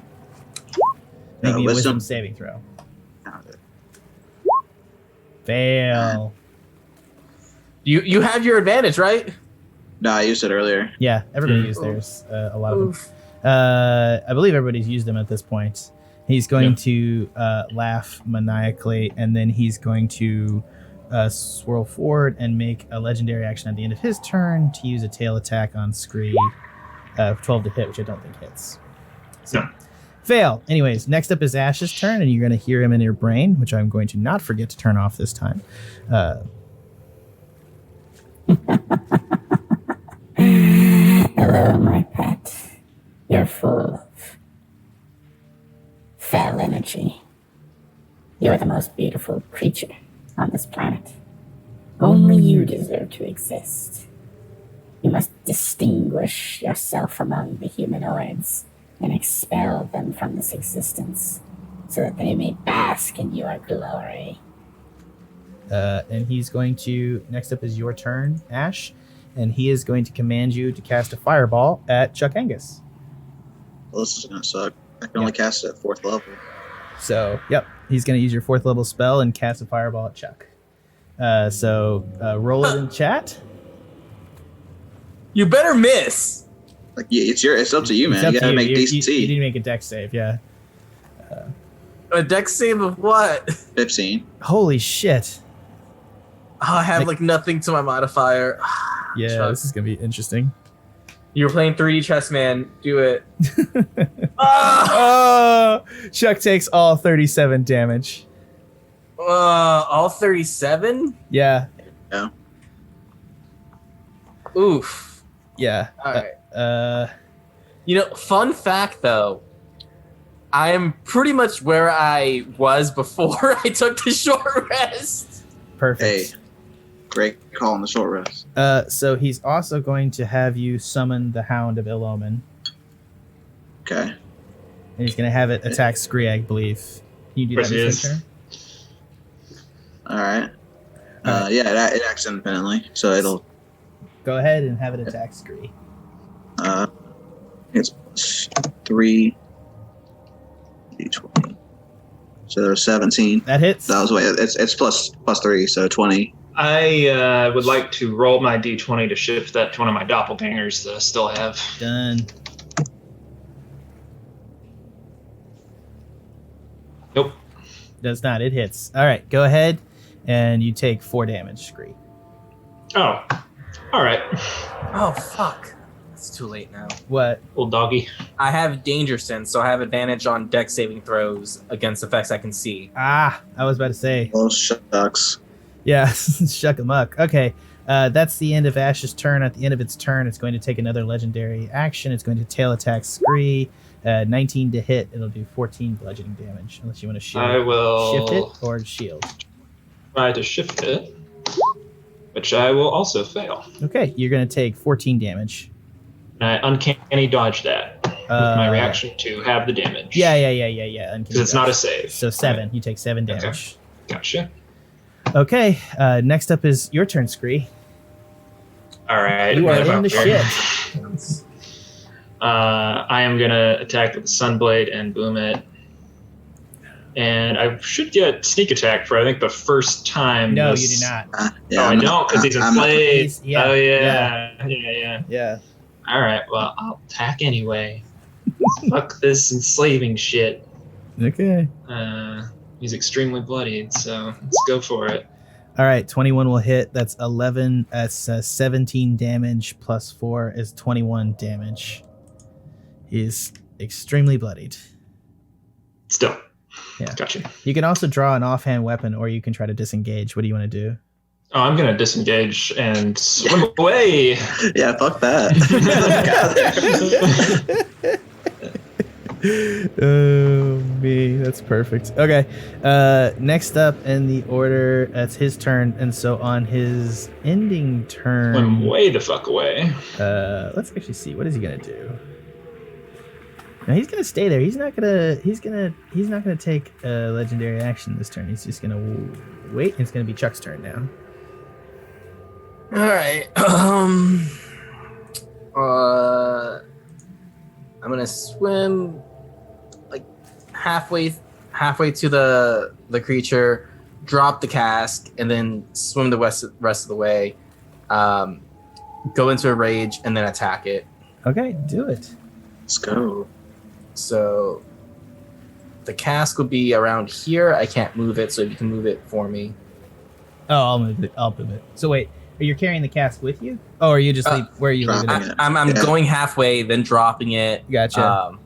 Make me a wisdom saving throw. Fail. You have your advantage, right? No, I used it earlier. Yeah, everybody used theirs. A lot of them. I believe everybody's used them at this point. He's going to laugh maniacally, and then he's going to swirl forward and make a legendary action at the end of his turn to use a tail attack on Scree. 12 to hit, which I don't think hits. So, fail. Anyways, next up is Ashe's turn, and you're going to hear him in your brain, which I'm going to not forget to turn off this time. Hello, my pet. You're full of foul energy. You're the most beautiful creature on this planet. Only you deserve to exist. You must distinguish yourself among the humanoids and expel them from this existence so that they may bask in your glory. And he's going to, next up is your turn, Ashe, and he is going to command you to cast a fireball at Chuck Angus. Well, this is going to suck. I can only cast it at 4th level. So, yep, he's going to use your 4th level spell and cast a fireball at Chuck. So roll it in chat. You better miss. Like, yeah, it's up to you, man. It's up You to gotta make You DC. need to make a dex save, yeah. A dex save of what? 15. Holy shit. Oh, I have like nothing to my modifier. Yeah, Chuck. this is going to be interesting. You were playing 3D chess, man. Do it. Oh, Chuck takes all 37 damage. All 37? Yeah. Yeah. Oof. Yeah. All right. Fun fact though, I am pretty much where I was before I took the short rest. Perfect. Hey, great call on the short rest. So he's also going to have you summon the Hound of Ill Omen. Okay. And he's going to have it attack Scree, I believe. Can you do that this turn? All right. It acts independently, so it'll. Go ahead and have it attack Scree. It's 3 d20. So 17. That hits. That was it's plus 3, so 20. I would like to roll my d20 to shift that to one of my doppelgangers that I still have. Done. Nope. Does not. It hits. All right. Go ahead, and you take 4 damage, Scree. Oh. All right. Oh fuck. It's too late now. What? Little doggy. I have danger sense, so I have advantage on dex saving throws against effects I can see. Ah, I was about to say. Oh, shucks. Yeah, shuck 'em up. Okay. That's the end of Ashe's turn. At the end of its turn, it's going to take another legendary action. It's going to tail attack Scree. 19 to hit. It'll do 14 bludgeoning damage. Unless you want to shield. I will shift it or shield. try to shift it, which I will also fail. Okay, you're going to take 14 damage. And I uncanny dodge that with my reaction to have the damage. Yeah. Because it's not a save. So 7. You take 7 damage. Okay. Gotcha. Okay, next up is your turn, Scree. All right. You are in the shit. I am going to attack with the Sunblade and boom it. And I should get sneak attack for, I think, the first time. No, you do not. I don't, because he's enslaved. Yeah, oh, yeah. Yeah. All right, well, I'll attack anyway. Fuck this enslaving shit. Okay. He's extremely bloodied, so let's go for it. All right, 21 will hit. That's 11. That's 17 damage plus 4 is 21 damage. He's extremely bloodied. Still. Yeah. Gotcha. You can also draw an offhand weapon, or you can try to disengage. What do you want to do? Oh, I'm going to disengage and swim away. Yeah, fuck that. Get out of there. me. That's perfect. Okay. Next up in the order, it's his turn, and so on his ending turn, I'm way the fuck away. let's actually see, what is he gonna do? No, he's gonna stay there. He's not gonna take a legendary action this turn. He's just gonna wait. It's gonna be Chuck's turn now. All right. I'm gonna swim like halfway to the creature, drop the cask, and then swim the rest of the way. Go into a rage and then attack it. Okay, do it. Let's go. So the cask would be around here. I can't move it, so if you can move it for me. Oh, I'll move it. So wait, you're carrying the cask with you? Oh, or you just leave? Where are you leaving it? I'm going halfway, then dropping it. Gotcha.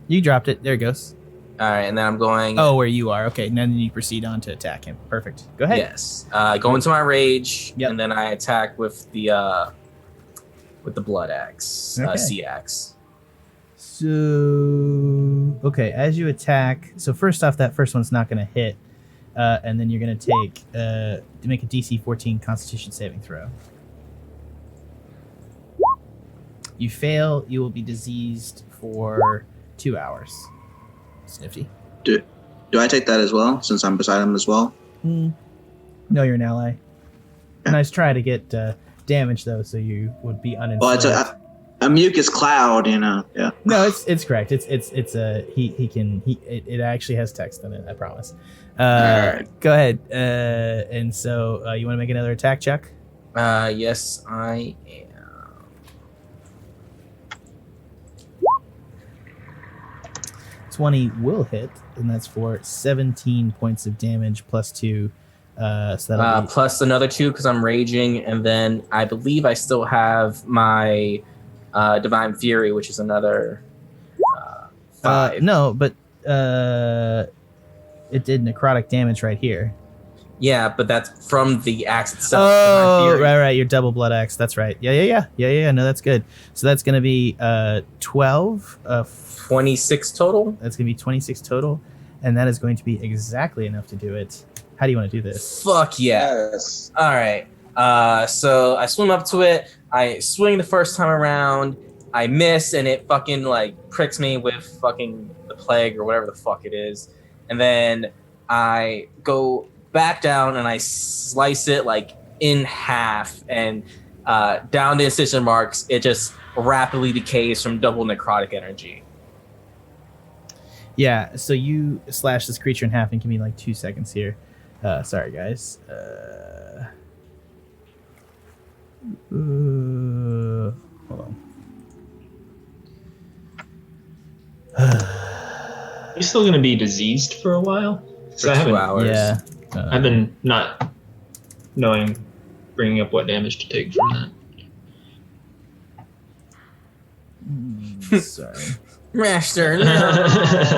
You dropped it. There it goes. All right, and then I'm going. Oh, where you are. Okay, and then you proceed on to attack him. Perfect. Go ahead. Yes. Go into my rage, Yep. and then I attack with the blood axe, Okay. sea axe. So, okay, as you attack, so first off, that first one's not going to hit, and then you're going to take to make a DC 14 Constitution saving throw. You fail, you will be diseased for 2 hours. It's nifty. Do I take that as well, since I'm beside him as well? No, you're an ally. Nice try to get damage though, so you would be Well, unenslaved. it's a mucus cloud, you know. Yeah. No, it's correct. It actually has text in it. I promise. Alright. Go ahead. And so you want to make another attack check? Yes, I am. 20 will hit, and that's for 17 points of damage plus 2. So that'll be Plus another 2 because I'm raging, and then I believe I still have my Divine Fury, which is another 5. no, but it did necrotic damage right here. Yeah, but that's from the axe itself. Oh, Divine Fury. right. Your double blood axe. That's right. Yeah. No, that's good. So that's gonna be 12. 26 total. That's gonna be 26 total, and that is going to be exactly enough to do it. How do you want to do this? Fuck yeah. Yes. All right. So I swim up to it. I swing the first time around. I miss, and it fucking like pricks me with fucking the plague or whatever the fuck it is. And then I go back down and I slice it like in half, and down the incision marks, it just rapidly decays from double necrotic energy. Yeah. So you slash this creature in half, and give me like 2 seconds here. Sorry, guys. Hold on. You still gonna be diseased for a while? 'Cause For I 2 haven't. hours. Yeah. I've been not knowing, bringing up what damage to take from that. Sorry. Master, no.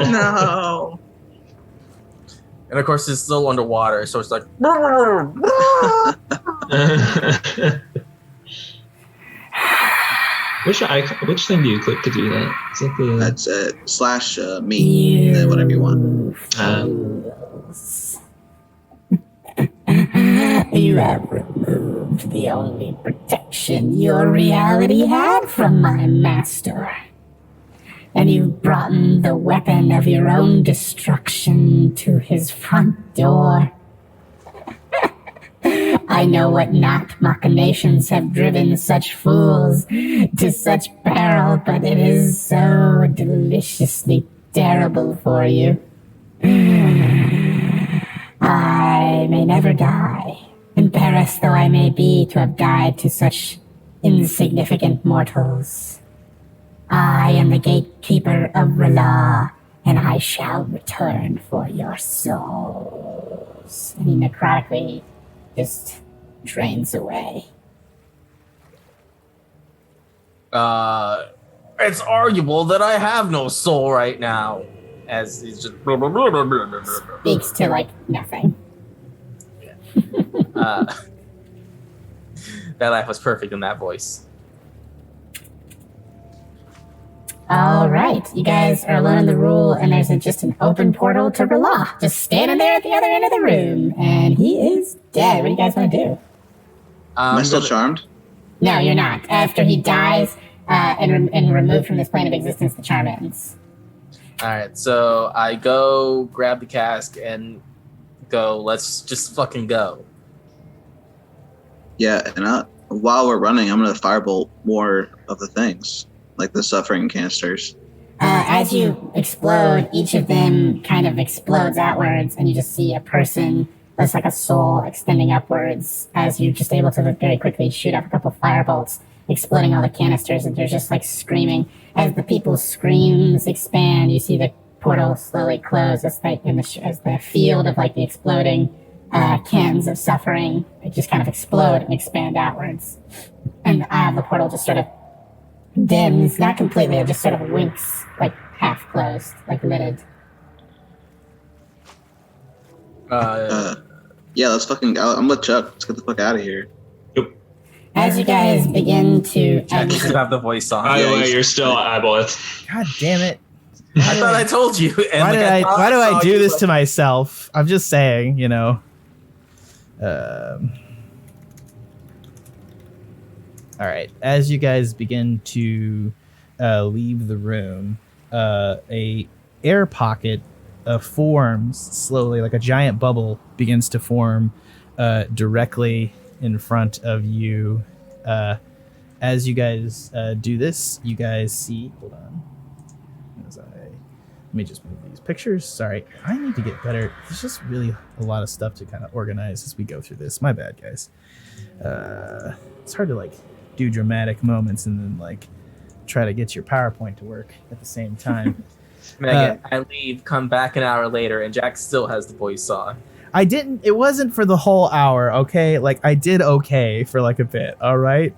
No. And of course, it's still underwater, so it's like. Which thing do you click to do that? Is that the? That's slash me, then whatever you want. You have removed the only protection your reality had from my master. And you've brought the weapon of your own destruction to his front door. I know what not machinations have driven such fools to such peril, but it is so deliciously terrible for you. I may never die, embarrassed though I may be to have died to such insignificant mortals. I am the gatekeeper of R'Lah, and I shall return for your souls. And he necrotically just drains away. It's arguable that I have no soul right now, as he's just blah, blah, blah, blah, blah, blah, blah. Speaks to like nothing. That laugh was perfect in that voice. All right, you guys are alone in the rule, and there's just an open portal to R'Lah, just standing there at the other end of the room, and he is dead. What do you guys want to do? Am I still charmed? No, you're not. After he dies and removed from this plane of existence, the charm ends. All right, so I go grab the cask and go. Let's just fucking go. Yeah, and while we're running, I'm gonna firebolt more of the things, like the suffering canisters. As you explode, each of them kind of explodes outwards, and you just see a person that's like a soul extending upwards as you're just able to very quickly shoot up a couple firebolts, exploding all the canisters, and they're just like screaming. As the people's screams expand, you see the portal slowly close as the field of like the exploding cans of suffering, it just kind of explode and expand outwards. And the eye of the portal just sort of dims, not completely, it just sort of winks, like half closed, like lidded. Yeah, let's fucking go. I'm with Chuck. Let's get the fuck out of here. As you guys begin to I still have the voice on. By the way, you're still eyeballeth. God damn it. I thought I told you. And Why do I do this to myself? I'm just saying, you know. All right. As you guys begin to leave the room, a air pocket forms slowly, like a giant bubble begins to form directly in front of you. As you guys do this, you guys see. Hold on. Let me just move these pictures. Sorry, I need to get better. There's just really a lot of stuff to kind of organize as we go through this. My bad, guys. It's hard to like do dramatic moments and then like try to get your PowerPoint to work at the same time. Megan, I leave, come back an hour later, and Jack still has the voice on. I didn't. It wasn't for the whole hour. Okay, like I did okay for like a bit. All right.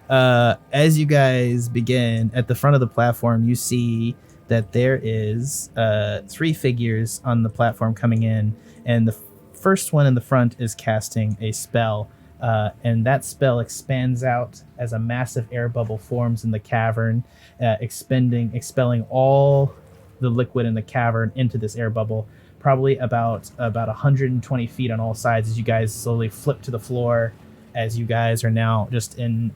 As you guys begin at the front of the platform, you see that there is 3 figures on the platform coming in, and the first one in the front is casting a spell, and that spell expands out as a massive air bubble forms in the cavern, expelling all the liquid in the cavern into this air bubble, probably about 120 feet on all sides as you guys slowly flip to the floor, as you guys are now just in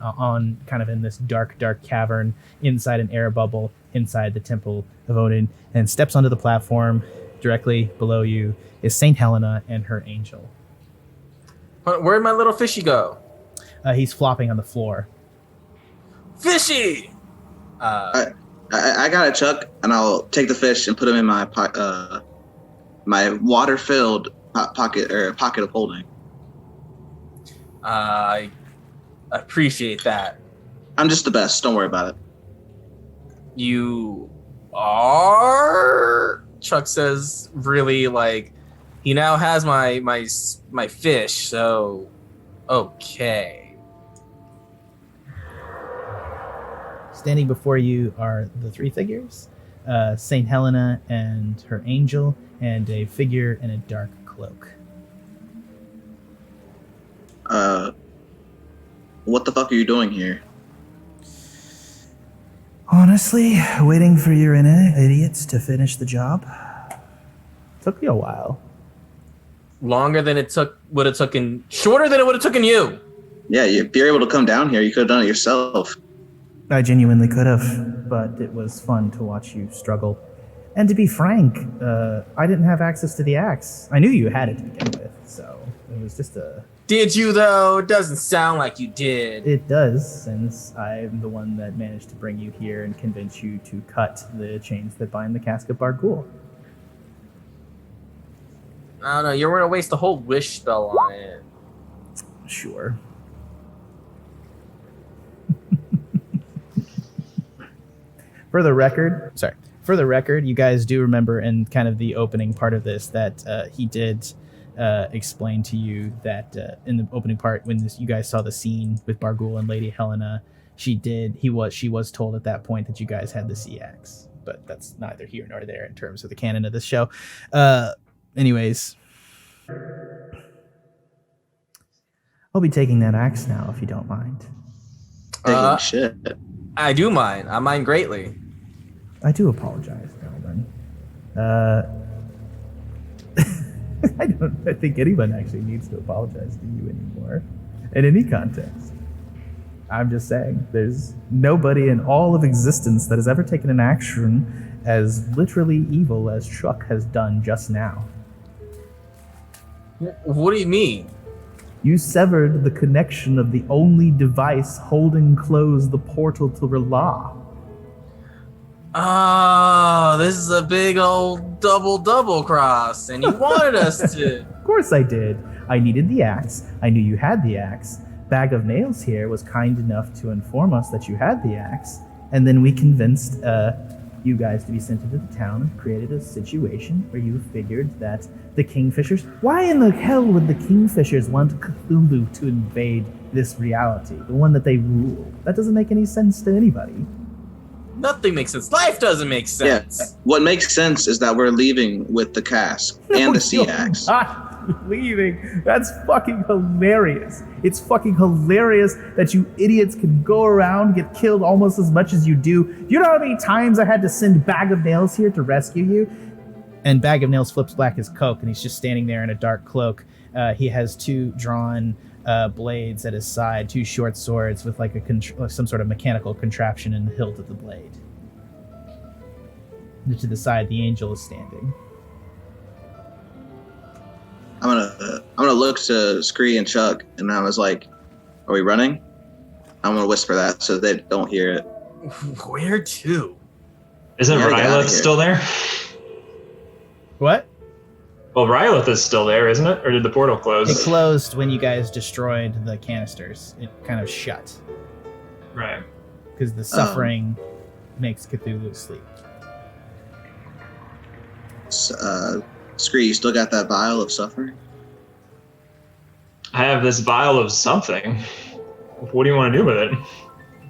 this dark cavern inside an air bubble inside the Temple of Odin, and steps onto the platform. Directly below you is Saint Helena and her angel. Where'd my little fishy go? He's flopping on the floor. Fishy! I got it, Chuck, and I'll take the fish and put him in my my water-filled pocket of holding. I appreciate that. I'm just the best. Don't worry about it. You are? Chuck says, really, like, he now has my fish, so okay. Standing before you are the 3 figures, Saint Helena and her angel, and a figure in a dark cloak. What the fuck are you doing here? Honestly, waiting for your idiots to finish the job. Took me a while. Longer than it would have taken, shorter than it would have taken you. Yeah, if you're able to come down here, you could have done it yourself. I genuinely could have, but it was fun to watch you struggle. And to be frank, I didn't have access to the axe. I knew you had it to begin with, so it was just a... Did you, though? Doesn't sound like you did. It does, since I'm the one that managed to bring you here and convince you to cut the chains that bind the cask of Bargul. I don't know, you're going to waste the whole wish spell on it. Sure. For the record, you guys do remember in kind of the opening part of this that he did explain to you that in the opening part when you guys saw the scene with Bargul and Lady Helena, she was told at that point that you guys had the sea axe, but that's neither here nor there in terms of the canon of this show. Anyways, I'll be taking that axe now if you don't mind. Taking shit. I do mind. I mind greatly. I do apologize, Elvin. I think anyone actually needs to apologize to you anymore, in any context. I'm just saying, there's nobody in all of existence that has ever taken an action as literally evil as Chuck has done just now. What do you mean? You severed the connection of the only device holding closed the portal to R'Lah. Oh, this is a big old double cross, and you wanted us to. Of course I did. I needed the axe. I knew you had the axe. Bag of Nails here was kind enough to inform us that you had the axe, and then we convinced you guys to be sent into the town and created a situation where you figured that the Kingfishers... Why in the hell would the Kingfishers want Cthulhu to invade this reality, the one that they rule? That doesn't make any sense to anybody. Nothing makes sense. Life doesn't make sense. Yeah. What makes sense is that we're leaving with the cask and the sea axe. Not leaving. That's fucking hilarious. It's fucking hilarious that you idiots can go around, get killed almost as much as you do. You know how many times I had to send Bag of Nails here to rescue you? And Bag of Nails flips back his coat, and he's just standing there in a dark cloak. He has two drawn blades at his side, two short swords with like some sort of mechanical contraption in the hilt of the blade. And to the side, the angel is standing. I'm gonna look to Scree and Chuck, and I was like, "Are we running?" I'm gonna whisper that so they don't hear it. Where to? Isn't Rylith still there? What? Well, Rylith is still there, isn't it? Or did the portal close? It closed when you guys destroyed the canisters. It kind of shut. Right. Because the suffering makes Cthulhu sleep. Scree, you still got that vial of suffering? I have this vial of something. What do you want to do with it?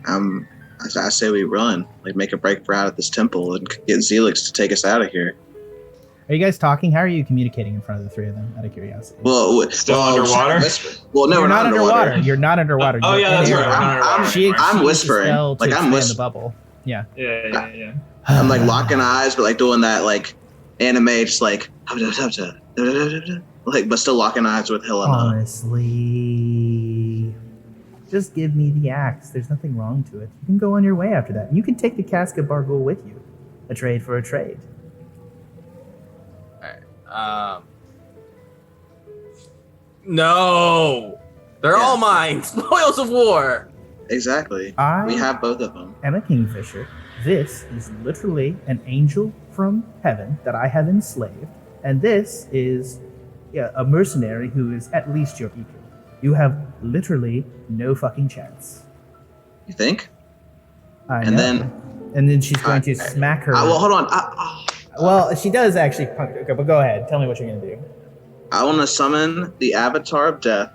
I say we run, like make a break for out of this temple and get Zelix to take us out of here. Are you guys talking? How are you communicating in front of the three of them, out of curiosity? Well, Still underwater? Well, no, You're we're not underwater. You're not underwater. Oh, yeah, that's right. I'm whispering. Like, I'm the bubble. Yeah. Yeah. I'm like locking eyes, but like doing that like anime, just like but still locking eyes with Helena. Honestly, just give me the axe. There's nothing wrong to it. You can go on your way after that. You can take the cask of Bargul with you. A trade for a trade. No, they're all mine. Spoils of war. Exactly. We have both of them. I'm a Kingfisher. This is literally an angel from heaven that I have enslaved, and this is a mercenary who is at least your equal. You have literally no fucking chance. You think? And then she's going to smack her. Well, hold on. Well, she does actually. Okay, but go ahead. Tell me what you're going to do. I want to summon the Avatar of Death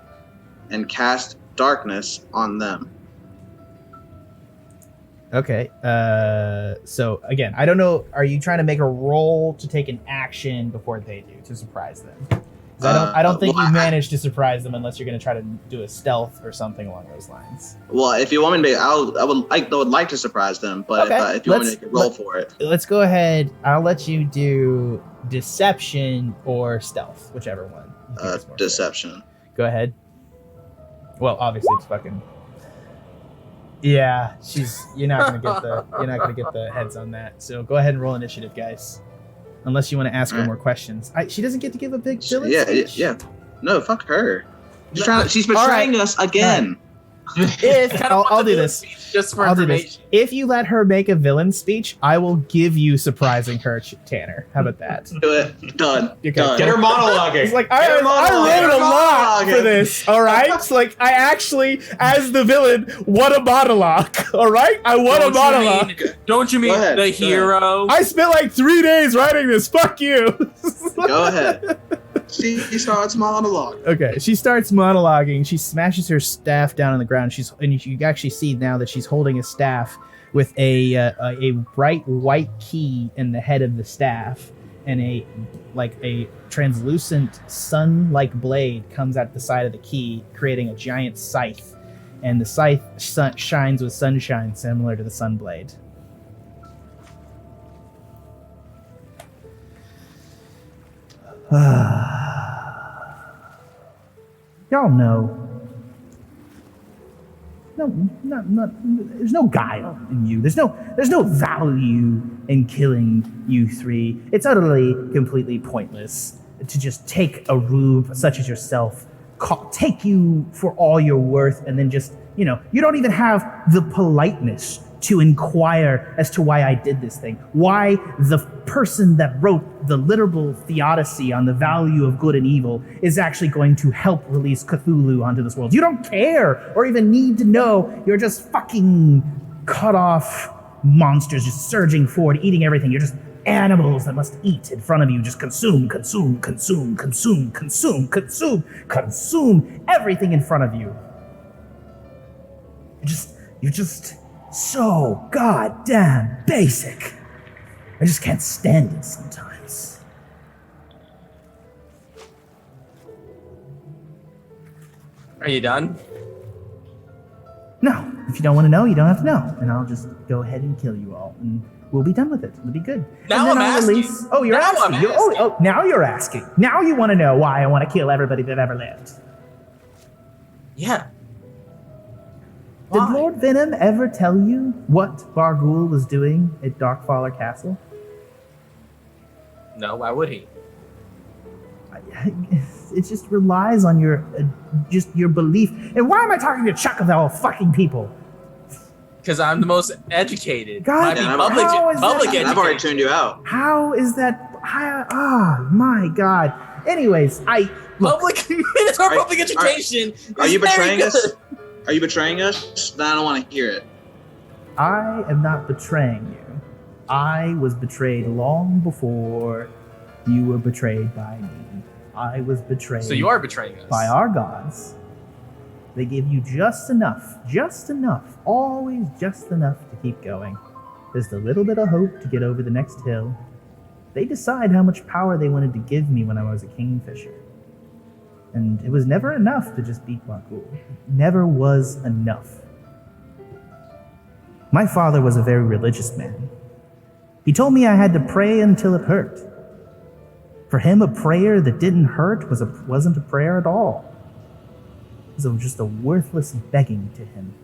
and cast darkness on them. Okay. So again, I don't know. Are you trying to make a roll to take an action before they do to surprise them? I don't think you managed to surprise them unless you're going to try to do a stealth or something along those lines. Well, if you want me to, I would like to surprise them, but okay. if you want me to make a roll for it, let's go ahead. I'll let you do deception or stealth, whichever one. Deception. Go ahead. Well, obviously it's fucking. Yeah, you're not gonna get the heads on that. So go ahead and roll initiative, guys. Unless you want to ask her more questions. She doesn't get to give a big villain speech. Yeah. No, fuck her. She's betraying us again. I'll do this. Just for I'll do information. this. If you let her make a villain speech, I will give you surprising her, Tanner. How about that? Do it. Done. Okay. Done. Get her monologuing. It's like I wrote a lot for this. All right. It's like I actually, as the villain, want a monologue. All right. I want a monologue. Don't you mean the hero? I spent like 3 days writing this. Fuck you. Go ahead. She starts monologue. Okay, she starts monologuing. She smashes her staff down on the ground. And you actually see now that she's holding a staff with a bright white key in the head of the staff, and a translucent sun-like blade comes out the side of the key, creating a giant scythe. And the scythe shines with sunshine, similar to the sunblade. Y'all know. There's no guile in you. There's no value in killing you three. It's utterly, completely pointless to just take a rube such as yourself, take you for all you're worth, and then just, you don't even have the politeness to inquire as to why I did this thing. Why the person that wrote the literal theodicy on the value of good and evil is actually going to help release Cthulhu onto this world. You don't care or even need to know. You're just fucking cut off monsters just surging forward, eating everything. You're just animals that must eat in front of you. Just consume everything in front of you. You're just so goddamn basic. I just can't stand it sometimes. Are you done? No, if you don't want to know, you don't have to know. And I'll just go ahead and kill you all, and we'll be done with it. It'll be good. Now I'm asking. Oh, you're Now asking. I'm asking. Oh, now you're asking. Now you want to know why I want to kill everybody that ever lived. Yeah. Did Why? Lord Venom ever tell you what Barghoul was doing at Darkfaller Castle? No, why would he? It just relies on your belief. And why am I talking to Chuck of all fucking people? Because I'm the most educated. God, Might be damn, public how is that- education. I've already tuned you out. How is that? Oh my God. Anyways, Public education. Are is you very betraying us? good. Are you betraying us? Then I don't want to hear it. I am not betraying you. I was betrayed long before you were betrayed by me. I was betrayed So you are betraying us. by our gods. They give you just enough, always just enough to keep going. Just a little bit of hope to get over the next hill. They decide how much power they wanted to give me when I was a kingfisher. And it was never enough to just beat Barghoul. It never was enough. My father was a very religious man. He told me I had to pray until it hurt. For him, a prayer that didn't hurt wasn't a prayer at all. It was just a worthless begging to him.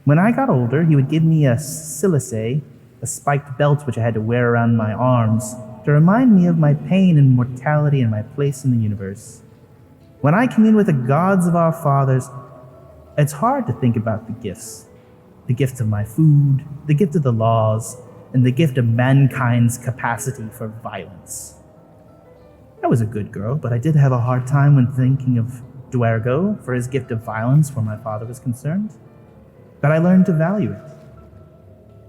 When I got older, he would give me a silicate, a spiked belt which I had to wear around my arms, to remind me of my pain and mortality and my place in the universe. When I commune with the gods of our fathers, it's hard to think about the gifts. The gift of my food, the gift of the laws, and the gift of mankind's capacity for violence. I was a good girl, but I did have a hard time when thinking of Duergo for his gift of violence where my father was concerned. But I learned to value it.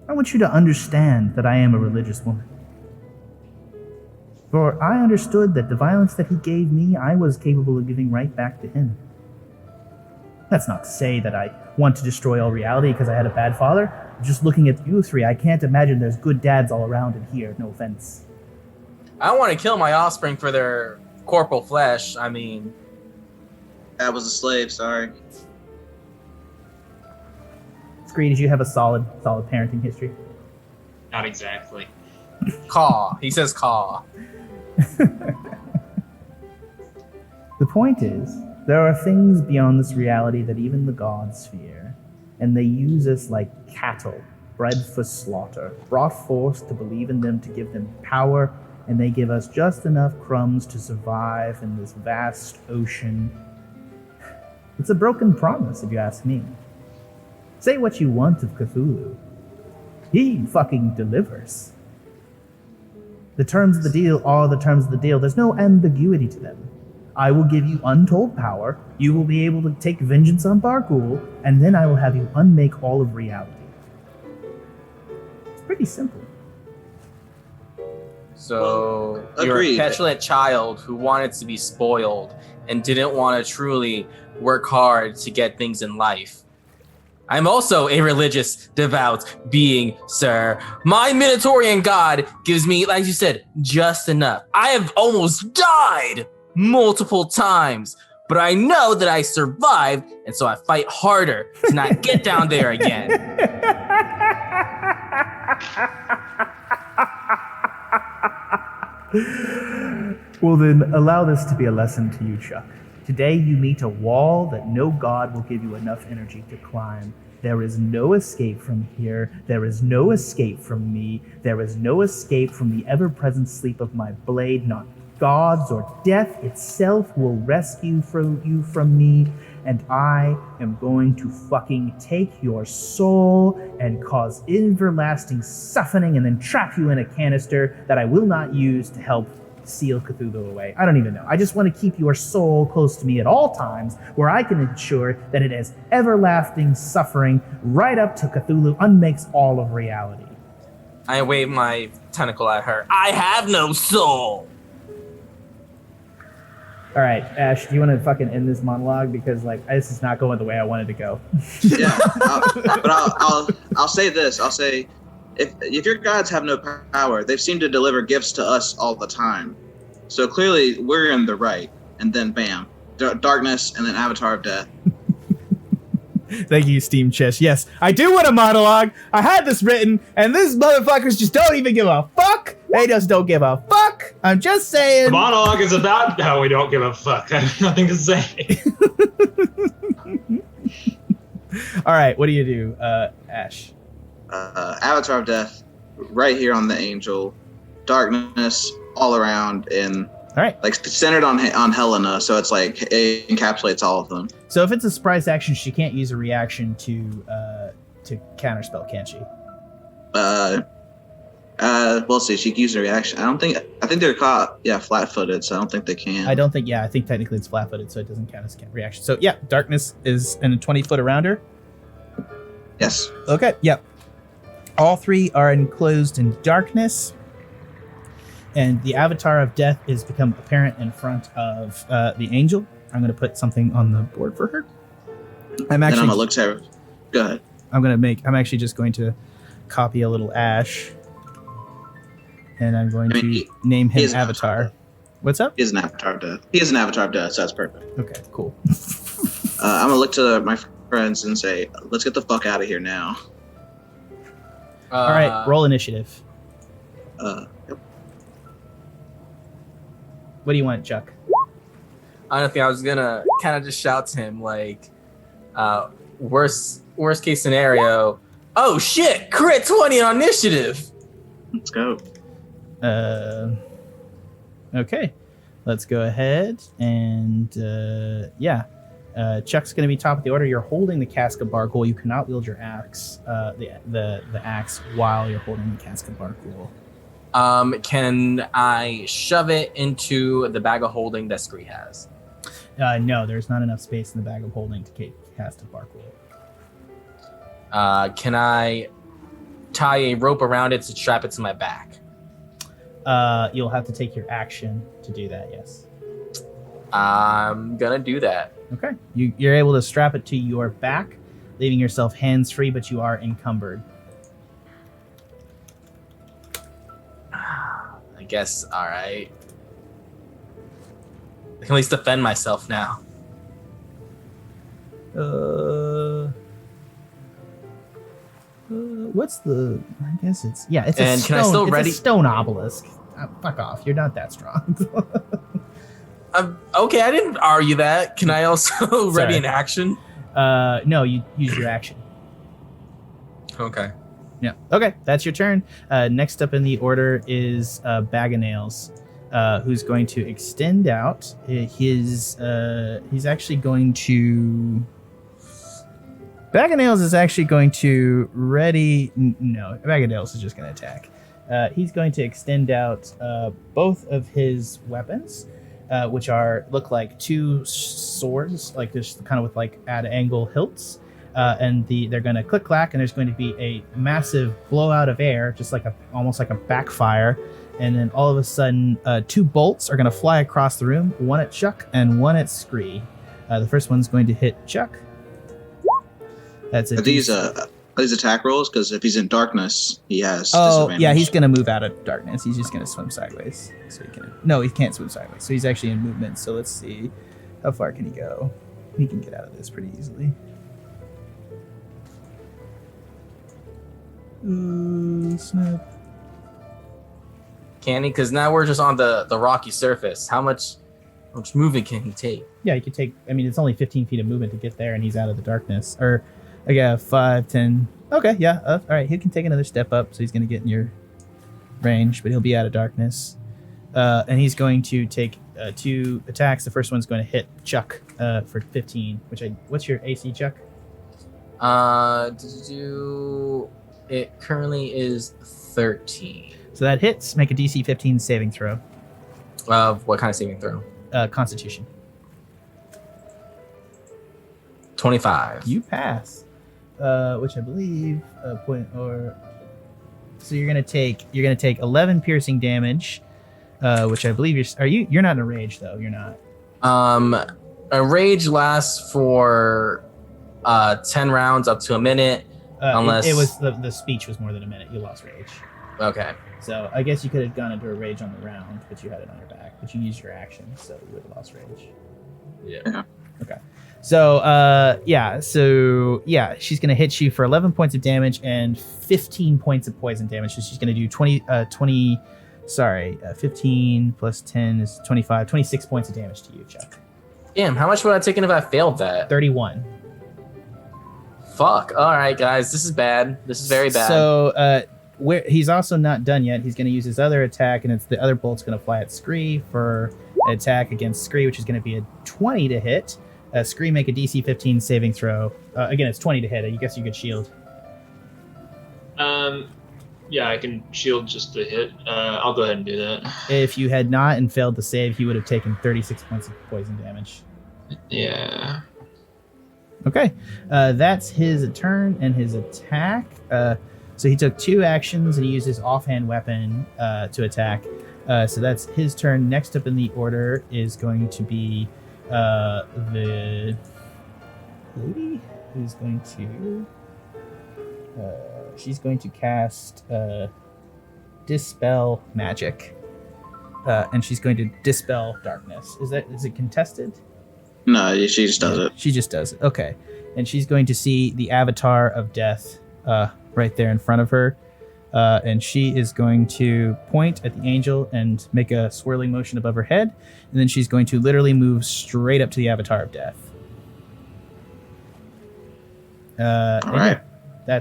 I want you to understand that I am a religious woman. For I understood that the violence that he gave me, I was capable of giving right back to him. That's not to say that I want to destroy all reality because I had a bad father. Just looking at you three, I can't imagine there's good dads all around in here, no offense. I don't want to kill my offspring for their corporal flesh. I mean, I was a slave, sorry. Scree, did you have a solid parenting history? Not exactly. caw. He says caw. The point is, there are things beyond this reality that even the gods fear, and they use us like cattle, bred for slaughter, brought forth to believe in them to give them power, and they give us just enough crumbs to survive in this vast ocean. It's a broken promise, if you ask me. Say what you want of Cthulhu. He fucking delivers. The terms of the deal are the terms of the deal. There's no ambiguity to them. I will give you untold power, you will be able to take vengeance on Barghoul, and then I will have you unmake all of reality. It's pretty simple. So Well, you're a agreed. petulant child who wanted to be spoiled and didn't want to truly work hard to get things in life. I'm also a religious, devout being, sir. My Minotaurian god gives me, like you said, just enough. I have almost died multiple times, but I know that I survived, and so I fight harder to not get down there again. Well then, allow this to be a lesson to you, Chuck. Today you meet a wall that no god will give you enough energy to climb. There is no escape from here. There is no escape from me. There is no escape from the ever-present sleep of my blade. Not gods or death itself will rescue you from me. And I am going to fucking take your soul and cause everlasting suffering and then trap you in a canister that I will not use to help seal Cthulhu away. I don't even know. I just want to keep your soul close to me at all times, where I can ensure that it has everlasting suffering right up to Cthulhu unmakes all of reality. I wave my tentacle at her. I have no soul! All right, Ashe, do you want to fucking end this monologue? Because, like, this is not going the way I wanted to go. Yeah, but I'll say this. I'll say, if your gods have no power, they seem to deliver gifts to us all the time. So clearly, we're in the right. And then, bam, darkness, and then Avatar of Death. Thank you, Steam Chest. Yes, I do want a monologue. I had this written, and these motherfuckers just don't even give a fuck. They just don't give a fuck. I'm just saying. The monologue is about how we don't give a fuck. I have nothing to say. All right, what do you do, Ashe? Avatar of Death, right here on the angel. Darkness all around, and all right, like centered on Helena, so it's like it encapsulates all of them. So if it's a surprise action, she can't use a reaction to counterspell, can she? We'll see. She can use a reaction. I think they're caught, flat-footed, so I don't think they can. I think technically it's flat-footed, so it doesn't count as reaction. So yeah, darkness is in a 20-foot around her. Yes. Okay, yep. All three are enclosed in darkness, and the Avatar of Death is become apparent in front of the angel. I'm going to put something on the board for her. I'm going to look to her. Go ahead. I'm actually just going to copy a little Ashe, and I'm going to name him Avatar. What's up? He is an Avatar of Death. He is an Avatar of Death, so that's perfect. Okay, cool. I'm going to look to my friends and say, let's get the fuck out of here now. All right, roll initiative. Yep. What do you want, Chuck? Honestly, I was gonna kind of just shout to him, like, worst case scenario. Oh shit! Crit 20 on initiative. Let's go. Okay, let's go ahead and Chuck's going to be top of the order. You're holding the cask of Bargool. You cannot wield your axe, the axe, while you're holding the cask of Bargool. Can I shove it into the bag of holding that Scree has? No, there's not enough space in the bag of holding to cast a Bargool. Can I tie a rope around it to strap it to my back? You'll have to take your action to do that, yes. I'm gonna do that. Okay. You're able to strap it to your back, leaving yourself hands-free, but you are encumbered. I guess, alright. I can at least defend myself now. What's the... I guess it's... Yeah, it's a stone. Can I still it's a stone obelisk. Fuck off. You're not that strong. Okay, I didn't argue that. Can I also ready an action? No, you use your action. Okay. Yeah. Okay, that's your turn. Next up in the order is Bag of Nails, who's going to extend out his... he's actually going to... Bag of Nails is actually going to ready... No, Bag of Nails is just going to attack. He's going to extend out both of his weapons, which look like two swords, like just kind of with like at angle hilts. And they're going to click clack, and there's going to be a massive blowout of air, just like almost like a backfire. And then all of a sudden, two bolts are going to fly across the room, one at Chuck and one at Scree. The first one's going to hit Chuck. That's it. Are these attack rolls? Because if he's in darkness, he has disadvantage. Yeah, he's going to move out of darkness. He's just going to swim sideways. No, he can't swim sideways. So he's actually in movement. So let's see. How far can he go? He can get out of this pretty easily. Snap. Can he? Because now we're just on the rocky surface. How much movement can he take? Yeah, you could take. I mean, it's only 15 feet of movement to get there, and he's out of the darkness. Or, I got 5, 10. Okay, yeah. All right, he can take another step up, so he's going to get in your range, but he'll be out of darkness. And he's going to take 2 attacks. The first one's going to hit Chuck for 15. What's your AC, Chuck? It currently is 13. So that hits. Make a DC 15 saving throw. What kind of saving throw? Constitution. 25. You pass. Which I believe so you're gonna take 11 piercing damage, which I believe you're not in a rage though. You're not. A rage lasts for 10 rounds up to a minute, unless it was the speech was more than a minute. You lost rage. Okay. So I guess you could have gone into a rage on the round, but you had it on your back. But you used your action, so you would have lost rage. Yeah. Okay. So she's gonna hit you for 11 points of damage and 15 points of poison damage. So she's gonna do 15 plus 10 is 25, 26 points of damage to you, Chuck. Damn, how much would I have taken if I failed that? 31. Fuck. All right, guys, this is bad. This is very bad. So he's also not done yet. He's going to use his other attack, and it's the other bolt's going to fly at Scree for an attack against Scree, which is going to be a 20 to hit. Scree, make a DC 15 saving throw. Again, it's 20 to hit. I guess you could shield. Yeah, I can shield just a hit. I'll go ahead and do that. If you had not and failed to save, he would have taken 36 points of poison damage. Yeah. Okay, that's his turn and his attack. So he took 2 actions and he used his offhand weapon to attack. So that's his turn. Next up in the order is going to be the lady who's going to. She's going to cast Dispel Magic, and she's going to dispel darkness. Is it contested? No, she just does it. She just does it. Okay, and she's going to see the avatar of death right there in front of her, and she is going to point at the angel and make a swirling motion above her head, and then she's going to literally move straight up to the avatar of death. All right. Yeah,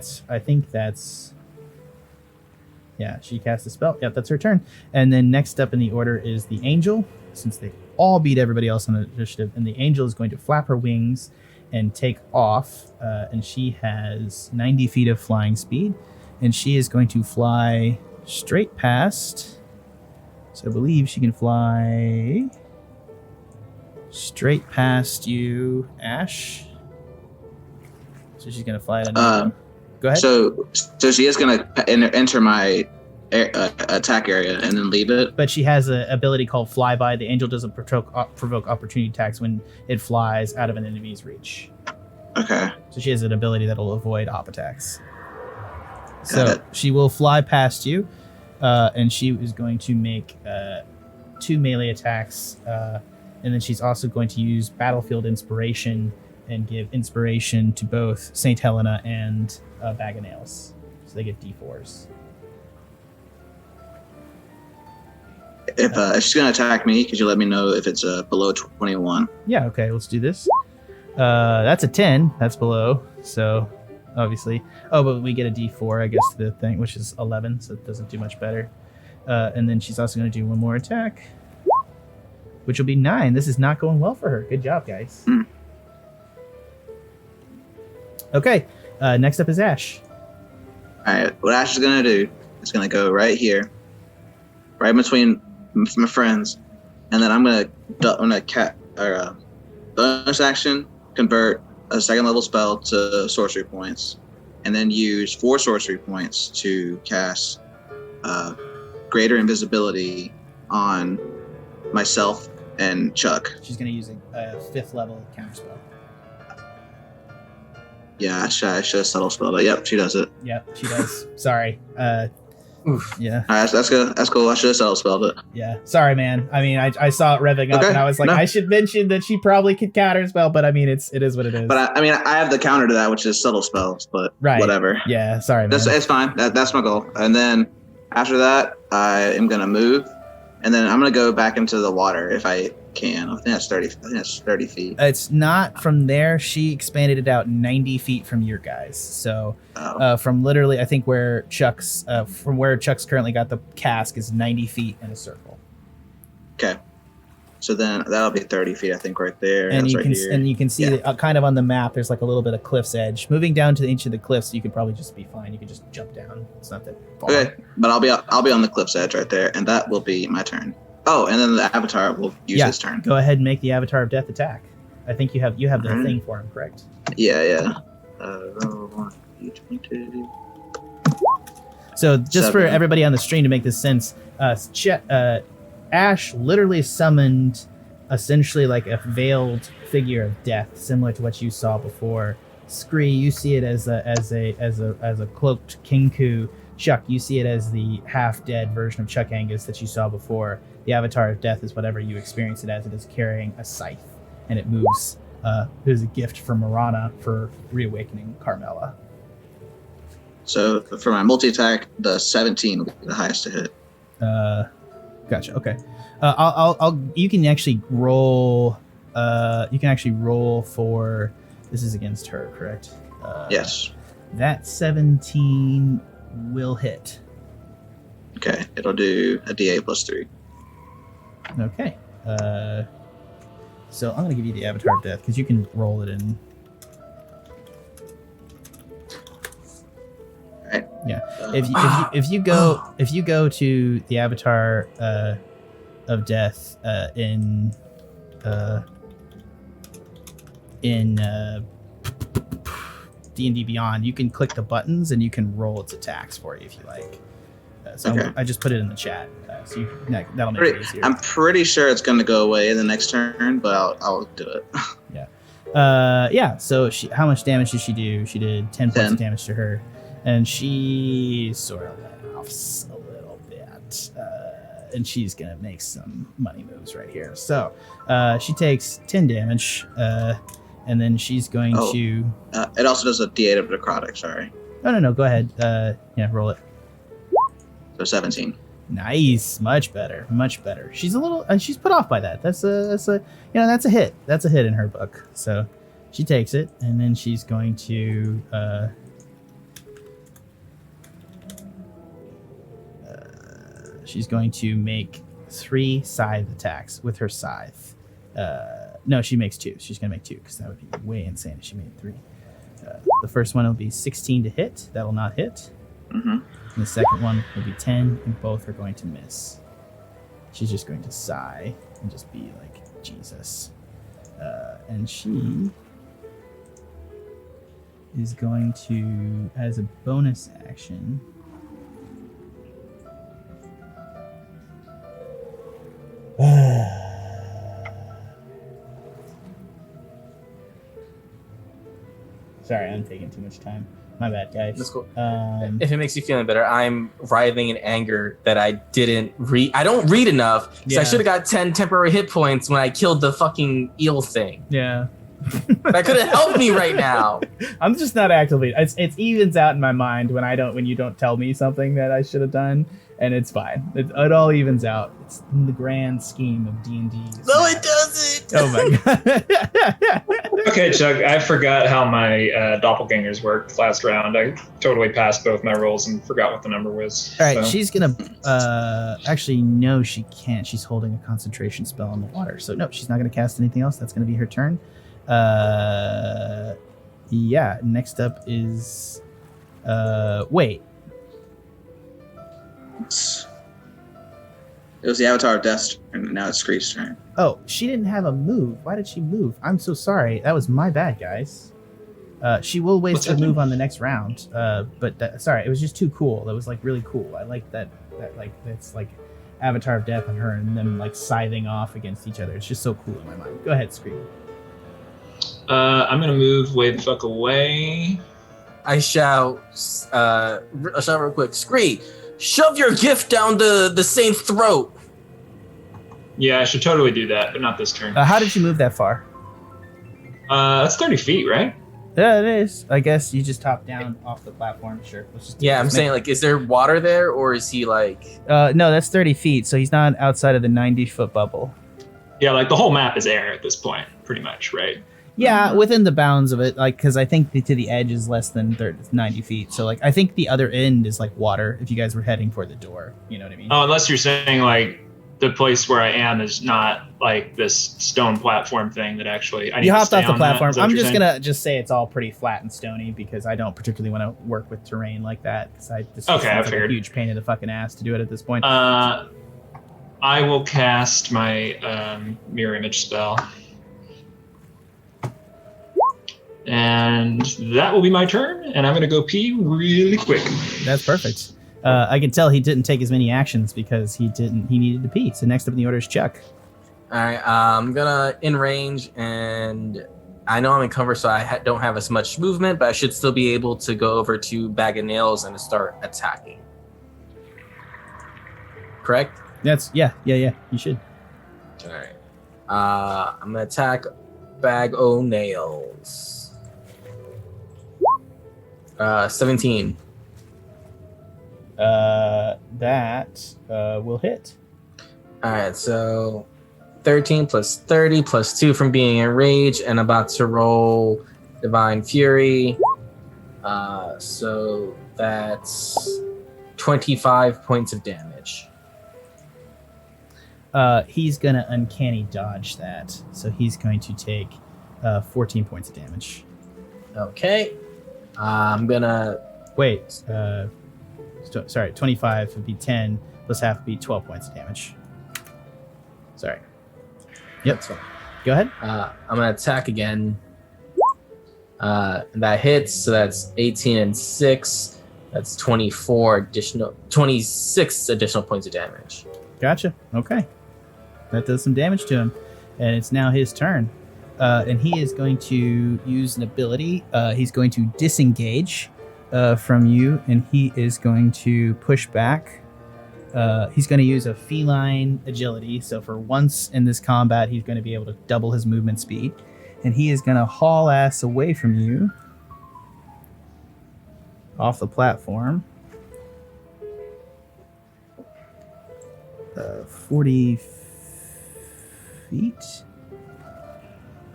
she cast a spell. Yep, that's her turn. And then next up in the order is the angel, since they all beat everybody else on the initiative. And the angel is going to flap her wings and take off. And she has 90 feet of flying speed. And she is going to fly straight past. So I believe she can fly straight past you, Ashe. So she's going to fly at Go ahead. So she is going to enter my attack area and then leave it. But she has an ability called Flyby. The angel doesn't provoke opportunity attacks when it flies out of an enemy's reach. Okay. So she has an ability that'll avoid op attacks. So she will fly past you, and she is going to make 2 melee attacks, and then she's also going to use Battlefield Inspiration and give inspiration to both St. Helena and Bag of Nails. So they get D4s. If she's going to attack me, could you let me know if it's below 21? Yeah, okay, let's do this. That's a 10. That's below, so obviously. Oh, but we get a D4, I guess, to the thing, which is 11, so it doesn't do much better. And then she's also going to do one more attack, which will be 9. This is not going well for her. Good job, guys. Okay, next up is Ashe. All right, what Ashe is going to do is going to go right here, right between my friends, and then I'm going to bonus action, convert a 2nd level spell to sorcery points, and then use 4 sorcery points to cast greater invisibility on myself and Chuck. She's going to use a 5th level counterspell. Yeah, I should have subtle spelled it. Yep, she does it. Yep, she does. Sorry. Oof. Yeah. All right, that's good. That's cool. I should have subtle spelled it. Yeah. Sorry, man. I mean, I saw it revving up, and I was like, I should mention that she probably could counterspell, but I mean, it is what it is. But I have the counter to that, which is subtle spells. But whatever. Yeah. Sorry, man. It's fine. That's my goal. And then After that, I am gonna move, and then I'm gonna go back into the water if I can. I think that's 30. I think that's 30 feet. It's not from there. She expanded it out 90 feet from your guys. So from literally, I think where Chuck's currently got the cask is 90 feet in a circle. Okay. So then that'll be 30 feet, I think, right there. And you right can here. and you can see that kind of on the map. There's like a little bit of cliff's edge. Moving down to each of the cliffs, you could probably just be fine. You could just jump down. It's not that far. Okay, but I'll be on the cliff's edge right there, and that will be my turn. Oh, and then the avatar will use his turn. Go ahead and make the Avatar of Death attack. I think you have the thing for him, correct? Yeah. 1, 22. So just 7. for everybody on the stream to make this sense, Ashe literally summoned essentially like a veiled figure of death, similar to what you saw before. Scree, you see it as a cloaked Kenku. Chuck, you see it as the half-dead version of Chuck Angus that you saw before. The Avatar of Death is whatever you experience it as. It is carrying a scythe, and it moves. It is a gift from Marana for reawakening Carmela. So for my multi-attack, the 17 will be the highest to hit. Gotcha. Okay. You can actually roll. You can actually roll for. This is against her, correct? Yes. That 17 will hit. Okay, it'll do a D8 plus 3. Okay. So I'm gonna give you the Avatar of Death because you can roll it in. Alright. Yeah. If you go to the Avatar of Death in D&D Beyond, you can click the buttons and you can roll its attacks for you if you like. Okay. I just put it in the chat, so that'll make it easier. I'm pretty sure it's going to go away in the next turn, but I'll do it. Yeah. So how much damage did she do? She did 10 points of damage to her, and she sort of let off a little bit, and she's gonna make some money moves right here. So she takes 10 damage, and then she's going to. It also does a D8 of necrotic. Sorry. No. Go ahead. Roll it. So 17. Nice, much better. She's a little, she's put off by that. That's a hit. That's a hit in her book. So she takes it, and then she's going to make 3 scythe attacks with her scythe. No, she makes 2. She's gonna make 2 because that would be way insane if she made 3. The first one will be 16 to hit. That will not hit. Mm-hmm. And the second one will be 10, and both are going to miss. She's just going to sigh and just be like, Jesus. And she is going to, as a bonus action, sorry, I'm taking too much time. My bad, guys. That's cool. If it makes you feeling better, I'm writhing in anger that I didn't read. I don't read enough, so I should have got 10 temporary hit points when I killed the fucking eel thing. Yeah. That could have helped me right now. I'm just not actively. It evens out in my mind when you don't tell me something that I should have done, and it's fine. It all evens out. It's in the grand scheme of D&D. No, it doesn't. Oh my god. Okay, Chuck, I forgot how my doppelgangers worked last round. I totally passed both my rolls and forgot what the number was. All right, so. she's gonna. Actually, no, she can't. She's holding a concentration spell on the water, so no, she's not gonna cast anything else. That's gonna be her turn. Yeah. Next up is. Wait. It was the Avatar of Death's turn, and now it's Scree's turn. Oh, she didn't have a move. Why did she move? I'm so sorry. That was my bad, guys. She will waste a move on the next round. Sorry, it was just too cool. That was like really cool. I like that like it's like Avatar of Death and her and them like scything off against each other. It's just so cool in my mind. Go ahead, Scree. I'm gonna move way the fuck away. I shout real quick. Scree, shove your gift down the saint's throat. Yeah, I should totally do that, but not this turn. How did you move that far? That's 30 feet, right? Yeah, it is. I guess you just hop down off the platform. Sure. I'm saying, like, is there water there, or is he like? No, that's 30 feet, so he's not outside of the 90-foot bubble. Yeah, like the whole map is air at this point, pretty much, right? Yeah, within the bounds of it, like, because I think to the edge is less than 90 feet. So, like, I think the other end is like water. If you guys were heading for the door, you know what I mean? Oh, unless you're saying like the place where I am is not like this stone platform thing that actually I need You to hopped stay off the on that? platform. Is that what I'm you're just saying? gonna just say it's all pretty flat and stony because I don't particularly want to work with terrain like that because this Okay, I sounds like a figured. huge pain in the fucking ass to do it at this point. I will cast my mirror image spell. And that will be my turn, and I'm going to go pee really quick. That's perfect. I can tell he didn't take as many actions because he needed to pee. So next up in the order is Chuck. All right, I'm gonna in range, and I know I'm in cover, so I don't have as much movement, but I should still be able to go over to Bag of Nails and start attacking. Correct? That's yeah. You should. All right. I'm gonna attack Bag o' Nails. 17. That will hit. All right, so 13 plus 30 plus 2 from being enraged, and about to roll Divine Fury. So that's 25 points of damage. He's gonna uncanny dodge that, so he's going to take 14 points of damage. Okay. I'm gonna Wait. Sorry, 25 would be 10 plus half would be 12 points of damage. Sorry. Yep. That's fine. Go ahead. I'm gonna attack again. And that hits, so that's 18 and 6. That's 26 additional points of damage. Gotcha. Okay. That does some damage to him. And it's now his turn. And he is going to use an ability. He's going to disengage from you, and he is going to push back. He's going to use a feline agility. So for once in this combat, he's going to be able to double his movement speed. And he is going to haul ass away from you off the platform. 40 feet.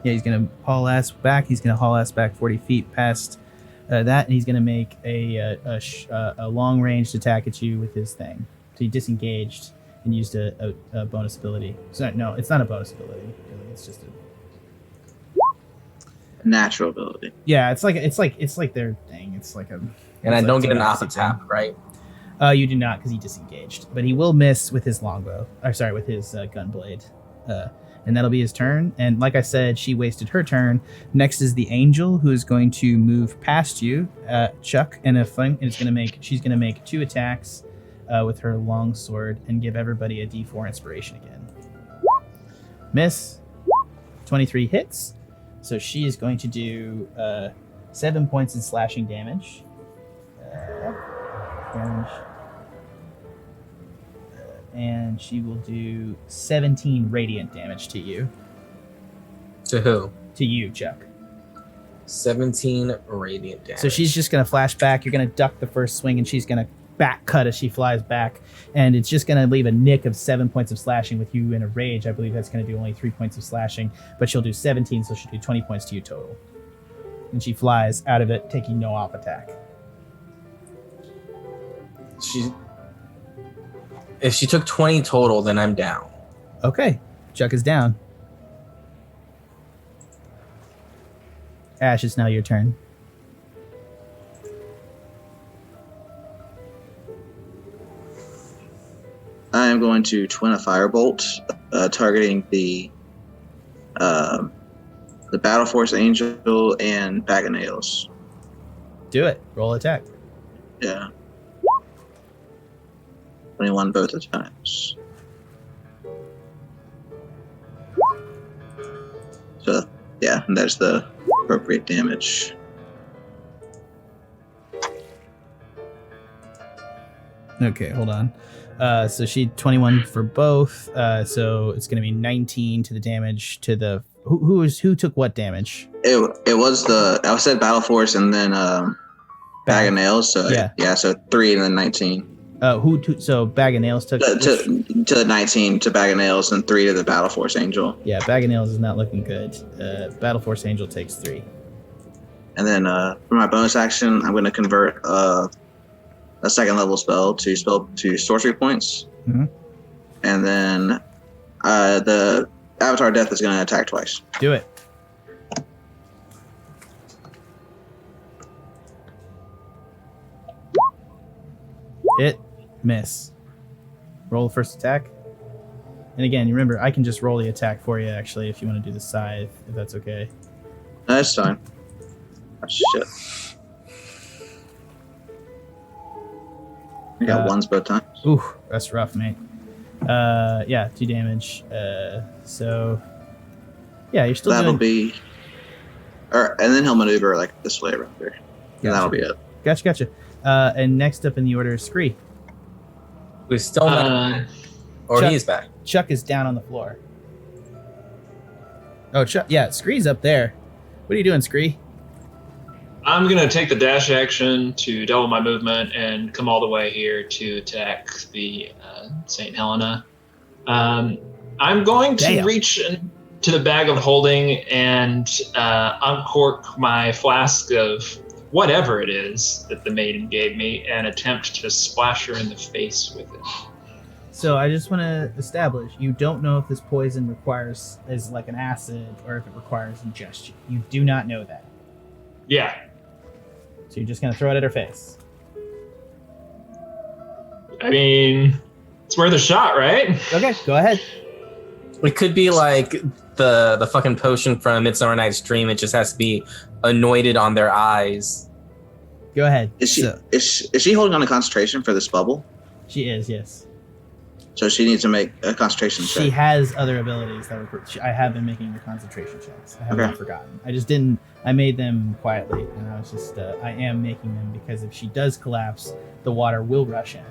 Yeah, he's going to haul ass back. He's going to haul ass back 40 feet past that, and he's going to make a long ranged attack at you with his thing. So he disengaged and used a bonus ability. So, no, it's not a bonus ability. Really. It's just a Natural ability. yeah. It's like their thing. It's like a. And I it's don't like get an a off basic tap, thing. right? You do not, because he disengaged, but he will miss with his longbow. Or sorry, with his gunblade. And that'll be his turn. And like I said, she wasted her turn. Next is the angel, who is going to move past you, Chuck, and she's gonna make 2 attacks with her long sword and give everybody a D4 inspiration again. Miss. 23 hits. So she is going to do 7 points in slashing damage. And she will do 17 radiant damage to you. To who? To you, Chuck. 17 radiant damage. So she's just going to flash back. You're going to duck the first swing, and she's going to back cut as she flies back. And it's just going to leave a nick of 7 points of slashing with you in a rage. I believe that's going to do only 3 points of slashing, but she'll do 17, so she'll do 20 points to you total. And she flies out of it, taking no off attack. If she took 20 total, then I'm down. Okay, Chuck is down. Ashe, it's now your turn. I am going to twin a firebolt, targeting the Battle Force Angel and Bag of Nails. Do it. Roll attack. Yeah. 21 both the times. So, yeah, and that's the appropriate damage. Okay, hold on. So she 21 for both. So it's going to be 19 to the damage to the who took what damage? It was I said Battle Force and then Bag of Nails. So yeah, so 3 and then 19. So Bag of Nails took to 19 to Bag of Nails and 3 to the Battle Force Angel. Yeah, Bag of Nails is not looking good. Battle Force Angel takes 3. And then for my bonus action, I'm going to convert a second level spell to sorcery points. Mm-hmm. And then the Avatar Death is going to attack twice. Do it. Hit, miss. Roll the first attack. And again, remember, I can just roll the attack for you, actually, if you want to do the scythe, if that's okay. That's fine. Oh, shit. I got ones both times. Ooh, that's rough, mate. Yeah, 2 damage. So, yeah, you're still That'll doing... and then he'll maneuver like this way around here. And that'll be it. Gotcha. And next up in the order is Scree. We're still not... Or Chuck, he's back. Chuck is down on the floor. Oh, Chuck. Yeah, Scree's up there. What are you doing, Scree? I'm going to take the dash action to double my movement and come all the way here to attack the St. Helena. I'm going to reach to the bag of holding and uncork my flask of whatever it is that the maiden gave me and attempt to splash her in the face with it. So I just want to establish, you don't know if this poison is like an acid or if it requires ingestion. You do not know that. Yeah. So you're just going to throw it at her face. I mean, it's worth a shot, right? Okay, go ahead. It could be like the fucking potion from Midsummer Night's Dream. It just has to be anointed on their eyes. Go ahead. Is she holding on to concentration for this bubble? She is, yes. So she needs to make a concentration check. She has other abilities that I have been making the concentration checks. I have not forgotten. I just didn't. I made them quietly, and I was just. I am making them because if she does collapse, the water will rush in,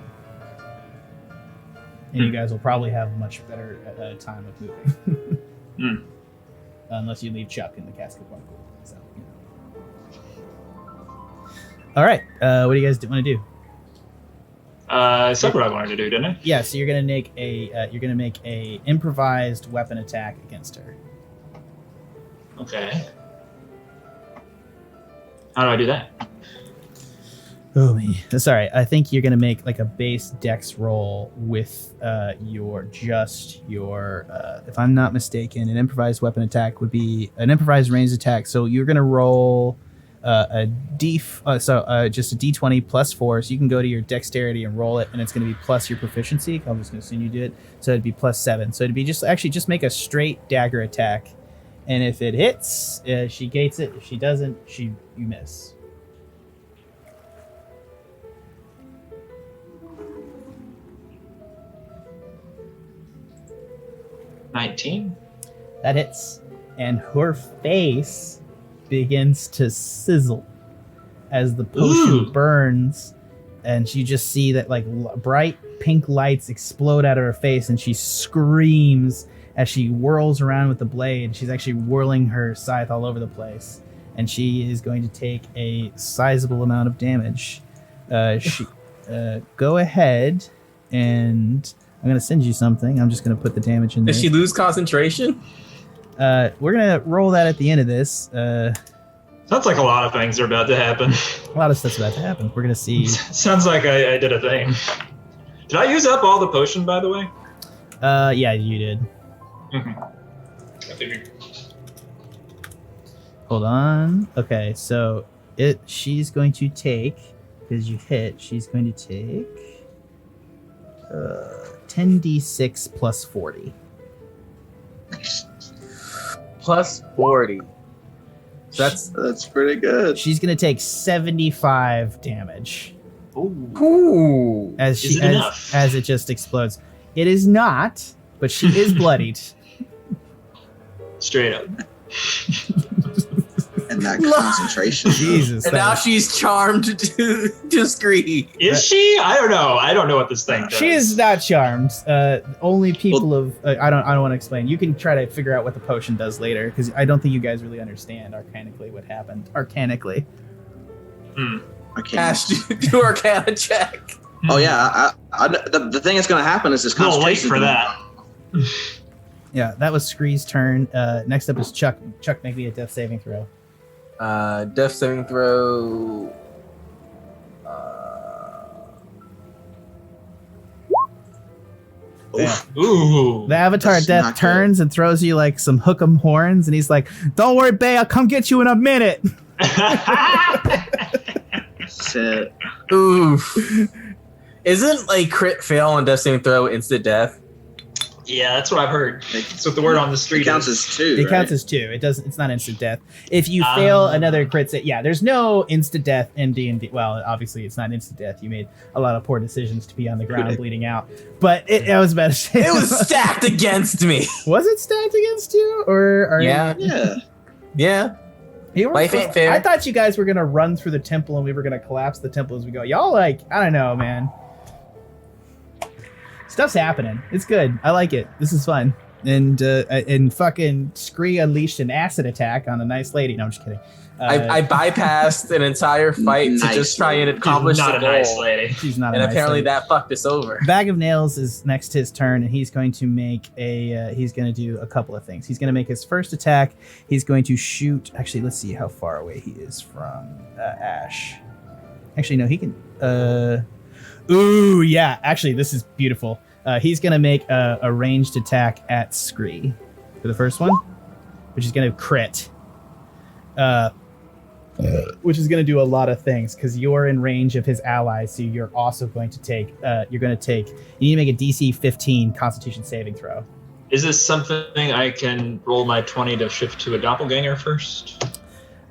and you guys will probably have much better time of moving. Unless you leave Chuck in the casket bunker. So. All right. What do you guys want to do? That's what I wanted to do, didn't I? Yeah, so you're gonna make a improvised weapon attack against her. Okay. How do I do that? Oh me. Sorry, I think you're gonna make like a base dex roll with your if I'm not mistaken, an improvised weapon attack would be an improvised ranged attack. So you're gonna roll just a d20 plus 4, so you can go to your dexterity and roll it, and it's going to be plus your proficiency. I'm just going to assume you do it, so it'd be plus 7. So it'd be just make a straight dagger attack, and if it hits, she gates it. If she doesn't, you miss. $19. That hits, and her face begins to sizzle as the potion burns, and you just see that like bright pink lights explode out of her face, and she screams as she whirls around with the blade. She's actually whirling her scythe all over the place, and she is going to take a sizable amount of damage. Go ahead, and I'm going to send you something. I'm just going to put the damage in there. Did she lose concentration? We're gonna roll that at the end of this. Sounds like a lot of things are about to happen. A lot of stuff's about to happen. We're gonna see. Sounds like I did a thing. Did I use up all the potion, by the way? Yeah, you did. I figured. Hold on. Okay, so she's going to take, because you hit, she's going to take 10d6 plus 40. Plus 40. That's pretty good. She's gonna take 75 damage. Ooh. As Is it enough? as it just explodes. It is not, but she is bloodied. Straight up. And in that concentration. Jesus. And now she's charmed to Scree. Is she? I don't know. I don't know what this thing does. She is not charmed. Only people I don't want to explain. You can try to figure out what the potion does later, because I don't think you guys really understand arcanically what happened. Arcanically. Ashe, do Arcana check. Oh yeah, the thing that's going to happen is this A little late concentration. for that. Yeah, that was Scree's turn. Next up is Chuck. Chuck, make me a death saving throw. Death saving throw. Ooh. The Avatar That's Death not good. turns and throws you like some hook'em horns, and he's like, "Don't worry, Bay, I'll come get you in a minute." Shit. Oof. Isn't like crit fail on death saving throw instant death? Yeah, that's what I've heard. That's what the word on the street It counts is. as 2. It right? counts as 2. It doesn't. It's not instant death. If you fail another crit save, yeah, there's no instant death in D&D. Well, obviously it's not instant death. You made a lot of poor decisions to be on the ground bleeding out. But I was about to say It was stacked against me. Was it stacked against you, or Yeah. Yeah. You were Life ain't fair. I thought you guys were gonna run through the temple and we were gonna collapse the temple as we go. Y'all I don't know, man. Stuff's happening. It's good. I like it. This is fun. And fucking Scree unleashed an acid attack on a nice lady. No, I'm just kidding. I bypassed an entire fight to just try and accomplish not the a goal. nice lady. She's not. And a nice apparently lady. that fucked us over. Bag of Nails is next his turn, and he's going to make he's going to do a couple of things. He's going to make his first attack. He's going to shoot. Actually, let's see how far away he is from Ashe. Actually, no, he can. Ooh, yeah. Actually, this is beautiful. He's going to make a ranged attack at Scree for the first one, which is going to crit. Which is going to do a lot of things because you're in range of his allies, so you're also going to take. You need to make a DC 15 Constitution saving throw. Is this something I can roll my 20 to shift to a doppelganger first?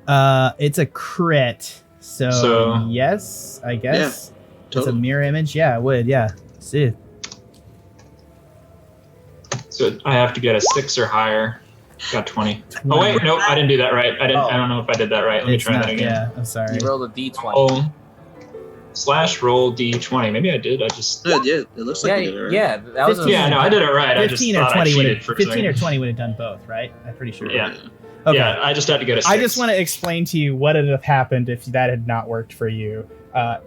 It's a crit, so yes, I guess. It's a Totally. mirror image. Yeah, it would. Yeah. See. So I have to get a 6 or higher. Got 20. Oh wait, nope, I didn't do that right. I don't know if I did that right. Let me It's try not, that again. Yeah, I'm sorry. You rolled a d20. Oh. / roll d20. Maybe I did. I just. Yeah, it looks like you did it right. Yeah, that was 15. Yeah, no, I did it right. I just 15 or thought 20 I would cheated have. for a 15 or second. 20 would have done both, right? I'm pretty sure. Yeah. Okay. Yeah, I just had to get a 6. I just want to explain to you what would have happened if that had not worked for you.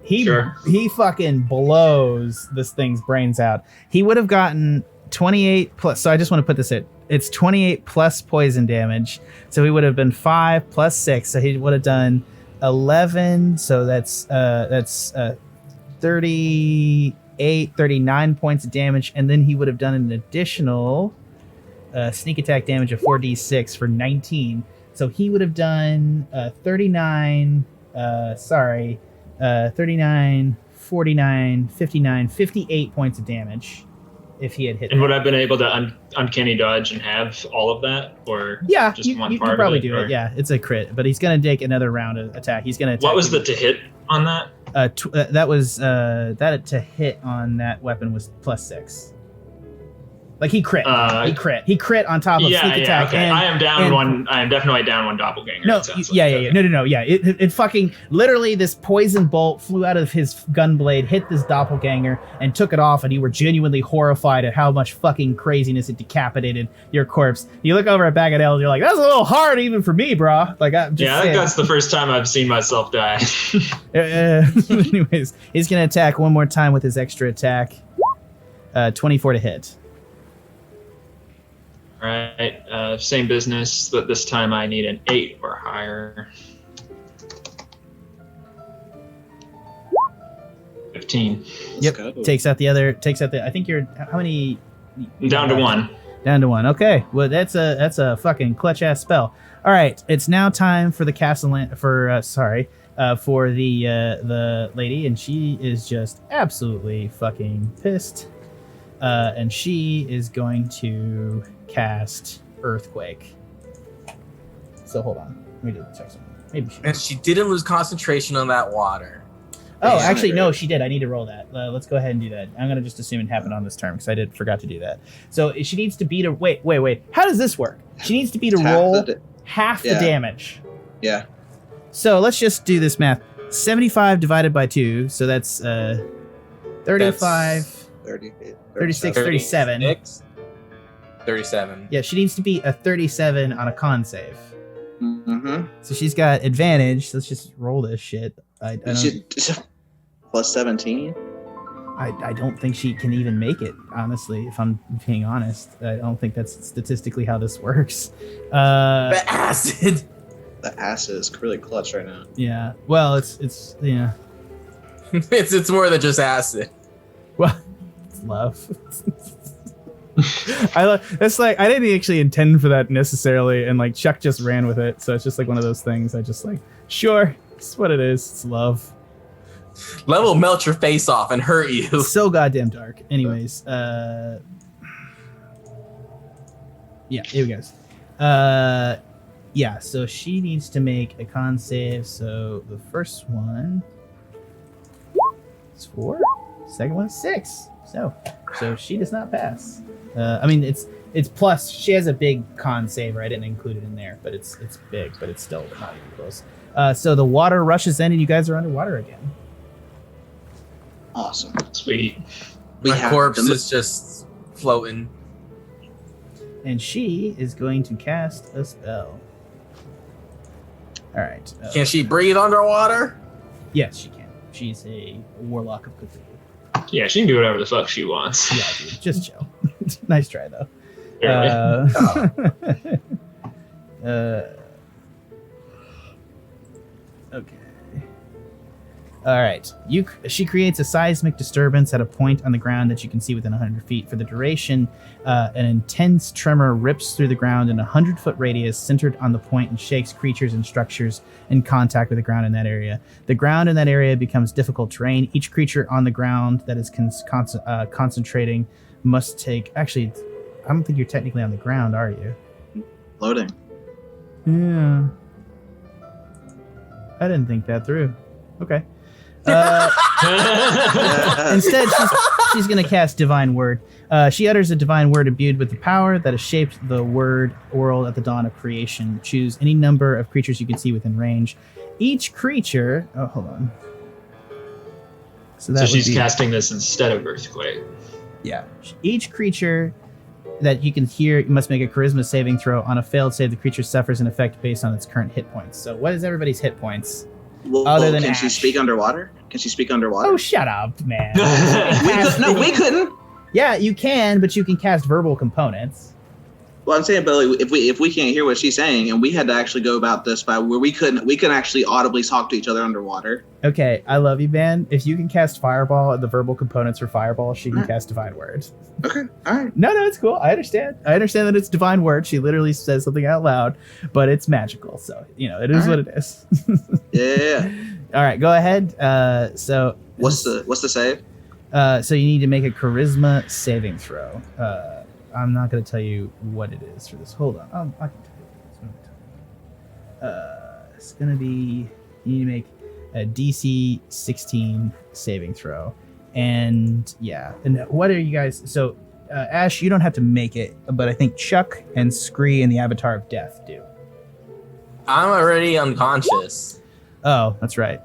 He fucking blows this thing's brains out. He would have gotten 28 plus. So I just want to put this in. It's 28 plus poison damage. So he would have been 5 plus 6. So he would have done 11. So that's 38, 39 points of damage. And then he would have done an additional sneak attack damage of 4d6 for 19. So he would have done 39, 39, 49, 59, 58 points of damage if he had hit. And would I have been able to uncanny dodge and have all of that? Or Yeah, just one you part can probably of it, do or- it. Yeah, it's a crit, but he's going to take another round of attack. He's going to attack. What was the to hit on that? That to hit on that weapon was +6. Like he crit. He crit on top of sneak attack. Okay. And, I am down and- one. I am definitely down one doppelganger. No, it sounds like. yeah. No. Yeah, it fucking literally this poison bolt flew out of his gunblade, hit this doppelganger, and took it off. And you were genuinely horrified at how much fucking craziness it decapitated your corpse. You look over at Bag of Nails, you're like, that's a little hard even for me, bro. Like I'm just Yeah, I saying. think that's the first time I've seen myself die. Anyways, he's gonna attack one more time with his extra attack. 24 to hit. Right, same business, but this time I need an 8 or higher. 15. Yep. go. Takes out the. I think you're. How many? I'm down to 1. Down to 1. Okay. Well, that's a fucking clutch ass spell. All right. It's now time for the for the lady, and she is just absolutely fucking pissed. And she is going to cast Earthquake. So hold on. Let me check something. Maybe she. And she didn't lose concentration on that water. Oh, Yeah. actually, no, she did. I need to roll that. Let's go ahead and do that. I'm gonna just assume it happened on this turn because I forgot to do that. So she needs to beat a. Wait. How does this work? She needs to beat a Half roll the half the yeah. damage. Yeah. So let's just do this math. 75 divided by 2, so that's 35, 36, 37. 37. Yeah, she needs to beat a 37 on a con save. Mm-hmm. So she's got advantage. Let's just roll this shit. I don't, plus 17. I don't think she can even make it, honestly, if I'm being honest. I don't think that's statistically how this works. The acid! The acid is really clutch right now. Yeah. Well, it's yeah. it's more than just acid. Well, it's love. That's like, I didn't actually intend for that necessarily, and like Chuck just ran with it, so it's just like one of those things. I just like, sure, it's what it is. It's love. Love will melt your face off and hurt you. It's so goddamn dark. Anyways, yeah, here we go. Yeah, so she needs to make a con save. So the first one is 4, second one is 6. So she does not pass. I mean, it's plus. She has a big con save. I didn't include it in there, but it's big, but it's still not even close. So the water rushes in, and you guys are underwater again. Awesome. Sweet. My corpse is just floating. And she is going to cast a spell. All right. Can she breathe underwater? Yes, she can. She's a warlock of Cthulhu. Yeah, she can do whatever the fuck she wants. Yeah, dude, just chill. Nice try, though. Okay. All right. She creates a seismic disturbance at a point on the ground that you can see within 100 feet. For the duration, an intense tremor rips through the ground in a 100-foot radius centered on the point and shakes creatures and structures in contact with the ground in that area. The ground in that area becomes difficult terrain. Each creature on the ground that is concentrating must take... Actually, I don't think you're technically on the ground, are you? Loading. Yeah. I didn't think that through. Okay. Instead, she's going to cast Divine Word. She utters a divine word imbued with the power that has shaped the world at the dawn of creation. Choose any number of creatures you can see within range. Each creature... Oh, hold on. So she's casting this instead of Earthquake. Yeah. Each creature that you can hear must make a charisma saving throw. On a failed save, the creature suffers an effect based on its current hit points. So what is everybody's hit points? Well, Other than can Ashe. she speak underwater? Can she speak underwater? Oh, shut up, man. We couldn't. Yeah, you can, but you can cast verbal components. Well, I'm saying, but like, if we can't hear what she's saying, and we had to actually go about this by where we couldn't actually audibly talk to each other underwater. Okay, I love you, man. If you can cast Fireball and the verbal components for Fireball, she can cast Divine Word. Okay, all right. No, it's cool. I understand. I understand that it's Divine Word. She literally says something out loud, but it's magical. So, it is what it is. Yeah. All right, go ahead. So what's the save? So you need to make a Charisma saving throw. I'm not going to tell you what it is for this. Hold on. I can tell you. It's going to be... You need to make a DC 16 saving throw. And, yeah. And what are you guys... So, Ashe, you don't have to make it, but I think Chuck and Scree and the Avatar of Death do. I'm already unconscious. Oh, that's right.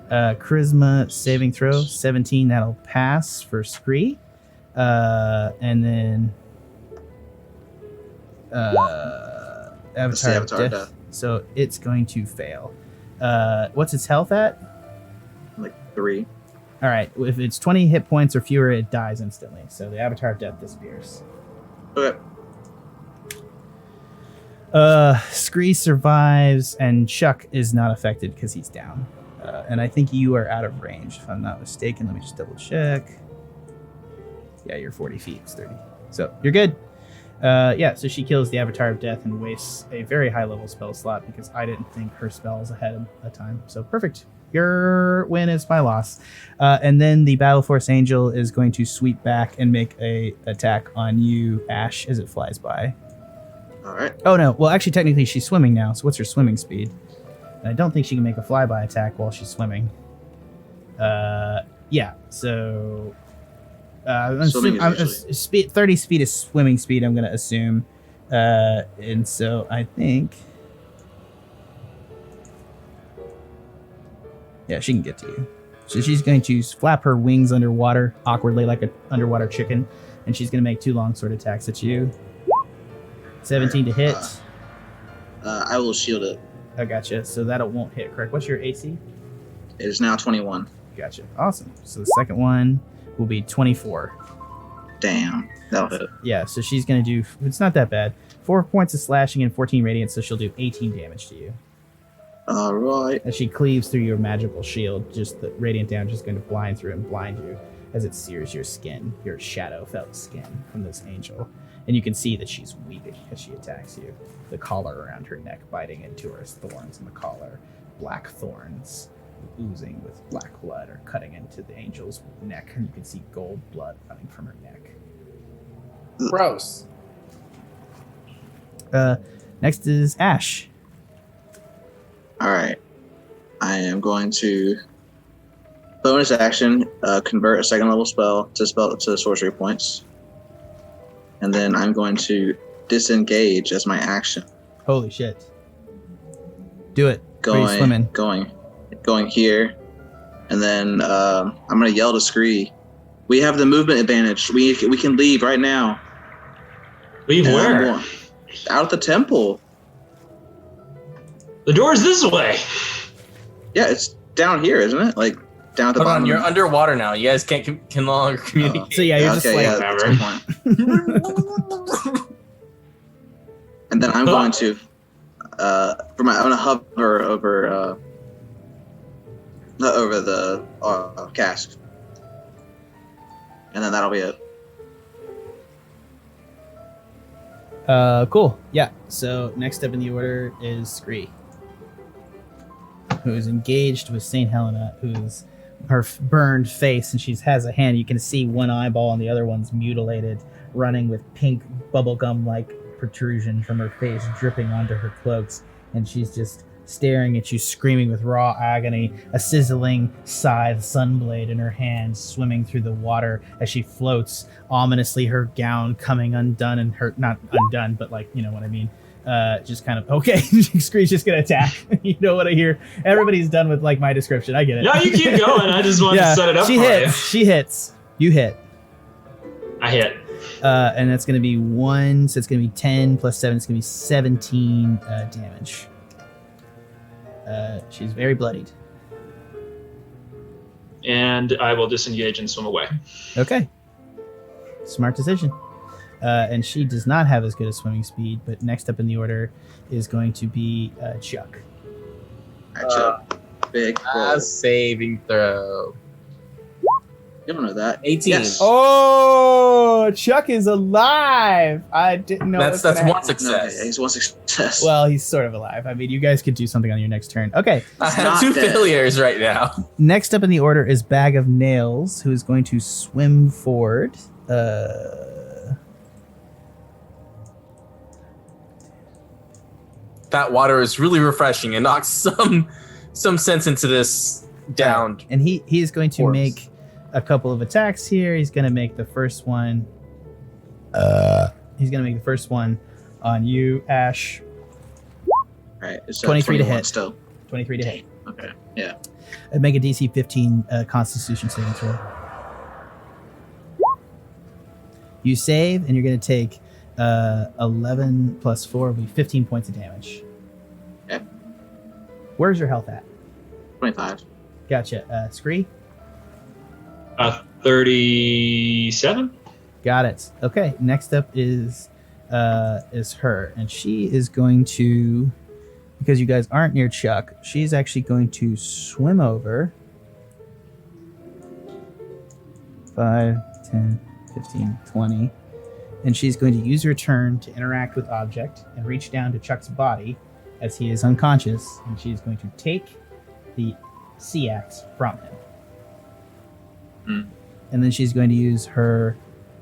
Charisma saving throw, 17. That'll pass for Scree. And then Avatar of Death. So it's going to fail. What's its health at? Like 3. All right. If it's 20 hit points or fewer, it dies instantly. So the Avatar of Death disappears. Okay. Scree survives, and Chuck is not affected because he's down. And I think you are out of range, if I'm not mistaken. Let me just double check. Yeah, you're 40 feet. It's 30. So you're good. Yeah, so she kills the Avatar of Death and wastes a very high-level spell slot because I didn't think her spell was ahead of a time. So perfect. Your win is my loss. And then the Battle Force Angel is going to sweep back and make a attack on you, Ashe, as it flies by. All right. Oh, no. Well, actually, technically, she's swimming now. So what's her swimming speed? And I don't think she can make a flyby attack while she's swimming. Yeah, so... Swimming is 30 speed is swimming speed, I'm going to assume. And so I think Yeah, she can get to you. So she's going to flap her wings underwater, awkwardly like an underwater chicken, and she's going to make 2 longsword attacks at you. 17 to hit. I will shield it. I gotcha. So that won't hit, correct? What's your AC? It is now 21. Gotcha. Awesome. So the second one will be 24. Damn, that'll hit. Yeah, so she's going to do, it's not that bad, 4 points of slashing and 14 radiant, so she'll do 18 damage to you. All right. As she cleaves through your magical shield, just the radiant damage is going to blind through and blind you as it sears your skin, your shadow felt skin from this angel. And you can see that she's weeping as she attacks you. The collar around her neck biting into her, thorns in the collar, black thorns oozing with black blood are cutting into the angel's neck, and you can see gold blood running from her neck. Gross. Next is Ashe. All right. I am going to bonus action convert a 2nd level spell to sorcery points, and then I'm going to disengage as my action. Holy shit! Do it. Where are you swimming? Going here, and then I'm gonna yell to Scree. We have the movement advantage. We can leave right now. Leave And I'm where? going out of the temple. The door's this way. Yeah, it's down here, isn't it? Like down at the Hold bottom. on, you're underwater now. You guys can no longer communicate. So yeah, you're just like, that's a good point. And then I'm going to I'm gonna hover over the cask, and then that'll be it. Cool. Yeah. So next up in the order is Scree, who is engaged with Saint Helena, who's her burned face, and she has a hand. You can see one eyeball and the other one's mutilated, running with pink bubblegum-like protrusion from her face dripping onto her cloaks, and she's just staring at you, screaming with raw agony, a sizzling scythe sunblade in her hand, swimming through the water as she floats ominously, her gown coming undone, and her, not undone, but like, you know what I mean, just kind of, okay, Scree's just gonna attack. You know what I hear? Everybody's done with like my description. I get it. No, you keep going. I just wanted to set it up she for hits. you. She hits. You hit. I hit. And that's going to be 1, so it's going to be 10 plus 7, it's going to be 17 damage. She's very bloodied. And I will disengage and swim away. Okay. Smart decision. And she does not have as good a swimming speed, but next up in the order is going to be Chuck. Big roll. Saving throw. You don't know that. 18. Yes. Oh, Chuck is alive. I didn't know. That's one success. Okay, he's one success. Well, he's sort of alive. I mean, you guys could do something on your next turn. Okay. I have not 2 dead. failures right now. Next up in the order is Bag of Nails, who is going to swim forward. That water is really refreshing and knocks some sense into this down. And he is going to Horse. make a couple of attacks here. He's going to make the first one. He's going to make the first one on you, Ashe. Right, it's 23 to 21 hit. still. 23 to hit. Okay, yeah. And make a DC 15 Constitution saving throw. You save, and you're going to take 11 plus 4 will be 15 points of damage. Okay. Where's your health at? 25. Gotcha. Scree? 37. Got it. Okay. Next up is her, and she is going to, because you guys aren't near Chuck, she's actually going to swim over 5, 10, 15, 20, and she's going to use her turn to interact with object and reach down to Chuck's body as he is unconscious, and she's going to take the sea axe from him. And then she's going to use her,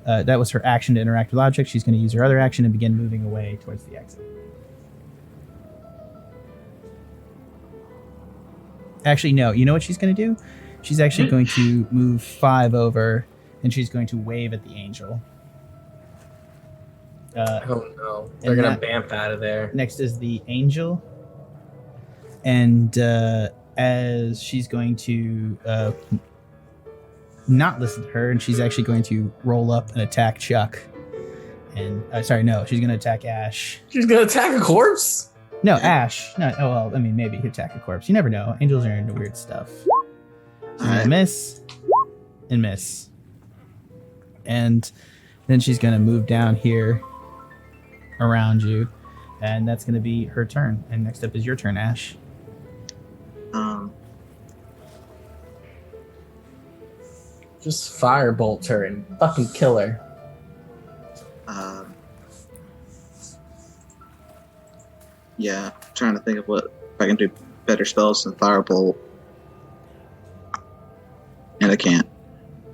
that was her action to interact with objects. She's going to use her other action and begin moving away towards the exit. Actually, no. You know what she's going to do? She's actually going to move 5 over, and she's going to wave at the angel. Oh no. They're going to bamf out of there. Next is the angel. And as she's going to not listen to her, and she's actually going to roll up and attack Chuck. And she's going to attack Ashe. She's gonna attack a corpse? No, Ashe. No, oh well, I mean maybe he'd attack a corpse. You never know. Angels are into weird stuff. She's gonna miss and miss, and then she's gonna move down here around you, and that's gonna be her turn. And next up is your turn, Ashe. Just firebolt her and fucking kill her. Yeah, trying to think of if I can do better spells than Firebolt. And I can't.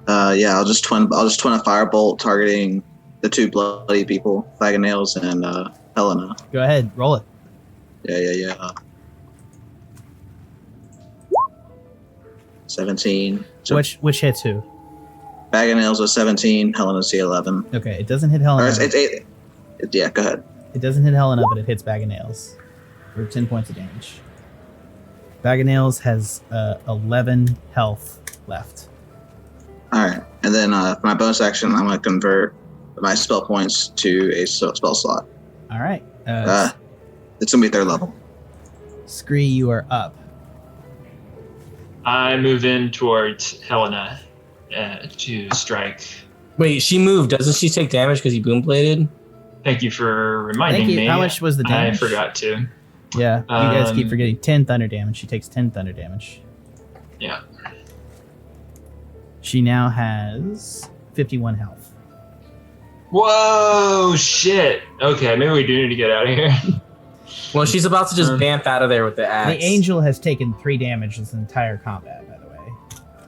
I'll just twin a Firebolt targeting the two bloody people, Bag of Nails and Helena. Go ahead, roll it. Yeah. 17. So Which hits who? Bag of Nails was 17, Helena's the 11. Okay, it doesn't hit Helena. Yeah, go ahead. It doesn't hit Helena, but it hits Bag of Nails for 10 points of damage. Bag of Nails has 11 health left. All right, and then for my bonus action, I'm going to convert my spell points to a spell slot. All right. It's going to be 3rd level. Scree, you are up. I move in towards Helena to strike. Wait, she moved. Doesn't she take damage because he boom bladed? Thank you for reminding me. How much was the damage? I forgot to. Yeah, you guys keep forgetting. 10 thunder damage. She takes 10 thunder damage. Yeah. She now has 51 health. Whoa, shit. Okay, maybe we do need to get out of here. Well, she's about to just bamf out of there with the axe. The angel has taken 3 damage this entire combat, by the way.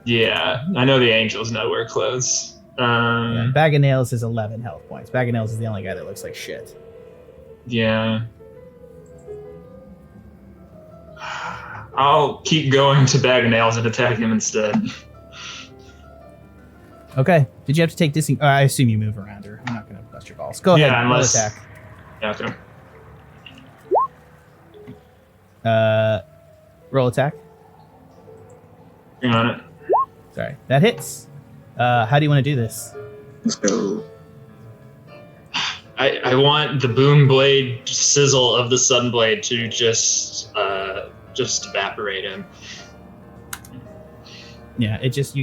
Yeah, I know the angel's nowhere close. Bag of Nails is 11 health points. Bag of Nails is the only guy that looks like shit. Yeah. I'll keep going to Bag of Nails and attack him instead. Okay. Did you have to take this? I assume you move around her. I'm not going to bust your balls. Go ahead. Unless... Roll attack. Yeah, okay. Roll attack. Hang on it. Sorry. That hits. How do you want to do this? Let's go. I want the boom blade sizzle of the sun blade to just evaporate him. Yeah, you just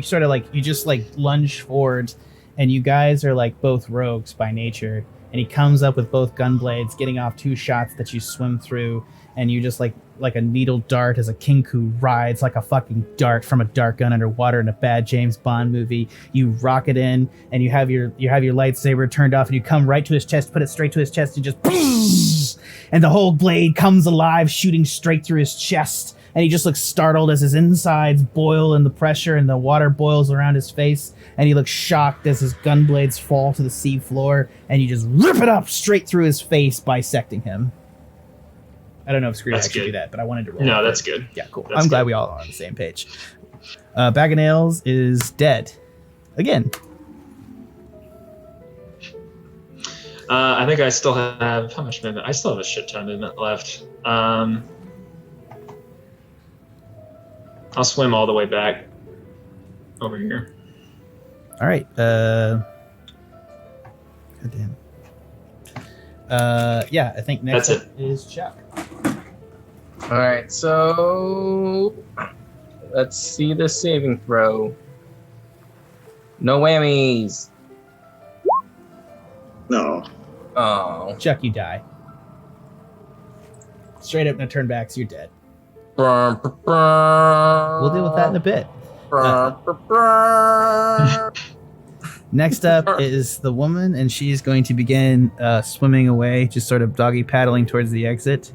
lunge forward, and you guys are like both rogues by nature, and he comes up with both gun blades, getting off 2 shots that you swim through, and you just like a needle dart as a Kenku rides like a fucking dart from a dart gun underwater in a bad James Bond movie. You rocket in, and you have your lightsaber turned off, and you come right to his chest, put it straight to his chest, and just and the whole blade comes alive, shooting straight through his chest. And he just looks startled as his insides boil in the pressure and the water boils around his face. And he looks shocked as his gun blades fall to the sea floor. And you just rip it up straight through his face, bisecting him. I don't know if Scree actually do that, but I wanted to roll. No, that's good. Yeah, cool. That's I'm glad we all are on the same page. Bag of Nails is dead. Again. I think I still have... How much movement? I still have a shit ton of movement left. I'll swim all the way back over here. All right. God damn. Yeah, I think next up is Chuck. All right, so let's see the saving throw. No whammies. No. Oh. Chuck, you die. Straight up, no turn backs, you're dead. We'll deal with that in a bit. Next up is the woman, and she's going to begin swimming away, just sort of doggy paddling towards the exit.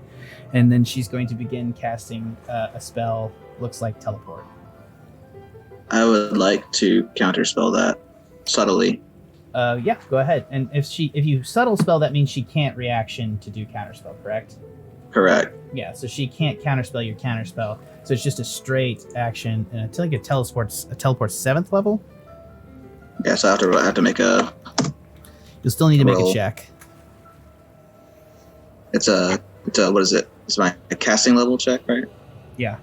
And then she's going to begin casting a spell, looks like teleport. I would like to counterspell that subtly. Yeah, go ahead. And if you subtle spell, that means she can't reaction to do counterspell, correct? Correct. Yeah, so she can't counterspell your counterspell. So it's just a straight action. And I think it teleports 7th level. Yeah, so I have to make a... You'll still need to make roll. a check. It's a what is it? It's my casting level check, right? Yeah.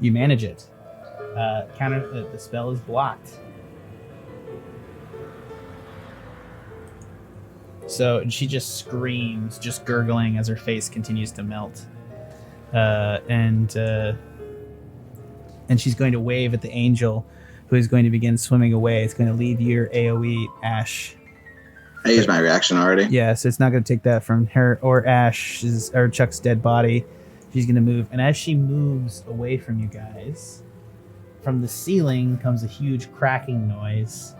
You manage it. The spell is blocked. So she just screams, just gurgling as her face continues to melt. And she's going to wave at the angel, who is going to begin swimming away. It's going to leave your AoE, Ashe. I used my reaction already. Yeah, so it's not going to take that from her or Ashe's or Chuck's dead body. She's going to move. And as she moves away from you guys, from the ceiling comes a huge cracking noise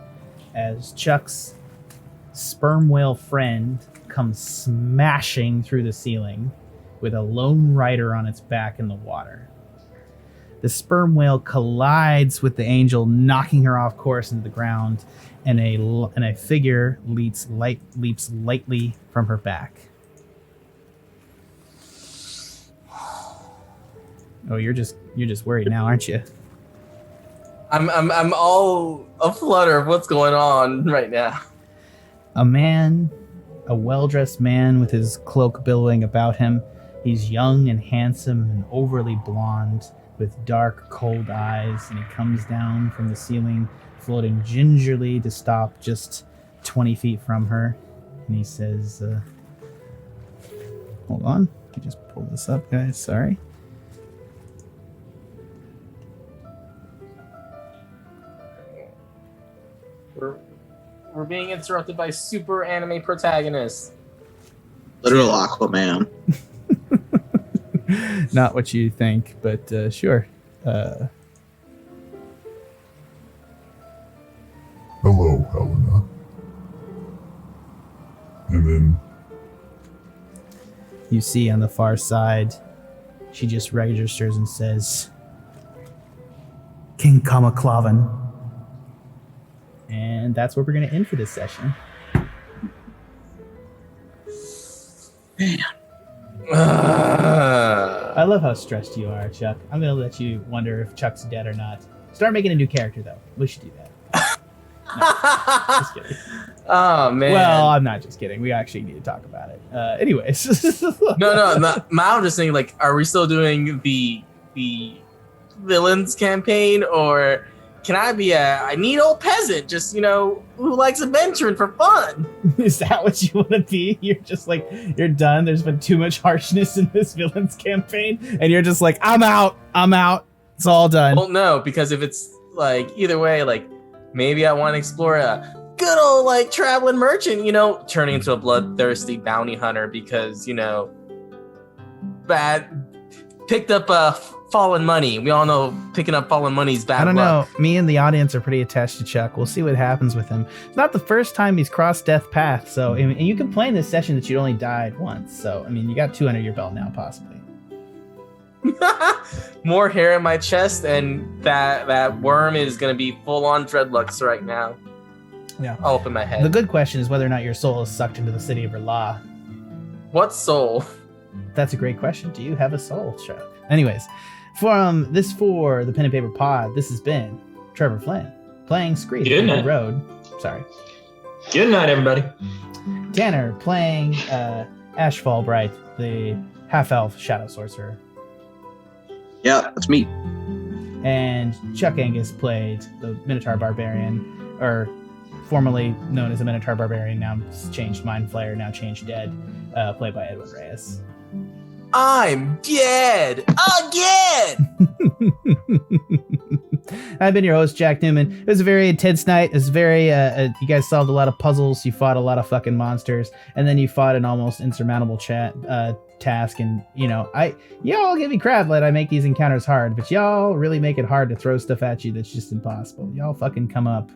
as Chuck's sperm whale friend comes smashing through the ceiling with a lone rider on its back in the water. The sperm whale collides with the angel, knocking her off course into the ground, and a figure leaps lightly from her back. Oh, you're just worried now, aren't you? I'm all aflutter of what's going on right now. A well-dressed man with his cloak billowing about him. He's young and handsome and overly blonde with dark, cold eyes, and he comes down from the ceiling, floating gingerly to stop just 20 feet from her. And he says, hold on, let me just pull this up, guys, sorry. We're being interrupted by super anime protagonists. Literal Aquaman. Not what you think, but sure. Hello, Helena. And then You see on the far side, she just registers and says, King Kamaklavan. And that's where we're going to end for this session. I love how stressed you are, Chuck. I'm going to let you wonder if Chuck's dead or not. Start making a new character, though. We should do that. No, just kidding. Oh, man. Well, I'm not just kidding. We actually need to talk about it. Anyways. No. I'm just saying, like, are we still doing the villains campaign, or can I be a neat old peasant, just, who likes adventuring for fun? Is that what you want to be? You're just like, you're done. There's been too much harshness in this villains campaign, and you're just like, I'm out. It's all done. Well, no, because if it's like either way, like maybe I want to explore a good old like traveling merchant, turning into a bloodthirsty bounty hunter because picked up fallen money. We all know picking up fallen money is bad. I don't luck. know. Me and the audience are pretty attached to Chuck. We'll see what happens with him. It's not the first time he's crossed death path. So, and you can play in this session that you only died once. So, you got 2 under your belt now, possibly. More hair in my chest, and that worm is gonna be full on dreadlocks right now. Yeah. All up in my head. The good question is whether or not your soul is sucked into the city of R'Lah. What soul? That's a great question. Do you have a soul, Chuck? Anyways, for the Pen and Paper Pod, this has been Trevor Flynn playing Scree Good night. Road. Sorry. Good night, everybody. Tanner playing Ashe Fallbright, the half-elf shadow sorcerer. Yeah, that's me. And Chuck Angus played the Minotaur Barbarian, or formerly known as the Minotaur Barbarian, now changed Mind Flayer, now changed Dead, played by Edwin Reyes. I'm dead again. I've been your host, Jack Newman. It was a very intense night. It was very, you guys solved a lot of puzzles. You fought a lot of fucking monsters, and then you fought an almost insurmountable task. And y'all give me crap that I make these encounters hard, but y'all really make it hard to throw stuff at you that's just impossible. Y'all fucking come up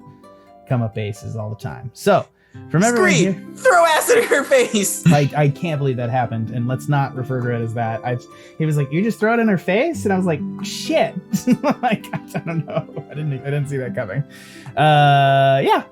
aces all the time. So from everyone Scree, here, throw acid in her face. I can't believe that happened, and let's not refer to it as that. He was like, "You just throw it in her face," and I was like, "Shit!" Like, I don't know. I didn't see that coming. Yeah.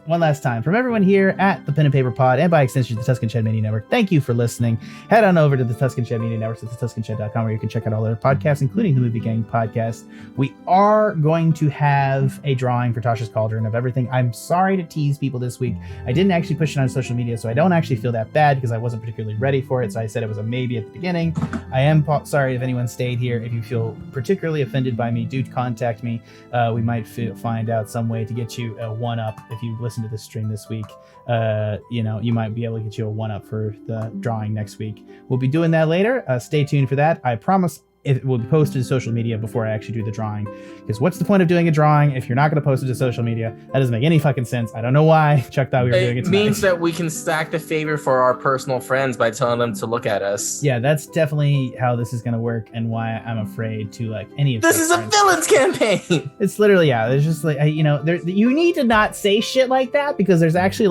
one last time, from everyone here at the Pen and Paper Pod, and by extension the Tuscan Shed Media Network, thank you for listening. Head on over to the Tuscan Shed Media Network at thetuscanshed.com, where you can check out all their podcasts, including the Movie Gang podcast. We are going to have a drawing for Tasha's Cauldron of everything. I'm sorry to tease people this week. I didn't actually push it on social media, so I don't actually feel that bad because I wasn't particularly ready for it, so I said it was a maybe at the beginning. I am sorry if anyone stayed here. If you feel particularly offended by me, do contact me. We might find out some way to get you a one-up. If you listen to this stream this week, you might be able to get you a one-up for the drawing next week. We'll be doing that later. Stay tuned for that. I promise it will be posted to social media before I actually do the drawing. Because what's the point of doing a drawing if you're not going to post it to social media? That doesn't make any fucking sense. I don't know why Chuck thought we were doing it tonight. It means that we can stack the favor for our personal friends by telling them to look at us. Yeah, that's definitely how this is going to work, and why I'm afraid to any of this is friends. A villain's campaign. It's literally, there's just you need to not say shit like that, because there's actually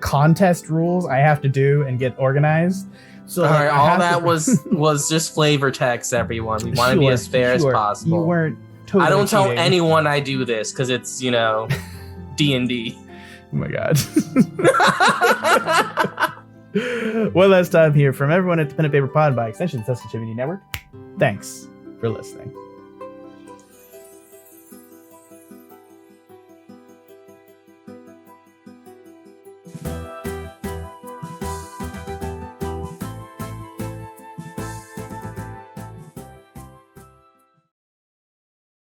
contest rules I have to do and get organized. So all right, all that was just flavor text, everyone. We want to be as fair as possible. You weren't totally I don't tell cheating. anyone I do this because it's, D&D. Oh my god. One last time here from everyone at the Pen and Paper Pod, by extension, the Tuscan Media Network. Thanks for listening.